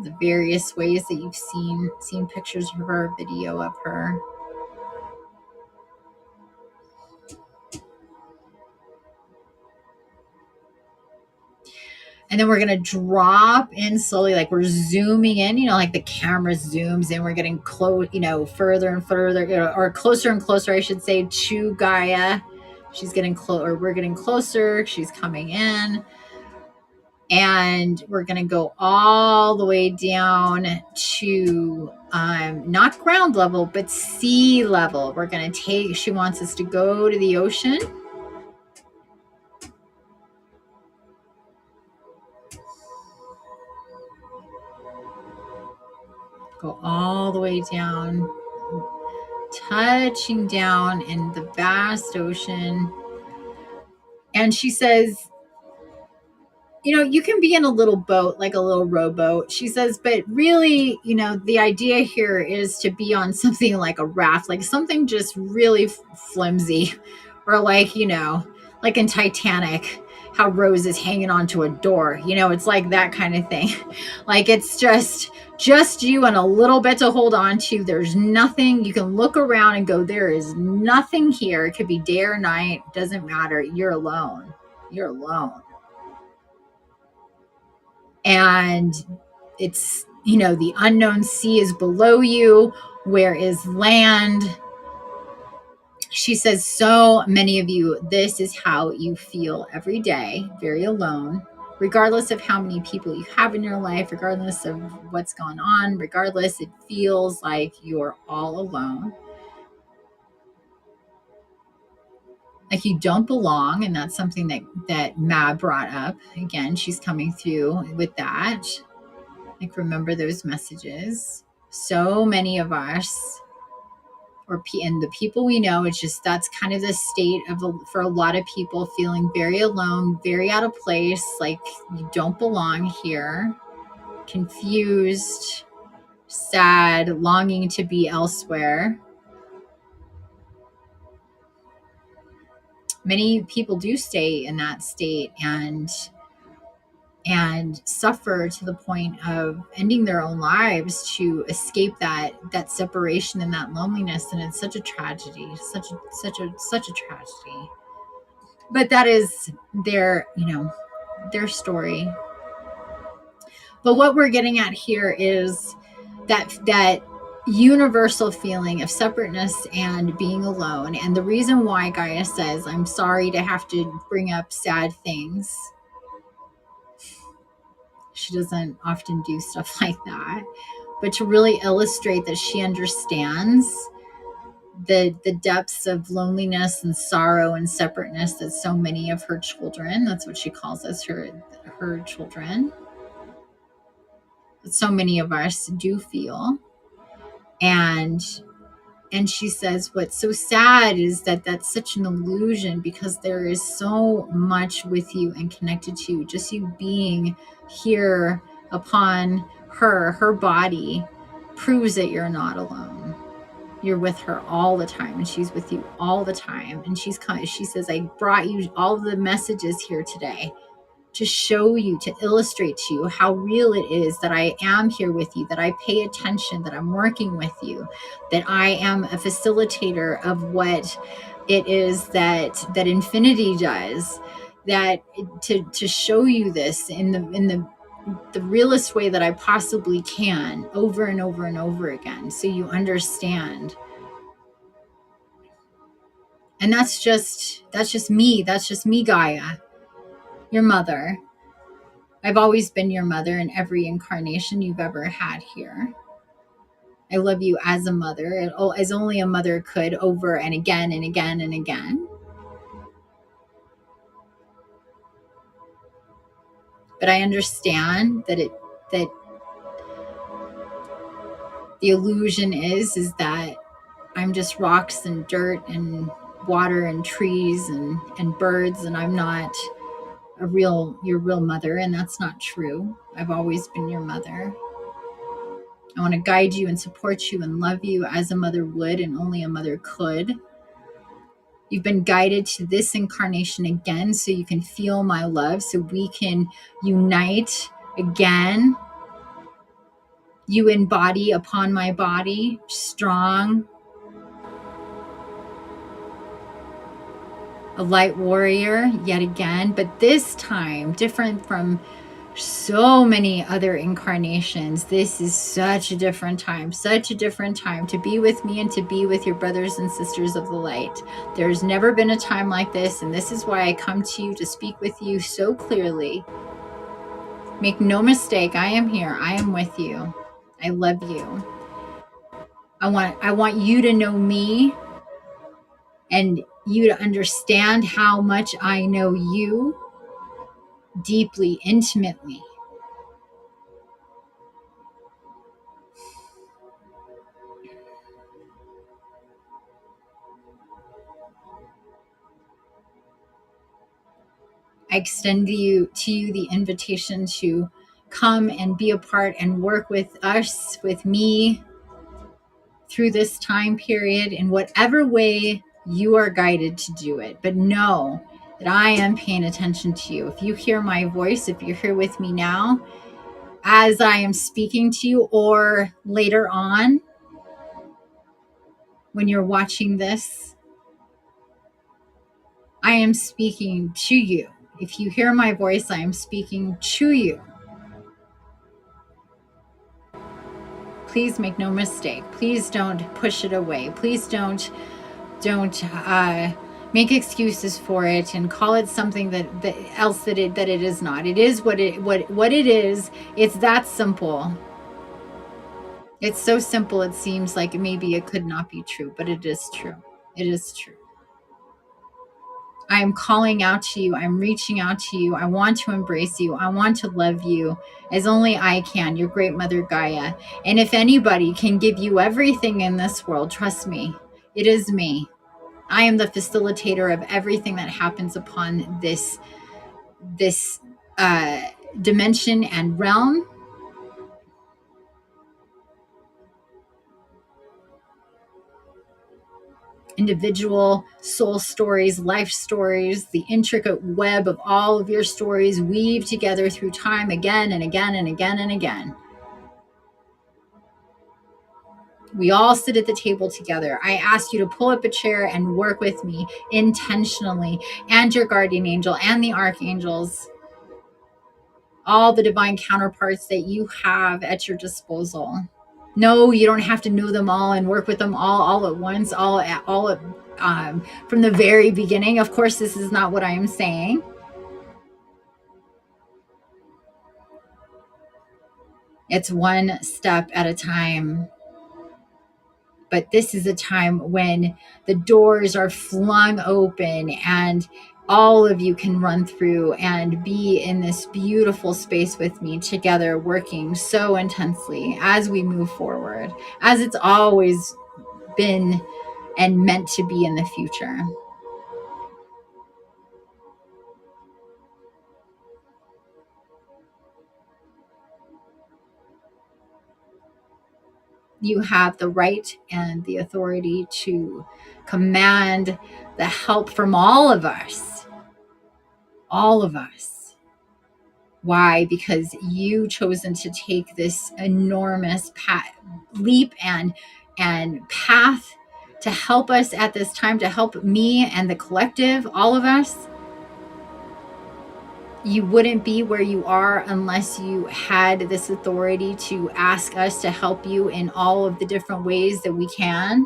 the various ways that you've seen pictures of her, video of her. And then we're going to drop in slowly, like we're zooming in, like the camera zooms in. We're getting close, further and further, or closer and closer, I should say, to Gaia. She's getting close, or we're getting closer. She's coming in. And we're going to go all the way down to not ground level, but sea level. We're going to she wants us to go to the ocean. Go all the way down, touching down in the vast ocean. And she says, you can be in a little boat, like a little rowboat. She says, but really, the idea here is to be on something like a raft, like something just really flimsy, or like, like in Titanic, how Rose is hanging onto a door, it's like that kind of thing. Like it's just you and a little bit to hold on to. There's nothing. You can look around and go, there is nothing here. It could be day or night. Doesn't matter. You're alone. You're alone. And it's, the unknown sea is below you. Where is land? She says, so many of you, this is how you feel every day, very alone. regardless of how many people you have in your life, regardless of what's going on, regardless, it feels like you're all alone. Like you don't belong. And that's something that Mab brought up. Again, she's coming through with that. Like, remember those messages. So many of us, and the people we know, it's just that's kind of the state of for a lot of people, feeling very alone, very out of place, like you don't belong here, confused, sad, longing to be elsewhere. Many people do stay in that state and suffer to the point of ending their own lives to escape that separation and that loneliness. And it's such a tragedy, such a tragedy. But that is their their story. But what we're getting at here is that universal feeling of separateness and being alone. And the reason why Gaia says, I'm sorry to have to bring up sad things, she doesn't often do stuff like that, but to really illustrate that she understands the depths of loneliness and sorrow and separateness that so many of her children, that's what she calls us, her children, that so many of us do feel. And she says what's so sad is that that's such an illusion, because there is so much with you and connected to you. Just you being here upon her body proves that you're not alone. You're with her all the time, and she's with you all the time. And she says, I brought you all the messages here today to show you, to illustrate to you how real it is that I am here with you, that I pay attention, that I'm working with you, that I am a facilitator of what it is that Infiniti does, that to show you this in the realest way that I possibly can, over and over and over again, so you understand. And that's just me, Gaia, your mother. I've always been your mother in every incarnation you've ever had here. I love you as a mother, as only a mother could, over and again and again and again. But I understand that the illusion is that I'm just rocks and dirt and water and trees and birds, and I'm not your real mother, and that's not true. I've always been your mother. I want to guide you and support you and love you as a mother would, and only a mother could. You've been guided to this incarnation again so you can feel my love, so we can unite again. You embody upon my body, strong, a light warrior yet again, but this time different from so many other incarnations. This is such a different time to be with me and to be with your brothers and sisters of the light. There's never been a time like this, and this is why I come to you to speak with you so clearly. Make no mistake, I am here. I am with you. I love you. I want you to know me, and you to understand how much I know you deeply, intimately. I extend to you the invitation to come and be a part and work with us, with me, through this time period in whatever way you are guided to do it. But know that I am paying attention to you. If you hear my voice, if you're here with me now, as I am speaking to you, or later on when you're watching this, I am speaking to you. If you hear my voice, I am speaking to you. Please make no mistake. Please don't push it away. Please don't make excuses for it and call it something that else that it is not. It is what it is. It's that simple. It's so simple it seems like maybe it could not be true, but it is true. It is true. I am calling out to you. I'm reaching out to you. I want to embrace you. I want to love you as only I can, your great mother Gaia. And if anybody can give you everything in this world, trust me, it is me. I am the facilitator of everything that happens upon this dimension and realm. Individual soul stories, life stories, the intricate web of all of your stories weave together through time again and again and again and again. We all sit at the table together. I ask you to pull up a chair and work with me intentionally, and your guardian angel and the archangels, all the divine counterparts that you have at your disposal. No, you don't have to know them all and work with them all at once, from the very beginning. Of course, this is not what I am saying. It's one step at a time. But this is a time when the doors are flung open and all of you can run through and be in this beautiful space with me together, working so intensely as we move forward, as it's always been and meant to be in the future. You have the right and the authority to command the help from all of us. All of us. Why? Because you chosen to take this enormous leap and path to help us at this time, to help me and the collective, all of us. You wouldn't be where you are unless you had this authority to ask us to help you in all of the different ways that we can.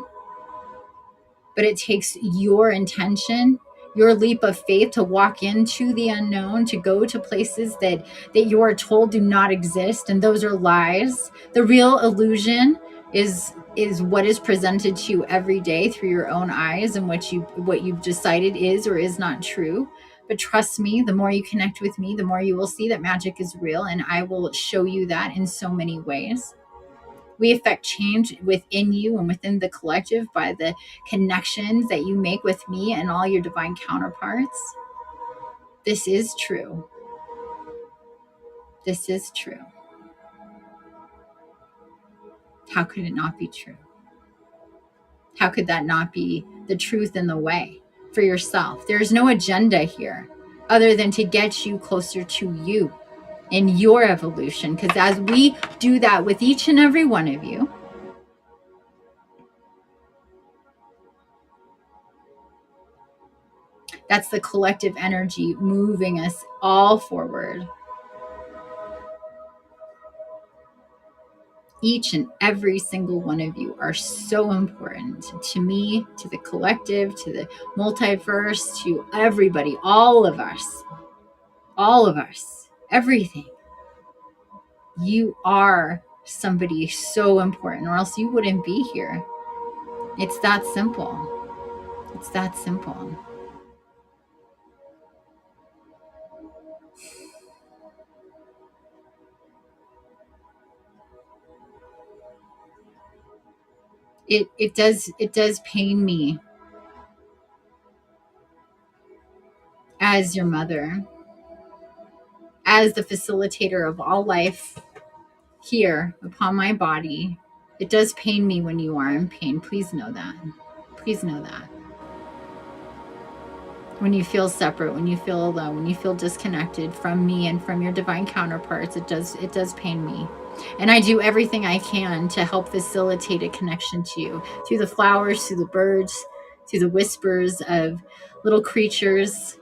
But it takes your intention, your leap of faith to walk into the unknown, to go to places that you are told do not exist, and those are lies. The real illusion is what is presented to you every day through your own eyes, and what you've decided is or is not true. But trust me, the more you connect with me, the more you will see that magic is real, and I will show you that in so many ways. We affect change within you and within the collective by the connections that you make with me and all your divine counterparts. This is true. This is true. How could it not be true? How could that not be the truth in the way for yourself? There's no agenda here other than to get you closer to you in your evolution. Because as we do that with each and every one of you, that's the collective energy moving us all forward. Each and every single one of you are so important to me, to the collective, to the multiverse, to everybody, all of us, everything. You are somebody so important, or else you wouldn't be here. It's that simple. It's that simple. It does pain me as your mother, as the facilitator of all life here upon my body. It does pain me when you are in pain. Please know that. Please know that. When you feel separate, when you feel alone, when you feel disconnected from me and from your divine counterparts, it does pain me. And I do everything I can to help facilitate a connection to you through the flowers, through the birds, through the whispers of little creatures.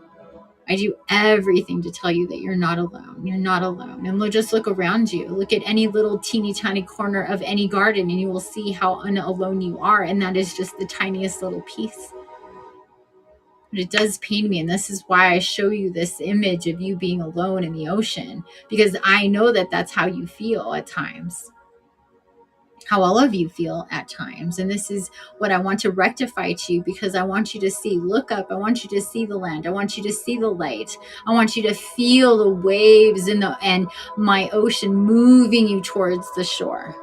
I do everything to tell you that you're not alone. You're not alone. And just look around you. Look at any little teeny tiny corner of any garden and you will see how unalone you are. And that is just the tiniest little piece. But it does pain me. And this is why I show you this image of you being alone in the ocean, because I know that that's how you feel at times, how all of you feel at times. And this is what I want to rectify to you, because I want you to see, look up. I want you to see the land. I want you to see the light. I want you to feel the waves and my ocean moving you towards the shore.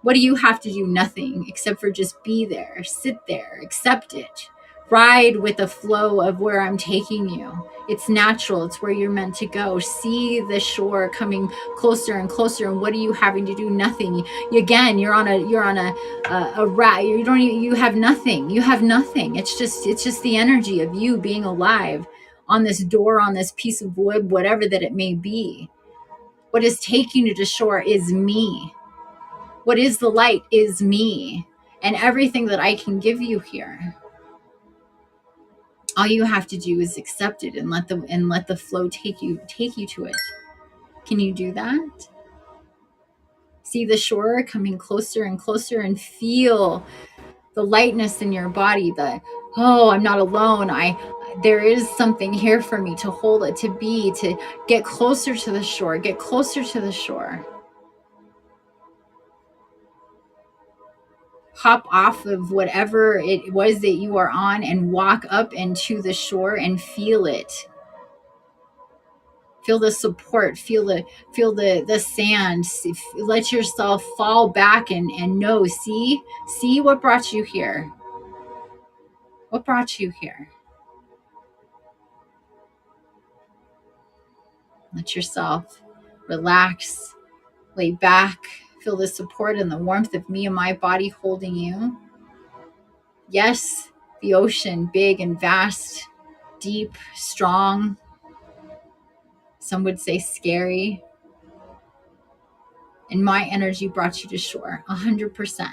What do you have to do? Nothing, except for just be there, sit there, accept it, ride with the flow of where I'm taking you. It's natural. It's where you're meant to go. See the shore coming closer and closer. And what are you having to do? Nothing. Again, you're on a rat. You have nothing. You have nothing. It's just the energy of you being alive on this door, on this piece of wood, whatever that it may be. What is taking you to shore is me. What is the light is me, and everything that I can give you here. All you have to do is accept it and let the flow take you to it. Can you do that? See the shore coming closer and closer, and feel the lightness in your body. I'm not alone. There is something here for me to hold it, to get closer to the shore. Get closer to the shore. Hop off of whatever it was that you are on and walk up into the shore and feel it. Feel the support, feel the sand. Let yourself fall back and know. See what brought you here. What brought you here? Let yourself relax, lay back, feel the support and the warmth of me and my body holding you. Yes, the ocean, big and vast, deep, strong. Some would say scary. And my energy brought you to shore, 100%.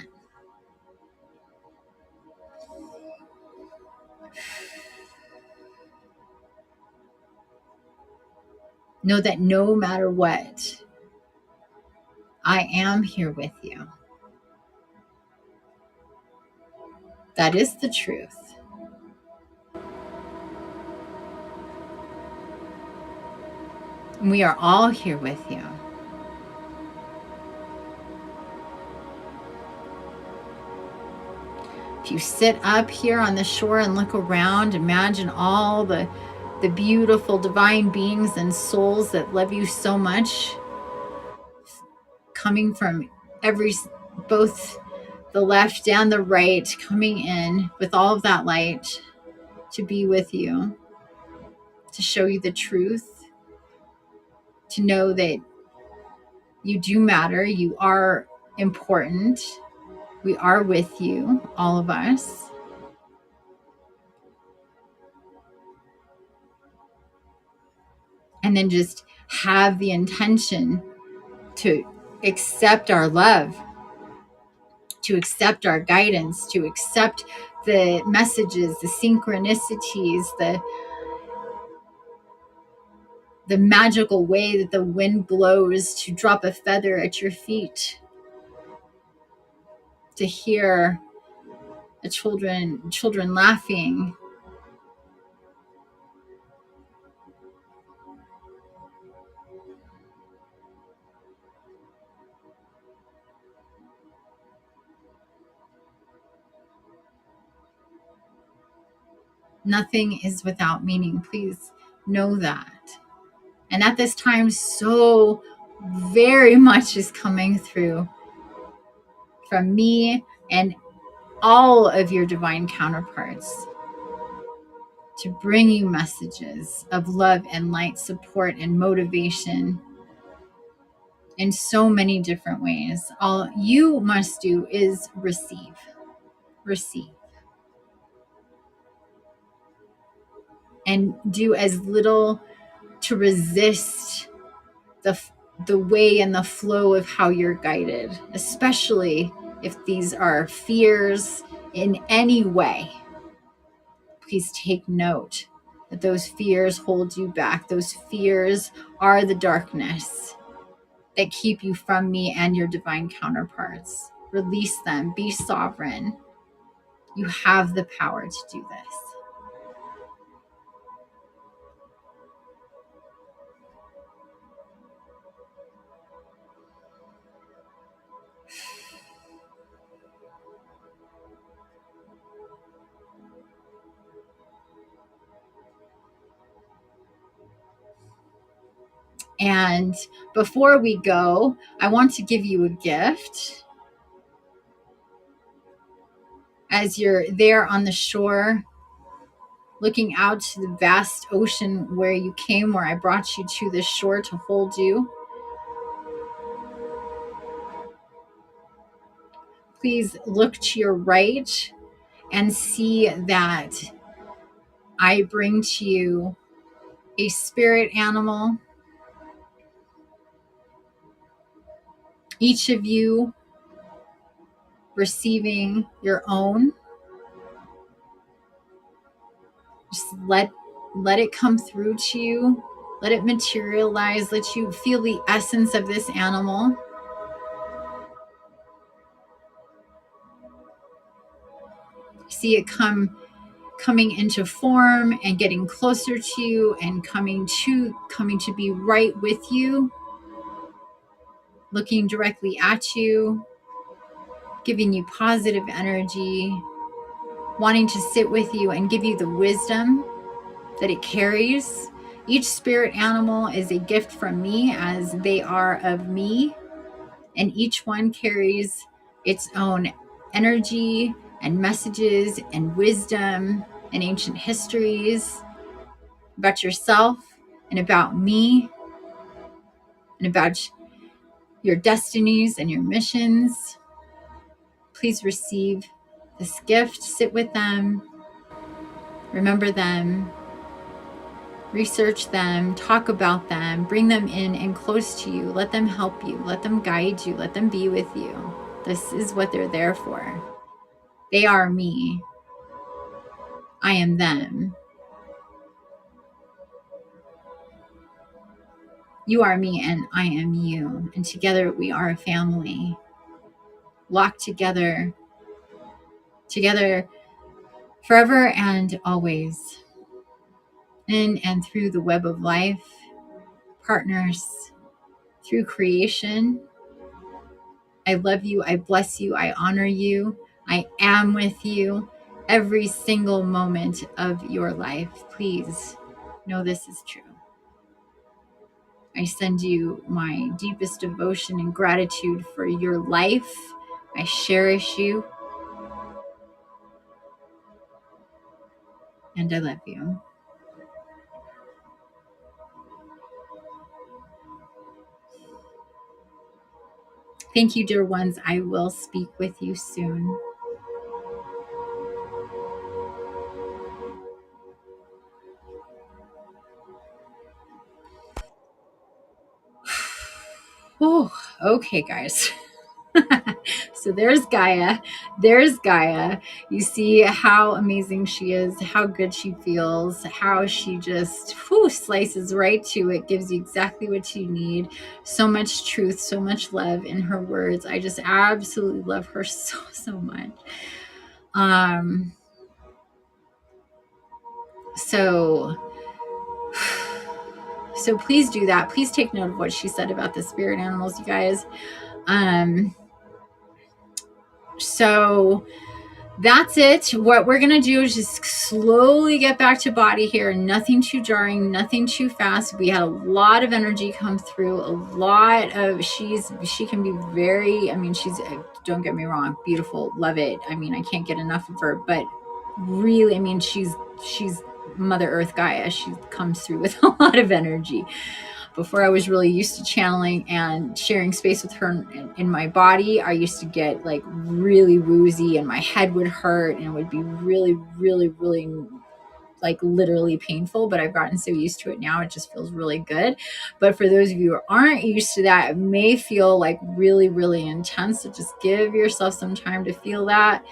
Know that no matter what, I am here with you. That is the truth. And we are all here with you. If you sit up here on the shore and look around, imagine all the beautiful divine beings and souls that love you so much, coming from both the left and the right, coming in with all of that light to be with you, to show you the truth, to know that you do matter, you are important, we are with you, all of us. And then just have the intention to accept our love, to accept our guidance, to accept the messages, the synchronicities, the magical way that the wind blows to drop a feather at your feet, to hear the children laughing. Nothing is without meaning. Please know that. And at this time, so very much is coming through from me and all of your divine counterparts to bring you messages of love and light, support and motivation in so many different ways. All you must do is receive. And do as little to resist the way and the flow of how you're guided, especially if these are fears in any way. Please take note that those fears hold you back. Those fears are the darkness that keep you from me and your divine counterparts. Release them. Be sovereign. You have the power to do this. And before we go, I want to give you a gift. As you're there on the shore, looking out to the vast ocean where you came, where I brought you to this shore to hold you, please look to your right and see that I bring to you a spirit animal. Each of you receiving your own. Just let it come through to you. Let it materialize. Let you feel the essence of this animal. See it coming into form and getting closer to you and coming to be right with you, looking directly at you, giving you positive energy, wanting to sit with you and give you the wisdom that it carries. Each spirit animal is a gift from me, as they are of me, and each one carries its own energy and messages and wisdom and ancient histories about yourself and about me and about your destinies and your missions. Please receive this gift, sit with them, remember them, research them, talk about them, bring them in and close to you. Let them help you, let them guide you, let them be with you. This is what they're there for. They are me. I am them. You are me and I am you. And together we are a family. Locked together forever and always. In and through the web of life, partners through creation. I love you. I bless you. I honor you. I am with you every single moment of your life. Please know this is true. I send you my deepest devotion and gratitude for your life. I cherish you. And I love you. Thank you, dear ones. I will speak with you soon. Oh, okay, guys. So there's Gaia. There's Gaia. You see how amazing she is, how good she feels, how she just slices right to it, gives you exactly what you need. So much truth, so much love in her words. I just absolutely love her so much. So please do that. Please take note of what she said about the spirit animals, you guys. So that's it. What we're going to do is just slowly get back to body here. Nothing too jarring, nothing too fast. We had a lot of energy come through, a lot of, she can be very, she's, don't get me wrong, beautiful, love it. I can't get enough of her, but really, she's Mother Earth Gaia. She comes through with a lot of energy. Before I was really used to channeling and sharing space with her in my body, I used to get like really woozy and my head would hurt and it would be really, really, really like literally painful, but I've gotten so used to it now, it just feels really good. But for those of you who aren't used to that, it may feel like really, really intense. So just give yourself some time to feel that.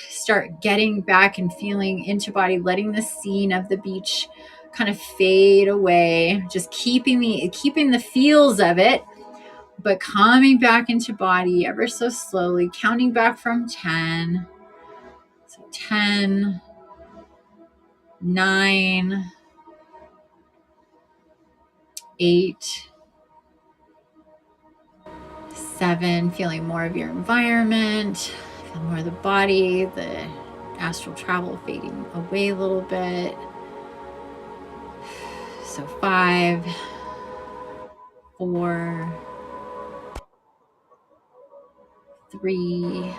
Start getting back and feeling into body, letting the scene of the beach kind of fade away, just keeping the feels of it, but coming back into body ever so slowly, counting back from 10. So 10, 9, 8, 7, feeling more of your environment, feel more of the body, the astral travel fading away a little bit. So 5, 4, 3.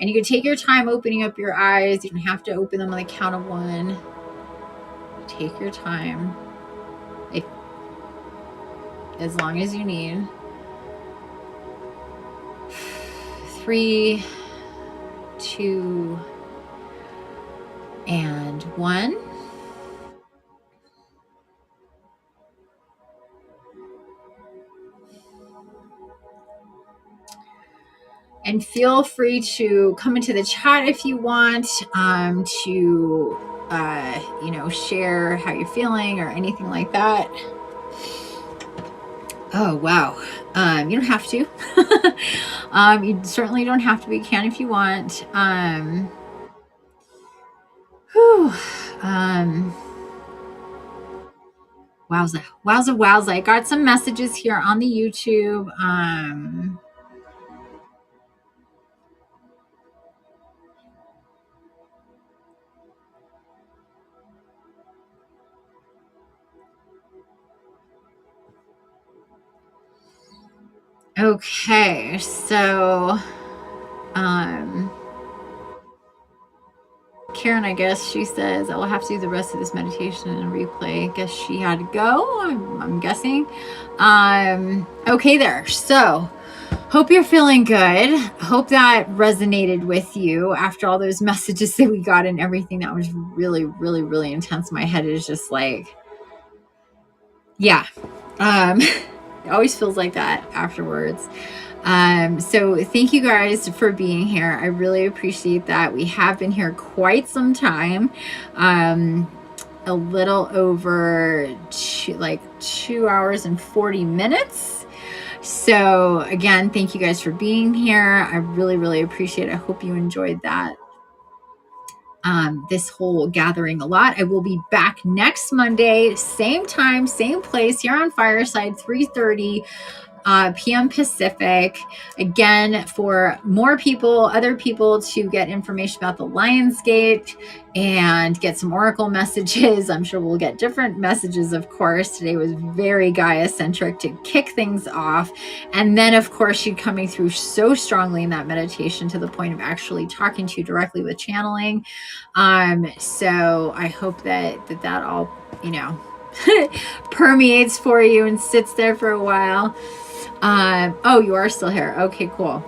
And you can take your time opening up your eyes. You don't have to open them on the count of 1. Take your time, as long as you need. 3, 2, and 1. And feel free to come into the chat if you want, to share how you're feeling or anything like that. Oh, wow. You don't have to. You certainly don't have to, but you can if you want. Wowza. I got some messages here on the YouTube. Okay, so Karen, I guess she says, I will have to do the rest of this meditation in a replay. I guess she had to go, I'm guessing. Okay there. So hope you're feeling good. Hope that resonated with you after all those messages that we got and everything. That was really, really, really intense. My head is just like, yeah. It always feels like that afterwards. So thank you guys for being here. I really appreciate that. We have been here quite some time, a little over 2 hours and 40 minutes. So again, thank you guys for being here. I really, really appreciate it. I hope you enjoyed that. This whole gathering a lot. I will be back next Monday, same time, same place here on Fireside, 3:30 p.m. Pacific. Again, for more people, other people to get information about the Lionsgate and get some oracle messages. I'm sure we'll get different messages, of course. Today was very Gaia-centric to kick things off. And then, of course, you coming through so strongly in that meditation to the point of actually talking to you directly with channeling. So I hope that all, permeates for you and sits there for a while. Oh, you are still here. Okay, cool.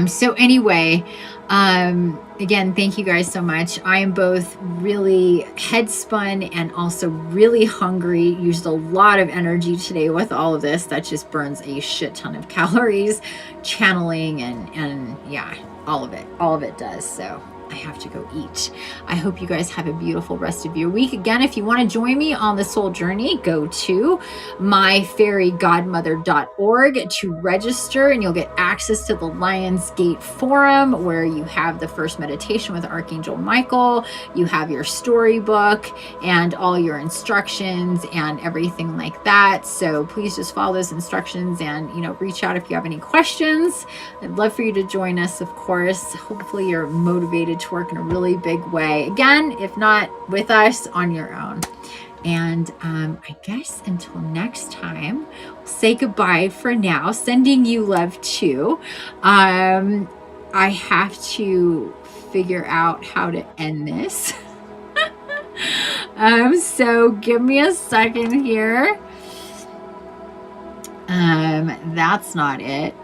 So anyway, again, thank you guys so much. I am both really head spun and also really hungry. Used a lot of energy today with all of this. That just burns a shit ton of calories, channeling and yeah, all of it does. So I have to go eat. I hope you guys have a beautiful rest of your week. Again, if you want to join me on this whole journey, go to myfaeriegodmother.org to register, and you'll get access to the Lionsgate forum where you have the first meditation with Archangel Michael. You have your storybook and all your instructions and everything like that. So please just follow those instructions and, reach out if you have any questions. I'd love for you to join us, of course. Hopefully you're motivated to work in a really big way. Again, if not with us, on your own. And I guess until next time, we'll say goodbye for now. Sending you love too. I have to figure out how to end this. So give me a second here. That's not it.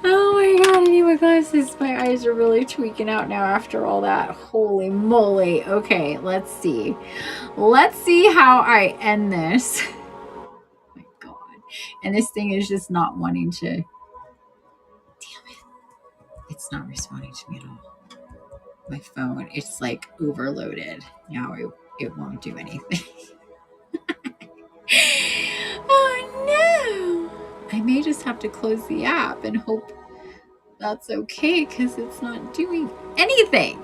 Oh my god, I need my glasses. My eyes are really tweaking out now after all that. Holy moly. Okay, let's see. Let's see how I end this. Oh my god. And this thing is just not wanting to. Damn it. It's not responding to me at all. My phone, it's like overloaded. Now it won't do anything. Oh no. I may just have to close the app and hope that's okay because it's not doing anything.